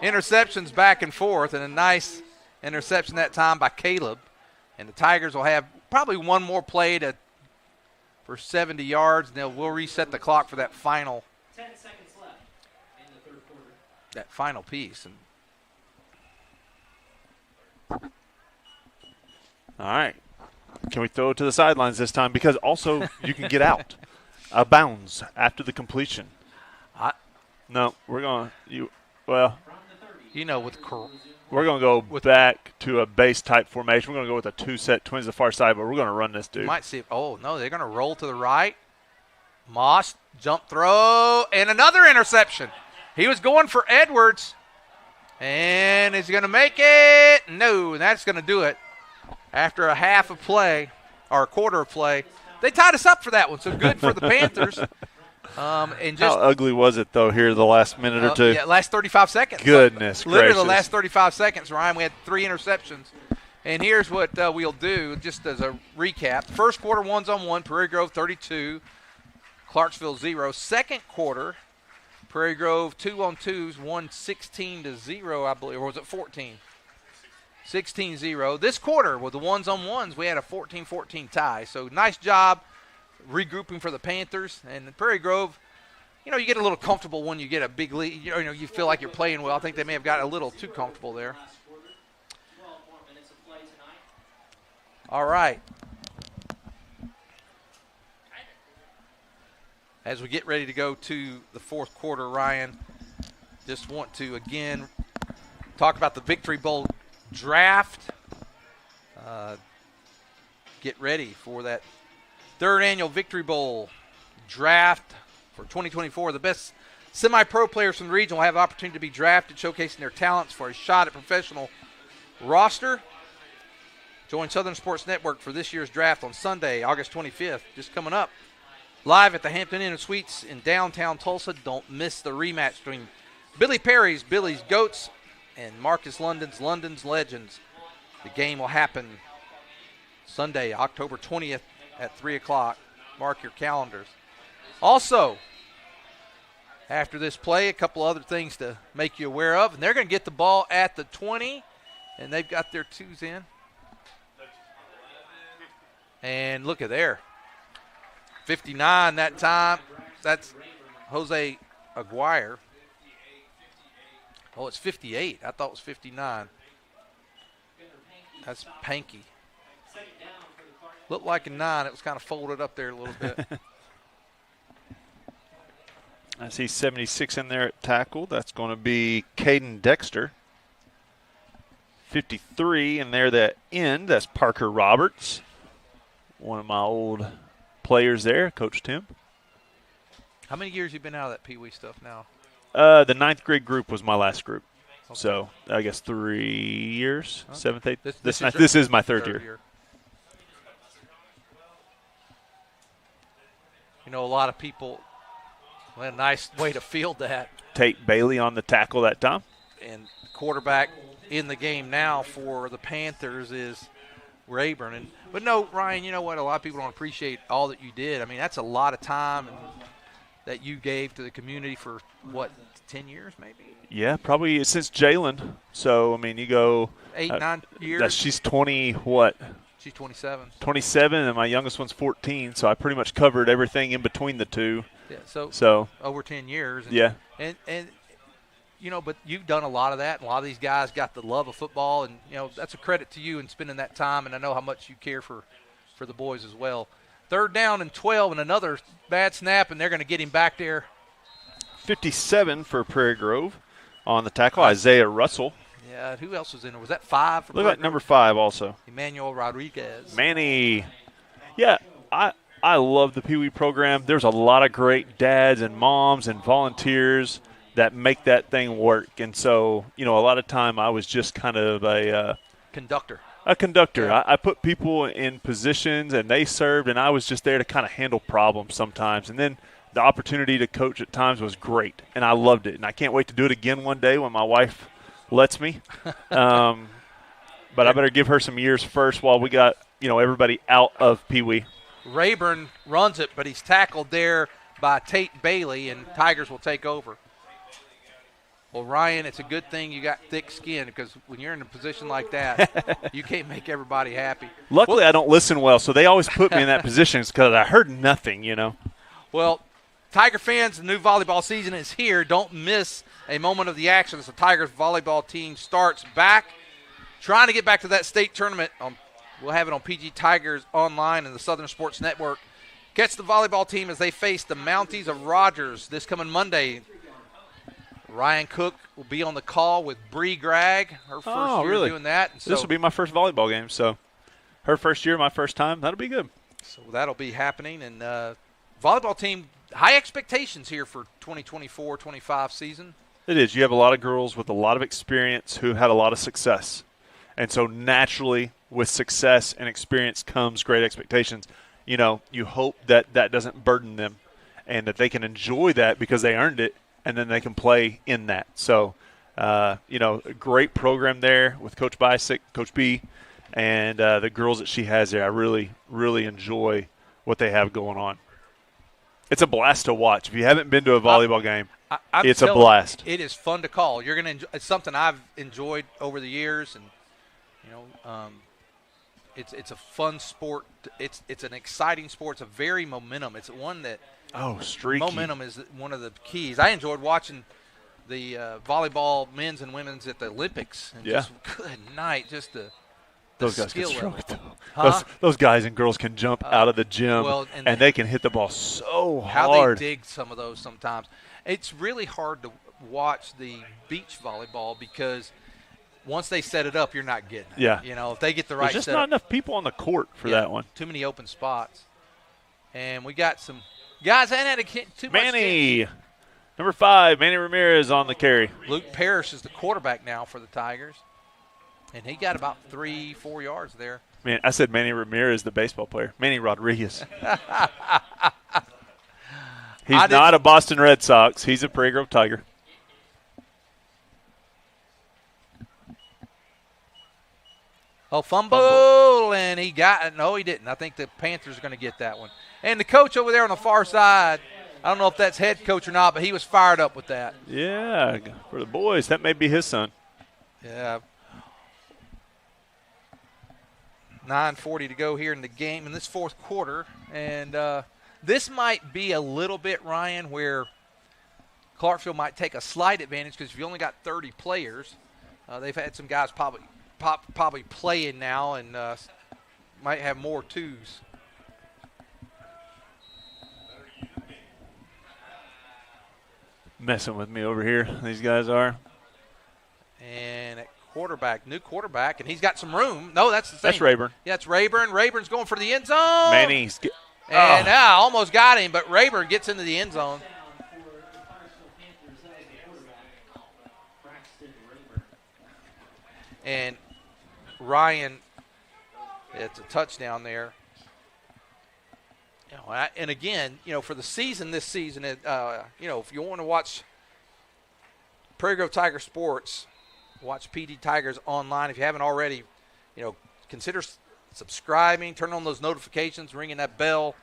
interceptions back and forth, and a nice interception that time by Caleb. And the Tigers will have probably one more play for 70 yards, and we'll reset the clock for that final. 10 seconds left in the third quarter. That final piece. All right. Can we throw it to the sidelines this time? Because also you can get out of bounds after the completion. No, we're going to we're going to go back to a base type formation. We're going to go with a two-set twins to the far side, but we're going to run this dude. Might see. Oh, no, they're going to roll to the right. Moss, jump throw, and another interception. He was going for Edwards. And is he going to make it? No, that's going to do it. After a half of play, or a quarter of play, they tied us up for that one, so good for the Panthers. And just, how ugly was it, though, here the last minute or two? Yeah, last 35 seconds. Goodness gracious. Literally the last 35 seconds, Ryan, we had 3 interceptions. And here's what we'll do, just as a recap. First quarter, 1-on-1, Prairie Grove 32, Clarksville 0. Second quarter, Prairie Grove 2-on-2s, won 16-0, I believe, or was it 14? 16-0. This quarter, with the 1-on-1s, we had a 14-14 tie. So nice job regrouping for the Panthers. And the Prairie Grove, you get a little comfortable when you get a big lead. You feel like you're playing well. I think they may have got a little too comfortable there. All right. As we get ready to go to the fourth quarter, Ryan, just want to, again, talk about the Victory Bowl draft. Get ready for that third annual Victory Bowl draft for 2024. The best semi-pro players from the region will have the opportunity to be drafted, showcasing their talents for a shot at professional roster. Join Southern Sports Network for this year's draft on Sunday, August 25th, just coming up. Live at the Hampton Inn and Suites in downtown Tulsa. Don't miss the rematch between Billy Perry's Billy's Goats and Marcus London's London's Legends. The game will happen Sunday, October 20th at 3 o'clock. Mark your calendars. Also, after this play, a couple other things to make you aware of. And they're going to get the ball at the 20, and they've got their twos in. And look at there. 59 that time. That's Jose Aguirre. Oh, it's 58. I thought it was 59. That's Panky. Looked like a 9. It was kind of folded up there a little bit. I see 76 in there at tackle. That's going to be Caden Dexter. 53 in there that end. That's Parker Roberts. One of my old players there, Coach Tim. How many years you been out of that Pee Wee stuff now? The 9th grade group was my last group. Okay. So I guess 3 years, okay. 7th, 8th. This is my third year. You know, a lot of people, a nice way to field that. Tate Bailey on the tackle that time. And the quarterback in the game now for the Panthers is Rayburn. But no, Ryan, you know what? A lot of people don't appreciate all that you did. I mean, that's a lot of time that you gave to the community for, 10 years maybe? Yeah, probably since Jalen. So, I mean, you go 8, 9 years. She's 20, what? She's 27. 27, and my youngest one's 14, so I pretty much covered everything in between the two. Yeah, so over 10 years. And, yeah. And you know, but you've done a lot of that, and a lot of these guys got the love of football, and, you know, that's a credit to you in spending that time, and I know how much you care for the boys as well. 3rd down and 12, and another bad snap, and they're going to get him back there. 57 for Prairie Grove on the tackle, Isaiah Russell. Yeah, who else was in there? Was that 5? Look like number 5 also. Emmanuel Rodriguez. Manny. Yeah, I love the Pee Wee program. There's a lot of great dads and moms and volunteers that make that thing work. And so, you know, a lot of time I was just kind of a conductor. A conductor. Yeah. I put people in positions, and they served, and I was just there to kind of handle problems sometimes. And then the opportunity to coach at times was great, and I loved it. And I can't wait to do it again one day when my wife lets me. But I better give her some years first while we got, you know, everybody out of Pee Wee. Rayburn runs it, but he's tackled there by Tate Bailey, and Tigers will take over. Well, Ryan, it's a good thing you got thick skin, because when you're in a position like that, you can't make everybody happy. Luckily, I don't listen well, so they always put me in that position because I heard nothing, you know. Well, Tiger fans, the new volleyball season is here. Don't miss a moment of the action as the Tigers volleyball team starts back, trying to get back to that state tournament. We'll have it on PG Tigers Online and the Southern Sports Network. Catch the volleyball team as they face the Mounties of Rogers this coming Monday. Ryan Cook will be on the call with Bree Gregg, her first year doing that. And so, this will be my first volleyball game, so her first year, my first time. That'll be good. So that'll be happening. And volleyball team, high expectations here for 2024-25 season. It is. You have a lot of girls with a lot of experience who had a lot of success. And so naturally, with success and experience comes great expectations. You know, you hope that that doesn't burden them and that they can enjoy that because they earned it, and then they can play in that. So, you know, a great program there with Coach Bisick, Coach B, and the girls that she has there. I really, really enjoy what they have going on. It's a blast to watch. If you haven't been to a volleyball game, it's a blast. It is fun to call. You're going to. It's something I've enjoyed over the years, and you know, it's a fun sport. It's an exciting sport. It's a very momentum. It's one that. Oh, streaky. Momentum is one of the keys. I enjoyed watching the volleyball men's and women's at the Olympics. And just good night, just the those guys skill can throw level. it, though. Those guys and girls can jump out of the gym, and they can hit the ball so hard. How they dig some of those sometimes. It's really hard to watch the beach volleyball because once they set it up, you're not getting it. Yeah. You know, if they get the right There's just setup. not enough people on the court for that one. Too many open spots. And we got some – guys, I hadn't had too much. Manny, number 5, Manny Ramirez on the carry. Luke Parrish is the quarterback now for the Tigers. And he got about 3-4 yards there. Man, I said Manny Ramirez, the baseball player. Manny Rodriguez. He's not a Boston Red Sox. He's a Prairie Grove Tiger. Oh, fumble, and he got it. No, he didn't. I think the Panthers are going to get that one. And the coach over there on the far side, I don't know if that's head coach or not, but he was fired up with that. Yeah, for the boys, that may be his son. Yeah. 9:40 to go here in the game in this fourth quarter. And this might be a little bit, Ryan, where Clarksville might take a slight advantage because if you only got 30 players, they've had some guys probably playing now, and might have more twos. Messing with me over here. These guys are. And at quarterback, new quarterback, and he's got some room. No, that's the same. That's Rayburn. Yeah, it's Rayburn. Rayburn's going for the end zone. Manny's. And almost got him, but Rayburn gets into the end zone. And Ryan, it's a touchdown there. You know, and again, you know, for the season, this season, you know, if you want to watch Prairie Grove Tiger Sports, watch PD Tigers online. If you haven't already, you know, consider subscribing, turn on those notifications, ringing that bell.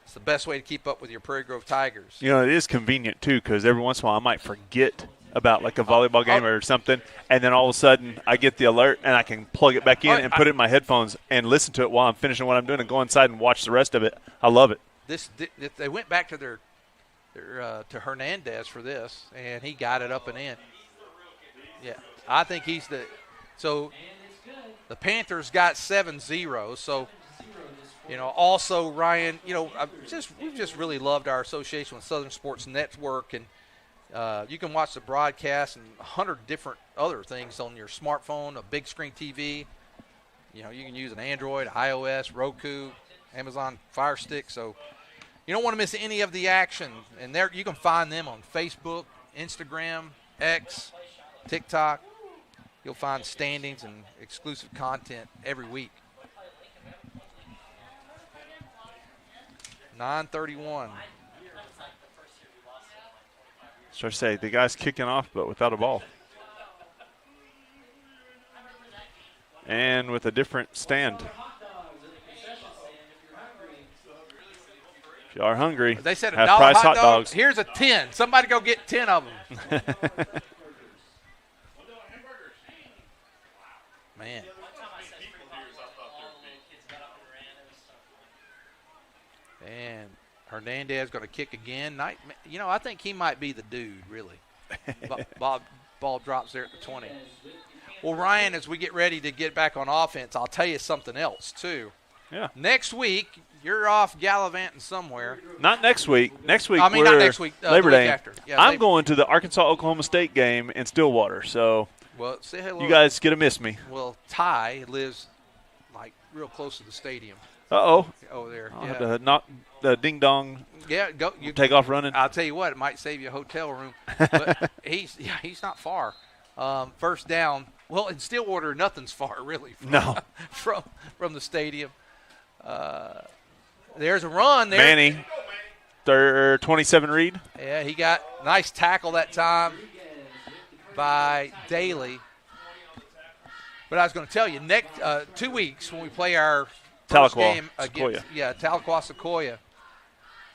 It's the best way to keep up with your Prairie Grove Tigers. You know, it is convenient, too, because every once in a while I might forget about like a volleyball game or something, and then all of a sudden I get the alert and I can plug it back in and put it in my headphones and listen to it while I'm finishing what I'm doing and go inside and watch the rest of it. I love it. They went back to their to Hernandez for this, and he got it up and in. Yeah, I think he's the – so the Panthers got 7-0, so – you know, also, Ryan, you know, we've just really loved our association with Southern Sports Network, and you can watch the broadcast and 100 different other things on your smartphone, a big screen TV. You know, you can use an Android, iOS, Roku, Amazon Fire Stick, so you don't want to miss any of the action. And there you can find them on Facebook, Instagram, X, TikTok. You'll find standings and exclusive content every week. 9:31. So I say the guy's kicking off, but without a ball. And with a different stand. If you are hungry, they said $1 half-price hot dog. dogs. Here's a 10. Somebody go get 10 of them. Man. And Hernandez going to kick again. You know, I think he might be the dude, really. Ball drops there at the 20. Well, Ryan, as we get ready to get back on offense, I'll tell you something else, too. Yeah. Next week, you're off gallivanting somewhere. Not next week. Next week, not next week. Labor the week Day. After. Yeah, I'm going to the Arkansas-Oklahoma State game in Stillwater, so well, say hello. You guys get to miss me. Well, Ty lives, like, real close to the stadium. Uh-oh. Over there. I'll have to knock the ding-dong. Yeah, go. You take off running. I'll tell you what, it might save you a hotel room. But he's not far. First down. Well, in Stillwater, nothing's far, really. From the stadium. There's a run there. Manny, 27 read. Yeah, he got nice tackle that time by Daly. But I was going to tell you, next 2 weeks when we play our first game against Tahlequah Sequoia,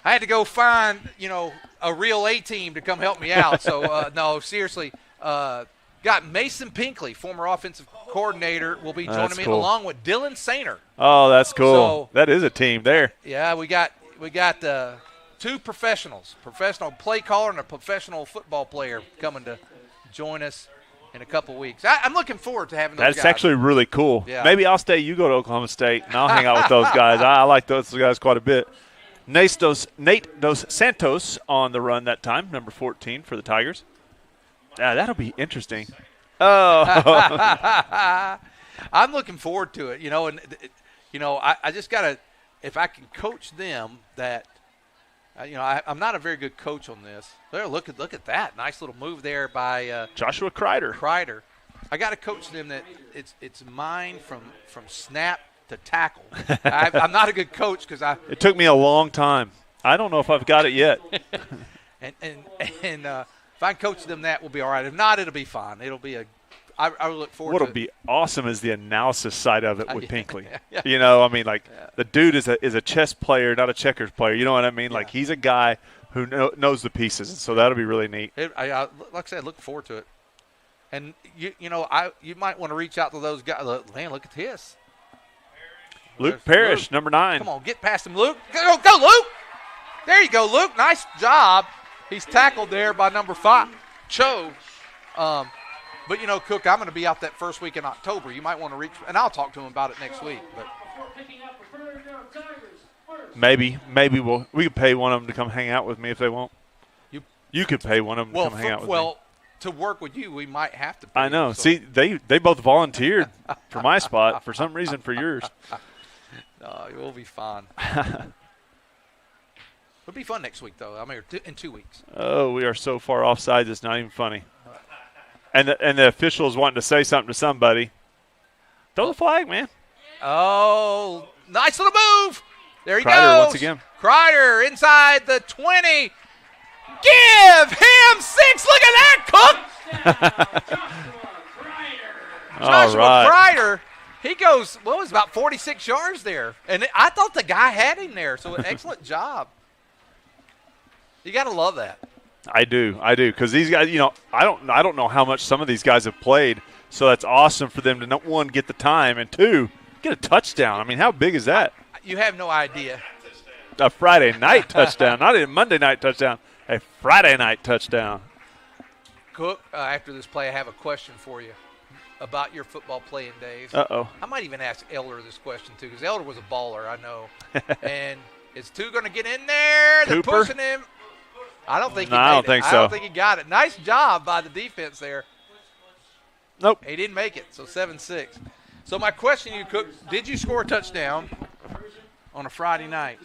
I had to go find, you know, a real A team to come help me out. So no, seriously, got Mason Pinkley, former offensive coordinator, will be joining me along with Dylan Sainer. Oh, that's cool. So, that is a team there. Yeah, we got two professionals, professional play caller and a professional football player coming to join us in a couple weeks. I'm looking forward to having those guys. That's actually really cool. Yeah. Maybe I'll stay. You go to Oklahoma State, and I'll hang out with those guys. I like those guys quite a bit. Nate Dos Santos on the run that time, number 14 for the Tigers. That'll be interesting. Oh. I'm looking forward to it, you know, and, you know, I just got to – if I can coach them that – you know, I'm not a very good coach on this. There, look at that. Nice little move there by Joshua Kreider. I got to coach them that it's mine from snap to tackle. I'm not a good coach because It took me a long time. I don't know if I've got it yet. and if I can coach them that, we'll be all right. If not, it'll be fine. It'll be I look forward to it. What'll be awesome is the analysis side of it with Pinkley. Yeah. You know, I mean, like the dude is a chess player, not a checkers player. You know what I mean? Yeah. Like he's a guy who knows the pieces, and so that'll be really neat. Like I said, look forward to it. And you might want to reach out to those guys. Man, look at this. Luke Parrish, number 9. Come on, get past him, Luke. Go, Luke. There you go, Luke. Nice job. He's tackled there by number 5, Cho. But, you know, Cook, I'm going to be out that first week in October. You might want to reach – and I'll talk to him about it next week. But Maybe we could pay one of them to come hang out with me if they won't. You could pay one of them to come hang out with me. Well, to work with you, we might have to pay I know. you, so. See, they both volunteered for my spot for some reason for yours. No, it will be fun. It'll be fun next week, though. I mean, in 2 weeks. Oh, we are so far offside, it's not even funny. And the officials wanting to say something to somebody. Throw the flag, man. Oh, nice little move. There he Kreider goes. once again. Kreider inside the 20. Give him 6. Look at that, Cook. Joshua Kreider. He goes, well, it was about 46 yards there. And I thought the guy had him there, so excellent job. You got to love that. I do, because these guys, I don't know how much some of these guys have played, so that's awesome for them to, one, get the time, and two, get a touchdown. I mean, how big is that? You have no idea. A Friday night touchdown, not a Monday night touchdown, a Friday night touchdown. Cook, after this play, I have a question for you about your football playing days. Uh-oh. I might even ask Elder this question, too, because Elder was a baller, I know. And is Two going to get in there? They're Cooper? pushing him. I don't think he I don't think so. I don't think he got it. Nice job by the defense there. Nope. He didn't make it, so 7-6. So my question to you, Cook, did you score a touchdown on a Friday night?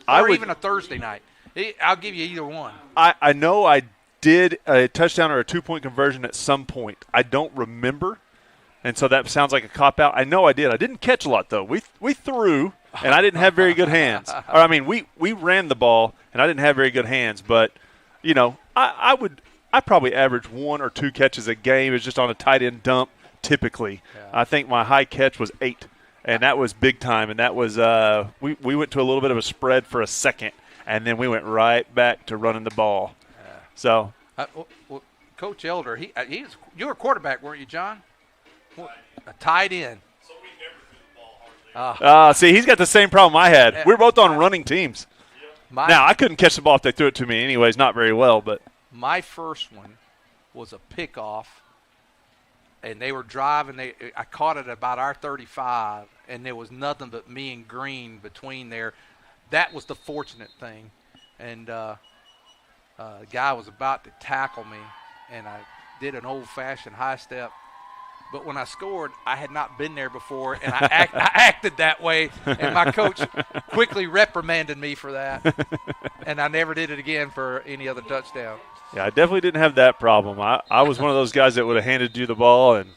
Or even a Thursday night? I'll give you either one. I know I did a touchdown or a 2-point conversion at some point. I don't remember, and so that sounds like a cop-out. I know I did. I didn't catch a lot, though. We threw, and I didn't have very good hands. Or, I mean, we ran the ball, and I didn't have very good hands. But, I probably average 1 or 2 catches a game. It's just on a tight end dump, typically. Yeah. I think my high catch was 8, and that was big time. And that was we went to a little bit of a spread for a second, and then we went right back to running the ball. Yeah. So, well, Coach Elder, you were a quarterback, weren't you, John? A tight end. See, he's got the same problem I had. We're both on running teams. Now, I couldn't catch the ball if they threw it to me anyways, not very well. But my first one was a pickoff, and they were driving. I caught it about our 35, and there was nothing but me and Green between there. That was the fortunate thing. And the guy was about to tackle me, and I did an old-fashioned high step. But when I scored, I had not been there before, and I acted that way, and my coach quickly reprimanded me for that. And I never did it again for any other touchdown. Yeah, I definitely didn't have that problem. I was one of those guys that would have handed you the ball and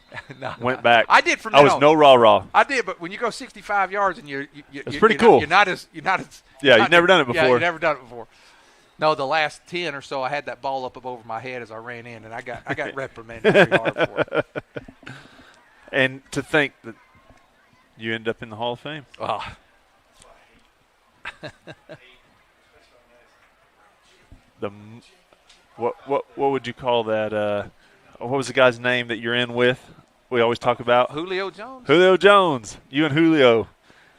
went back. I did from I was no rah-rah. I did, but when you go 65 yards and it's pretty cool. You've never done it before. Yeah, you've never done it before. No, the last 10 or so, I had that ball up over my head as I ran in, and I got reprimanded pretty hard for it. And to think that you end up in the Hall of Fame. Oh. What would you call that? What was the guy's name that you're in with? We always talk about Julio Jones. Julio Jones. You and Julio.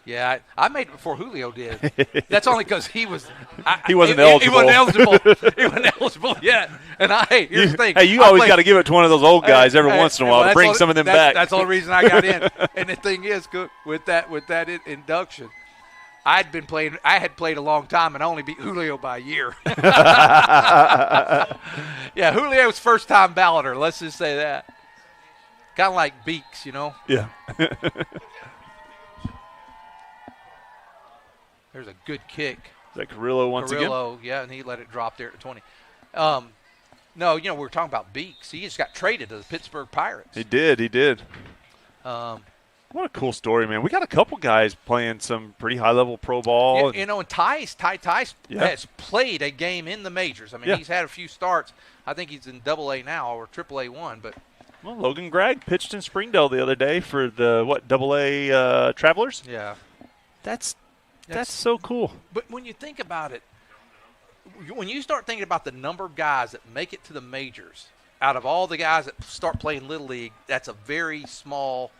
Yeah, I made it before Julio did. That's only because he wasn't eligible. He wasn't eligible yet. And here's the thing. Hey, you always got to give it to one of those old guys every once in a while to bring some of them back. That's the only reason I got in. And the thing is, Cook, with that induction, I had played a long time, and I only beat Julio by a year. Yeah, Julio's first-time balloter. Let's just say that. Kind of like Beaks, Yeah. There's a good kick. Is that Carrillo once again? Carrillo, yeah, and he let it drop there at the 20. No, we were talking about Beaks. He just got traded to the Pittsburgh Pirates. He did. What a cool story, man. We got a couple guys playing some pretty high-level pro ball. And Tice has played a game in the majors. I mean, he's had a few starts. I think he's in AA now or AAA1. But well, Logan Gregg pitched in Springdale the other day for the, AA Travelers? Yeah. That's so cool. But when you think about it, when you start thinking about the number of guys that make it to the majors, out of all the guys that start playing Little League, that's a very small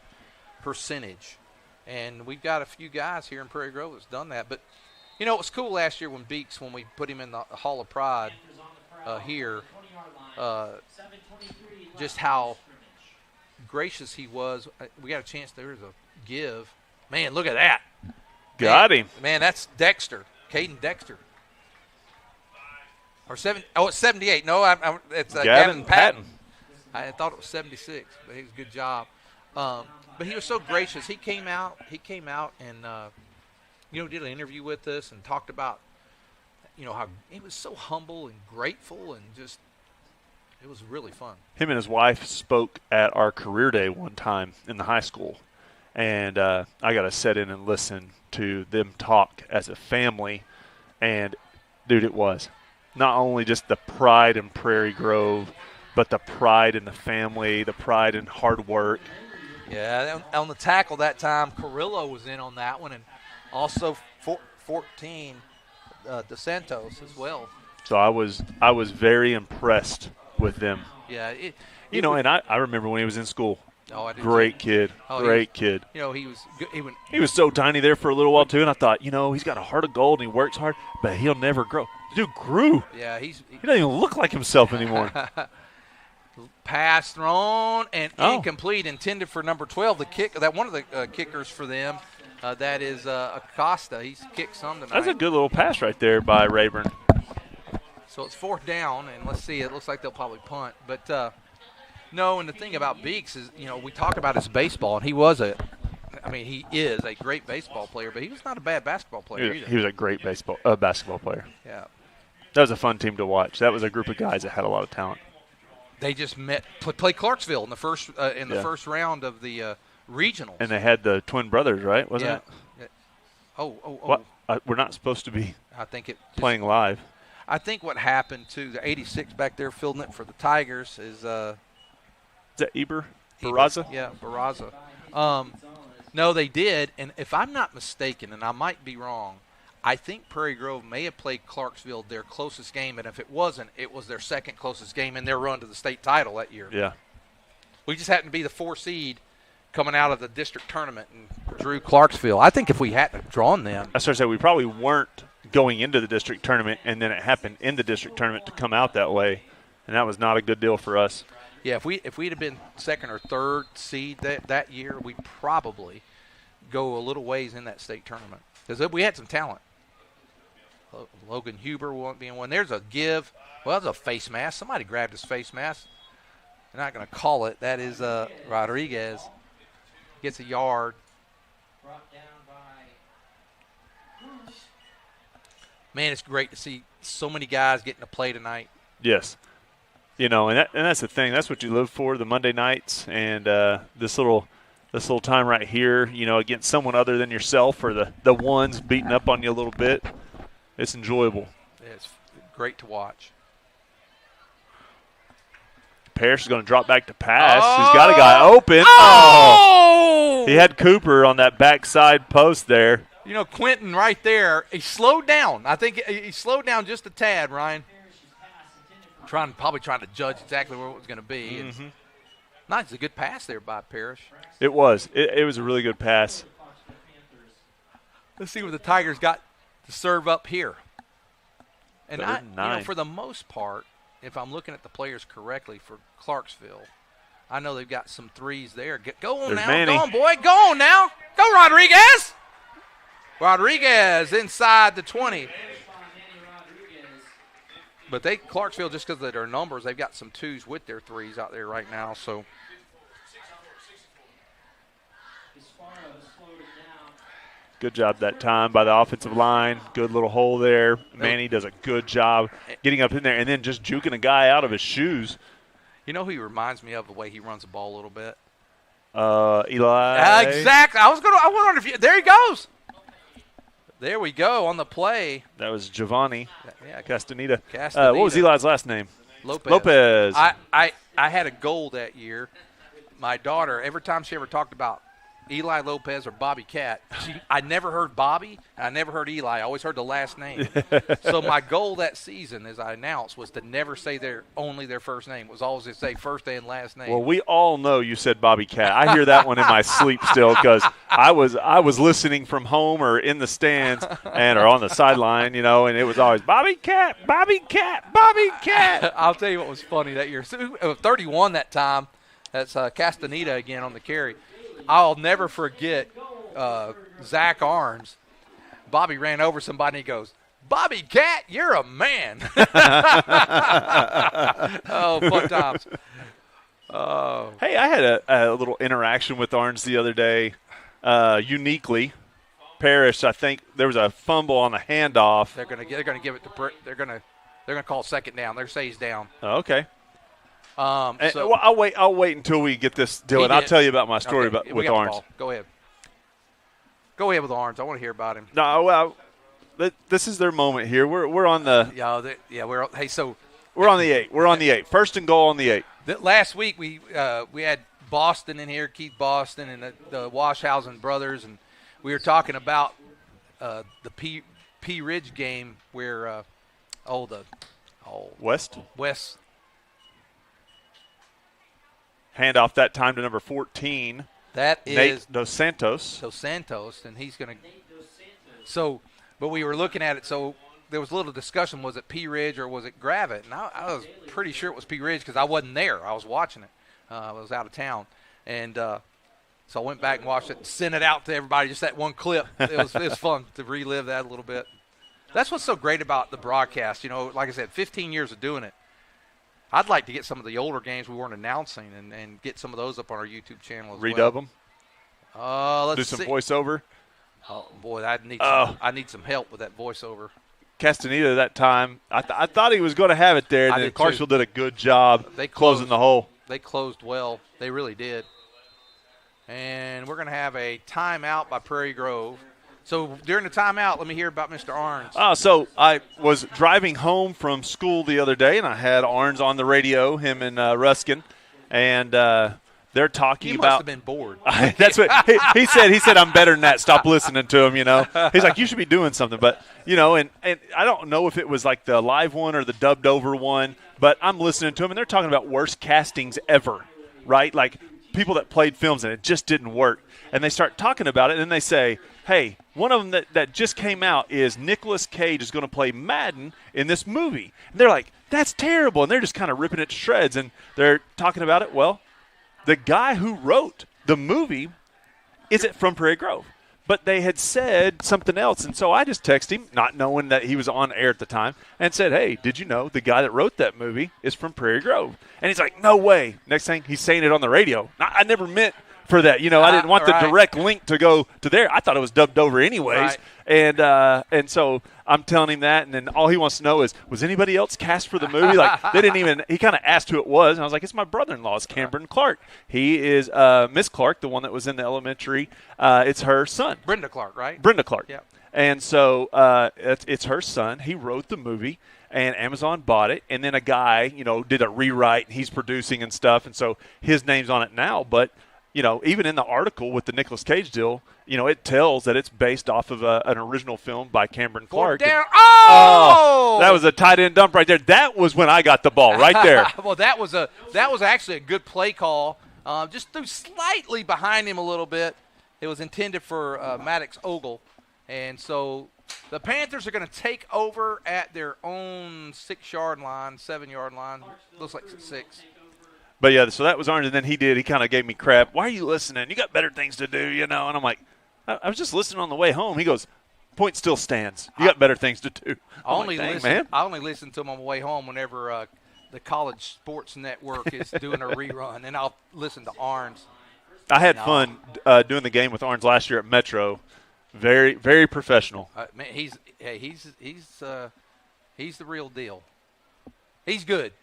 percentage. And we've got a few guys here in Prairie Grove that's done that. But, it was cool last year when Beaks, when we put him in the Hall of Pride here, just how gracious he was. We got a chance. There was a give. Man, look at that. Got him. Man, that's Dexter, Caden Dexter. Or it's 78. No, it's Gavin Patton. I thought it was 76, but he was a good job. But he was so gracious. He came out and did an interview with us and talked about how he was so humble and grateful and just it was really fun. Him and his wife spoke at our career day one time in the high school, and I got to sit in and listen to them talk as a family, and dude, it was not only just the pride in Prairie Grove, but the pride in the family, the pride in hard work. Yeah, on the tackle that time, Carrillo was in on that one, and also 14 DeSantos as well. So I was very impressed with them. Yeah, and I remember when he was in school. Oh, I did. Great kid. Great kid. He was good. He was so tiny there for a little while too, and I thought, he's got a heart of gold and he works hard, but he'll never grow. The dude grew. Yeah, he doesn't even look like himself anymore. Pass thrown and incomplete, intended for number 12. The kick that one of the kickers for them. That is Acosta. He's kicked some tonight. That's a good little pass right there by Rayburn. So it's 4th down, and let's see. It looks like they'll probably punt. But, no, and the thing about Beeks is, we talk about his baseball, and he is a great baseball player, but he was not a bad basketball player either. He was a great basketball player. Yeah. That was a fun team to watch. That was a group of guys that had a lot of talent. They just played Clarksville in the first first round of the regionals. And they had the twin brothers, right? Wasn't it? Oh. What? We're not supposed to be playing live. I think what happened to the 86 back there fielding it for the Tigers is that Eber? Barraza? Yeah, Barraza. No, they did. And if I'm not mistaken, and I might be wrong, I think Prairie Grove may have played Clarksville their closest game, and if it wasn't, it was their second closest game in their run to the state title that year. Yeah. We just happened to be the 4 seed coming out of the district tournament and drew Clarksville. I think if we hadn't drawn them. I started to say we probably weren't going into the district tournament, and then it happened in the district tournament to come out that way, and that was not a good deal for us. Yeah, if we'd have been 2nd or 3rd seed that year, we'd probably go a little ways in that state tournament because we had some talent. Logan Huber won't be in one. There's a give. Well, that's a face mask. Somebody grabbed his face mask. They're not going to call it. That is Rodriguez. Gets a yard. Man, it's great to see so many guys getting to play tonight. Yes. And that's the thing. That's what you live for, the Monday nights and this little time right here, against someone other than yourself or the ones beating up on you a little bit. It's enjoyable. It's great to watch. Parrish is going to drop back to pass. He's got a guy open. Oh! He had Cooper on that backside post there. Quentin right there, he slowed down. I think he slowed down just a tad, Ryan. Probably trying to judge exactly where it was going to be. Mm-hmm. Nice, a good pass there by Parrish. It was. It was a really good pass. Let's see what the Tigers got to serve up here. And for the most part, if I'm looking at the players correctly for Clarksville, I know they've got some threes there. Go on now. Manny. Go on, boy. Go on now. Go, Rodriguez. Rodriguez inside the 20. But Clarksville, just because of their numbers, they've got some 2s with their 3s out there right now. So good job that time by the offensive line. Good little hole there. Manny does a good job getting up in there and then just juking a guy out of his shoes. You know who he reminds me of, the way he runs the ball a little bit? Eli. Exactly. I wonder if there he goes. There we go on the play. That was Giovanni Castaneda. Castaneda. What was Eli's last name? Lopez. I had a goal that year. My daughter, every time she ever talked about Eli Lopez or Bobby Cat, I never heard Bobby, and I never heard Eli. I always heard the last name. So my goal that season, as I announced, was to never say only their first name. It was always to say first and last name. Well, we all know you said Bobby Cat. I hear that one in my sleep still because I was listening from home or in the stands or on the sideline, and it was always Bobby Cat, Bobby Cat, Bobby Cat. I'll tell you what was funny that year. So, 31 that time. That's Castaneda again on the carry. I'll never forget Zach Arns. Bobby ran over somebody and he goes, "Bobby Cat, you're a man." Oh, fun times. Oh. Hey, I had a little interaction with Arns the other day. Uniquely, Parrish, I think there was a fumble on the handoff. They're gonna give it to they're gonna call second down. They're saying he's down. Oh, okay. So well, I'll wait until we get this deal, and I'll tell you about my story with Arns. Go ahead. Go ahead with Arns. I want to hear about him. No, well, this is their moment here. We're on the we're on the 8. We're on the 8. First and goal on the 8. Last week we had Boston in here, Keith Boston and the Washhausen brothers, and we were talking about the P Ridge game where West handoff that time to number 14. That is Nate Dos Santos, and he's going to. So, but we were looking at it. So there was a little discussion: was it P Ridge or was it Gravette? And I was pretty sure it was P Ridge because I wasn't there. I was watching it. I was out of town, and so I went back and watched it and sent it out to everybody. Just that one clip. It was fun to relive that a little bit. That's what's so great about the broadcast. You know, like I said, 15 years of doing it. I'd like to get some of the older games we weren't announcing and get some of those up on our YouTube channel as well. Redub them? Let's do some see. voiceover? Oh, boy, I need some help with that voiceover. Castaneda that time, I thought he was going to have it there, and then Clarksville did a good job closing the hole. They closed well. They really did. And we're going to have a timeout by Prairie Grove. So during the timeout, let me hear about Mr. Arns. So I was driving home from school the other day, and I had Arns on the radio, him and Ruskin, and they're talking about. You must have been bored. That's what he said. He said, "I'm better than that. Stop listening to him." You know, he's like, "You should be doing something." But you know, and I don't know if it was like the live one or the dubbed over one, but I'm listening to him, and they're talking about worst castings ever, right? Like people that played films and it just didn't work, and they start talking about it, and then they say, "Hey, one of them that just came out is Nicolas Cage is going to play Madden in this movie." And they're like, "That's terrible," and they're just kind of ripping it to shreds, and they're talking about it. Well, the guy who wrote the movie isn't from Prairie Grove, but they had said something else, and so I just texted him, not knowing that he was on air at the time, and said, "Hey, did you know the guy that wrote that movie is from Prairie Grove?" And he's like, "No way." Next thing, he's saying it on the radio. I never meant for that. You know, I didn't want the direct link to go to there. I thought it was dubbed over anyways. Right. And so I'm telling him that, and then all he wants to know is, was anybody else cast for the movie? Like, they didn't even – he kind of asked who it was, and I was like, it's my brother-in-law. It's Cameron Clark. He is Miss Clark, the one that was in the elementary. It's her son. Brenda Clark, right? Brenda Clark. Yeah. And so it's her son. He wrote the movie, and Amazon bought it. And then a guy, you know, did a rewrite, and he's producing and stuff, and so his name's on it now. But – you know, even in the article with the Nicolas Cage deal, you know, it tells that it's based off of an original film by Cameron Clark. That was a tight end dump right there. That was when I got the ball right there. Well, that was actually a good play call. Just threw slightly behind him a little bit. It was intended for Maddox Ogle, and so the Panthers are going to take over at their own 6-yard line, 7-yard line. Looks like 6. But, yeah, so that was Orange, and then he kind of gave me crap. "Why are you listening? You got better things to do, you know." And I'm like, I was just listening on the way home. He goes, "Point still stands. You got better things to do." I only listen to him on the way home whenever the College Sports Network is doing a rerun, and I'll listen to Arns. I had fun doing the game with Arns last year at Metro. Very, very professional. Man, he's the real deal. He's good.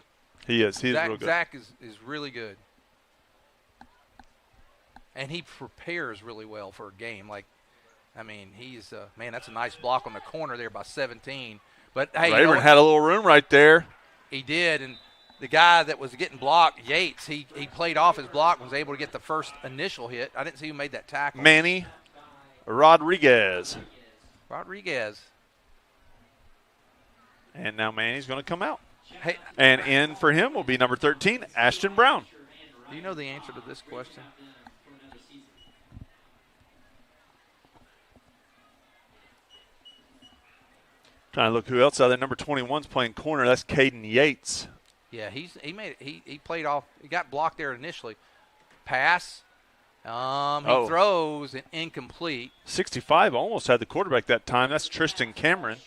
He is. He's real good. Zach is really good. And he prepares really well for a game. Like, I mean, he's man, that's a nice block on the corner there by 17. But, hey. Rayburn had a little room right there. He did. And the guy that was getting blocked, Yates, he played off his block and was able to get the first initial hit. I didn't see who made that tackle. Manny Rodriguez. And now Manny's going to come out. Hey, and in for him will be number 13, Ashton Brown. Do you know the answer to this question? Trying to look who else out there. Number 21's playing corner. That's Caden Yates. Yeah, he made it. He played off. He got blocked there initially. Pass, He throws an incomplete. 65 almost had the quarterback that time. That's Tristan Cameron.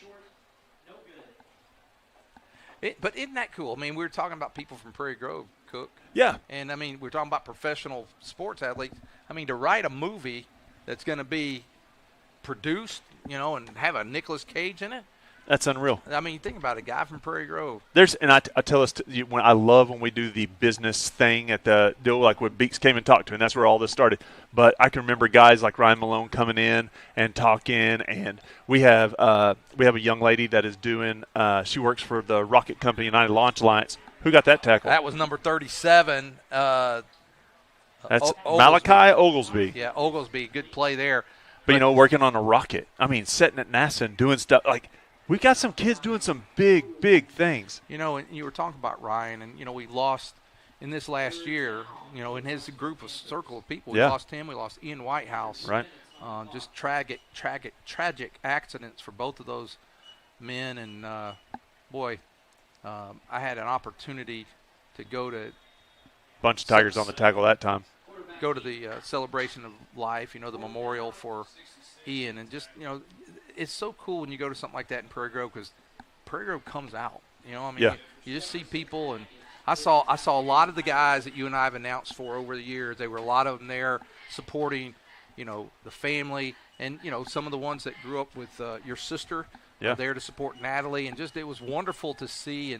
But isn't that cool? I mean, we were talking about people from Prairie Grove, Cook. Yeah. And, I mean, we're talking about professional sports athletes. I mean, to write a movie that's going to be produced, and have a Nicolas Cage in it. That's unreal. I mean, think about it, a guy from Prairie Grove. I tell us, when I love when we do the business thing at the deal, like when Beeks came and talked to, and that's where all this started. But I can remember guys like Ryan Malone coming in and talking, and we have a young lady that is doing. She works for the Rocket Company United Launch Alliance. Who got that tackle? That was number 37. That's Malachi Oglesby. Yeah, Oglesby, good play there. But working on a rocket. I mean, sitting at NASA and doing stuff like. We got some kids doing some big, big things. And you were talking about Ryan, and, we lost in this last year, in his group of circle of people. We lost him. We lost Ian Whitehouse. Right. Just tragic accidents for both of those men. And, I had an opportunity to go to – bunch of Tigers on the tackle that time. Go to the celebration of life, the memorial for Ian. And just, it's so cool when you go to something like that in Prairie Grove because Prairie Grove comes out. You just see people, and I saw a lot of the guys that you and I have announced for over the years. There were a lot of them there supporting, the family, and some of the ones that grew up with your sister were there to support Natalie, and just it was wonderful to see.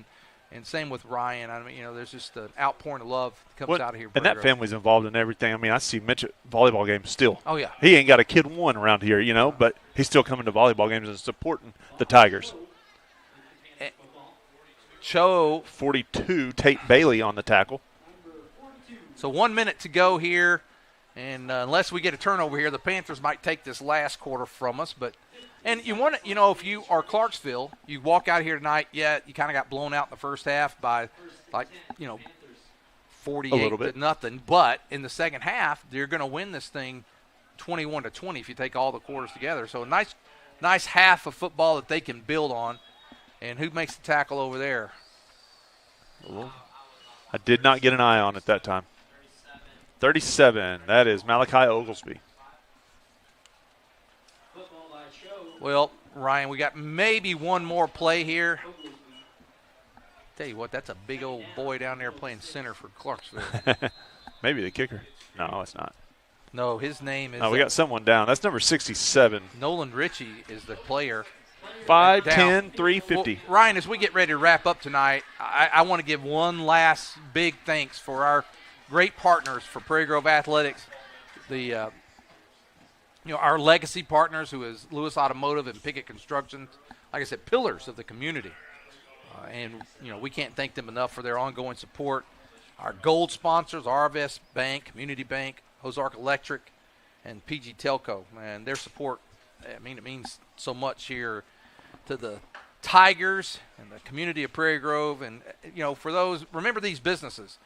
And same with Ryan. I mean, there's just an outpouring of love that comes out of here. And that family's involved in everything. I mean, I see Mitch at volleyball games still. Oh, yeah. He ain't got a kid one around here, but he's still coming to volleyball games and supporting the Tigers. Cho. 42, Tate Bailey on the tackle. So 1 minute to go here. And unless we get a turnover here, the Panthers might take this last quarter from us. And you want to, if you are Clarksville, you walk out here tonight, you kind of got blown out in the first half by 48 to nothing. But in the second half, you're going to win this thing 21-20 if you take all the quarters together. So a nice half of football that they can build on. And who makes the tackle over there? I did not get an eye on it that time. 37, that is Malachi Oglesby. Well, Ryan, we got maybe one more play here. Tell you what, that's a big old boy down there playing center for Clarksville. Maybe the kicker. No, it's not. No, his name is. No, we got someone down. That's number 67. Nolan Ritchie is the player. 5'10", 350. Well, Ryan, as we get ready to wrap up tonight, I want to give one last big thanks for our great partners for Prairie Grove Athletics, our legacy partners, who is Lewis Automotive and Pickett Construction, like I said, pillars of the community. And we can't thank them enough for their ongoing support. Our gold sponsors, RVS Bank, Community Bank, Ozark Electric, and PG Telco. And their support, it means so much here to the Tigers and the community of Prairie Grove. And, for those, remember these businesses.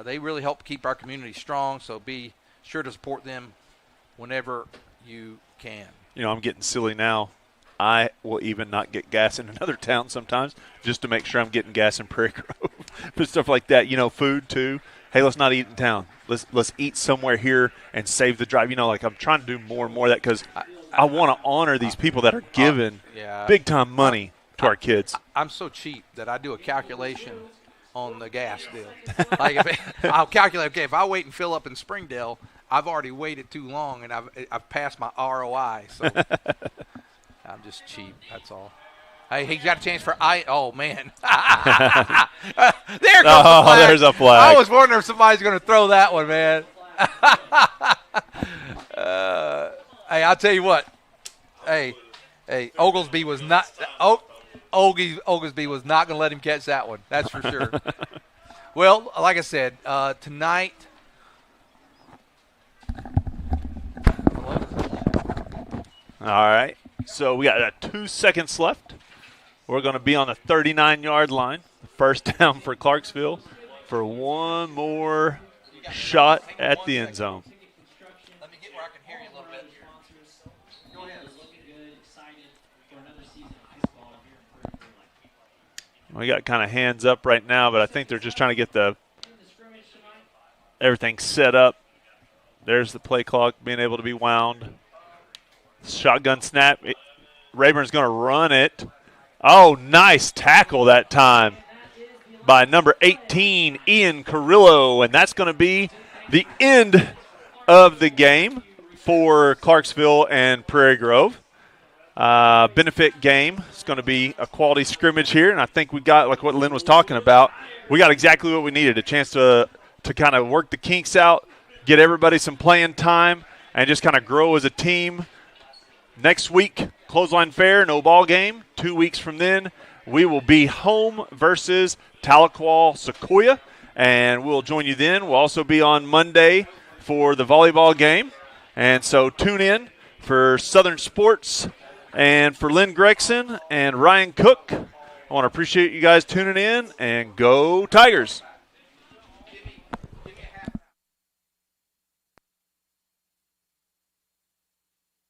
They really help keep our community strong, so be sure to support them whenever you can. I'm getting silly now. I will even not get gas in another town sometimes just to make sure I'm getting gas in Prairie Grove. But stuff like that, food too. Hey, let's not eat in town. Let's eat somewhere here and save the drive. I'm trying to do more and more of that because I want to honor these people that are giving big-time money to our kids. I'm so cheap that I do a calculation on the gas deal. I'll calculate, okay, if I wait and fill up in Springdale, I've already waited too long, and I've passed my ROI. So I'm just cheap. That's all. Hey, he got a chance for oh, man. There goes the flag. There's a flag. I was wondering if somebody's going to throw that one, man. Hey, I'll tell you what. Hey, Oglesby was not Oglesby was not going to let him catch that one. That's for sure. Well, like I said, tonight – all right. So we got 2 seconds left. We're going to be on the 39-yard line. First down for Clarksville for one more shot at the end zone. Let me get where I can hear you a little bit. Go ahead. We got kind of hands up right now, but I think they're just trying to get everything set up. There's the play clock being able to be wound. Shotgun snap. Rayburn's going to run it. Oh, nice tackle that time by number 18, Ian Carrillo. And that's going to be the end of the game for Clarksville and Prairie Grove. Benefit game. It's going to be a quality scrimmage here. And I think we got, like what Lynn was talking about, we got exactly what we needed, a chance to kind of work the kinks out, get everybody some playing time, and just kind of grow as a team. Next week, Clothesline Fair, no ball game. 2 weeks from then, we will be home versus Tahlequah Sequoia, and we'll join you then. We'll also be on Monday for the volleyball game. And so tune in for Southern Sports and for Lynn Gregson and Ryan Cook. I want to appreciate you guys tuning in, and go Tigers.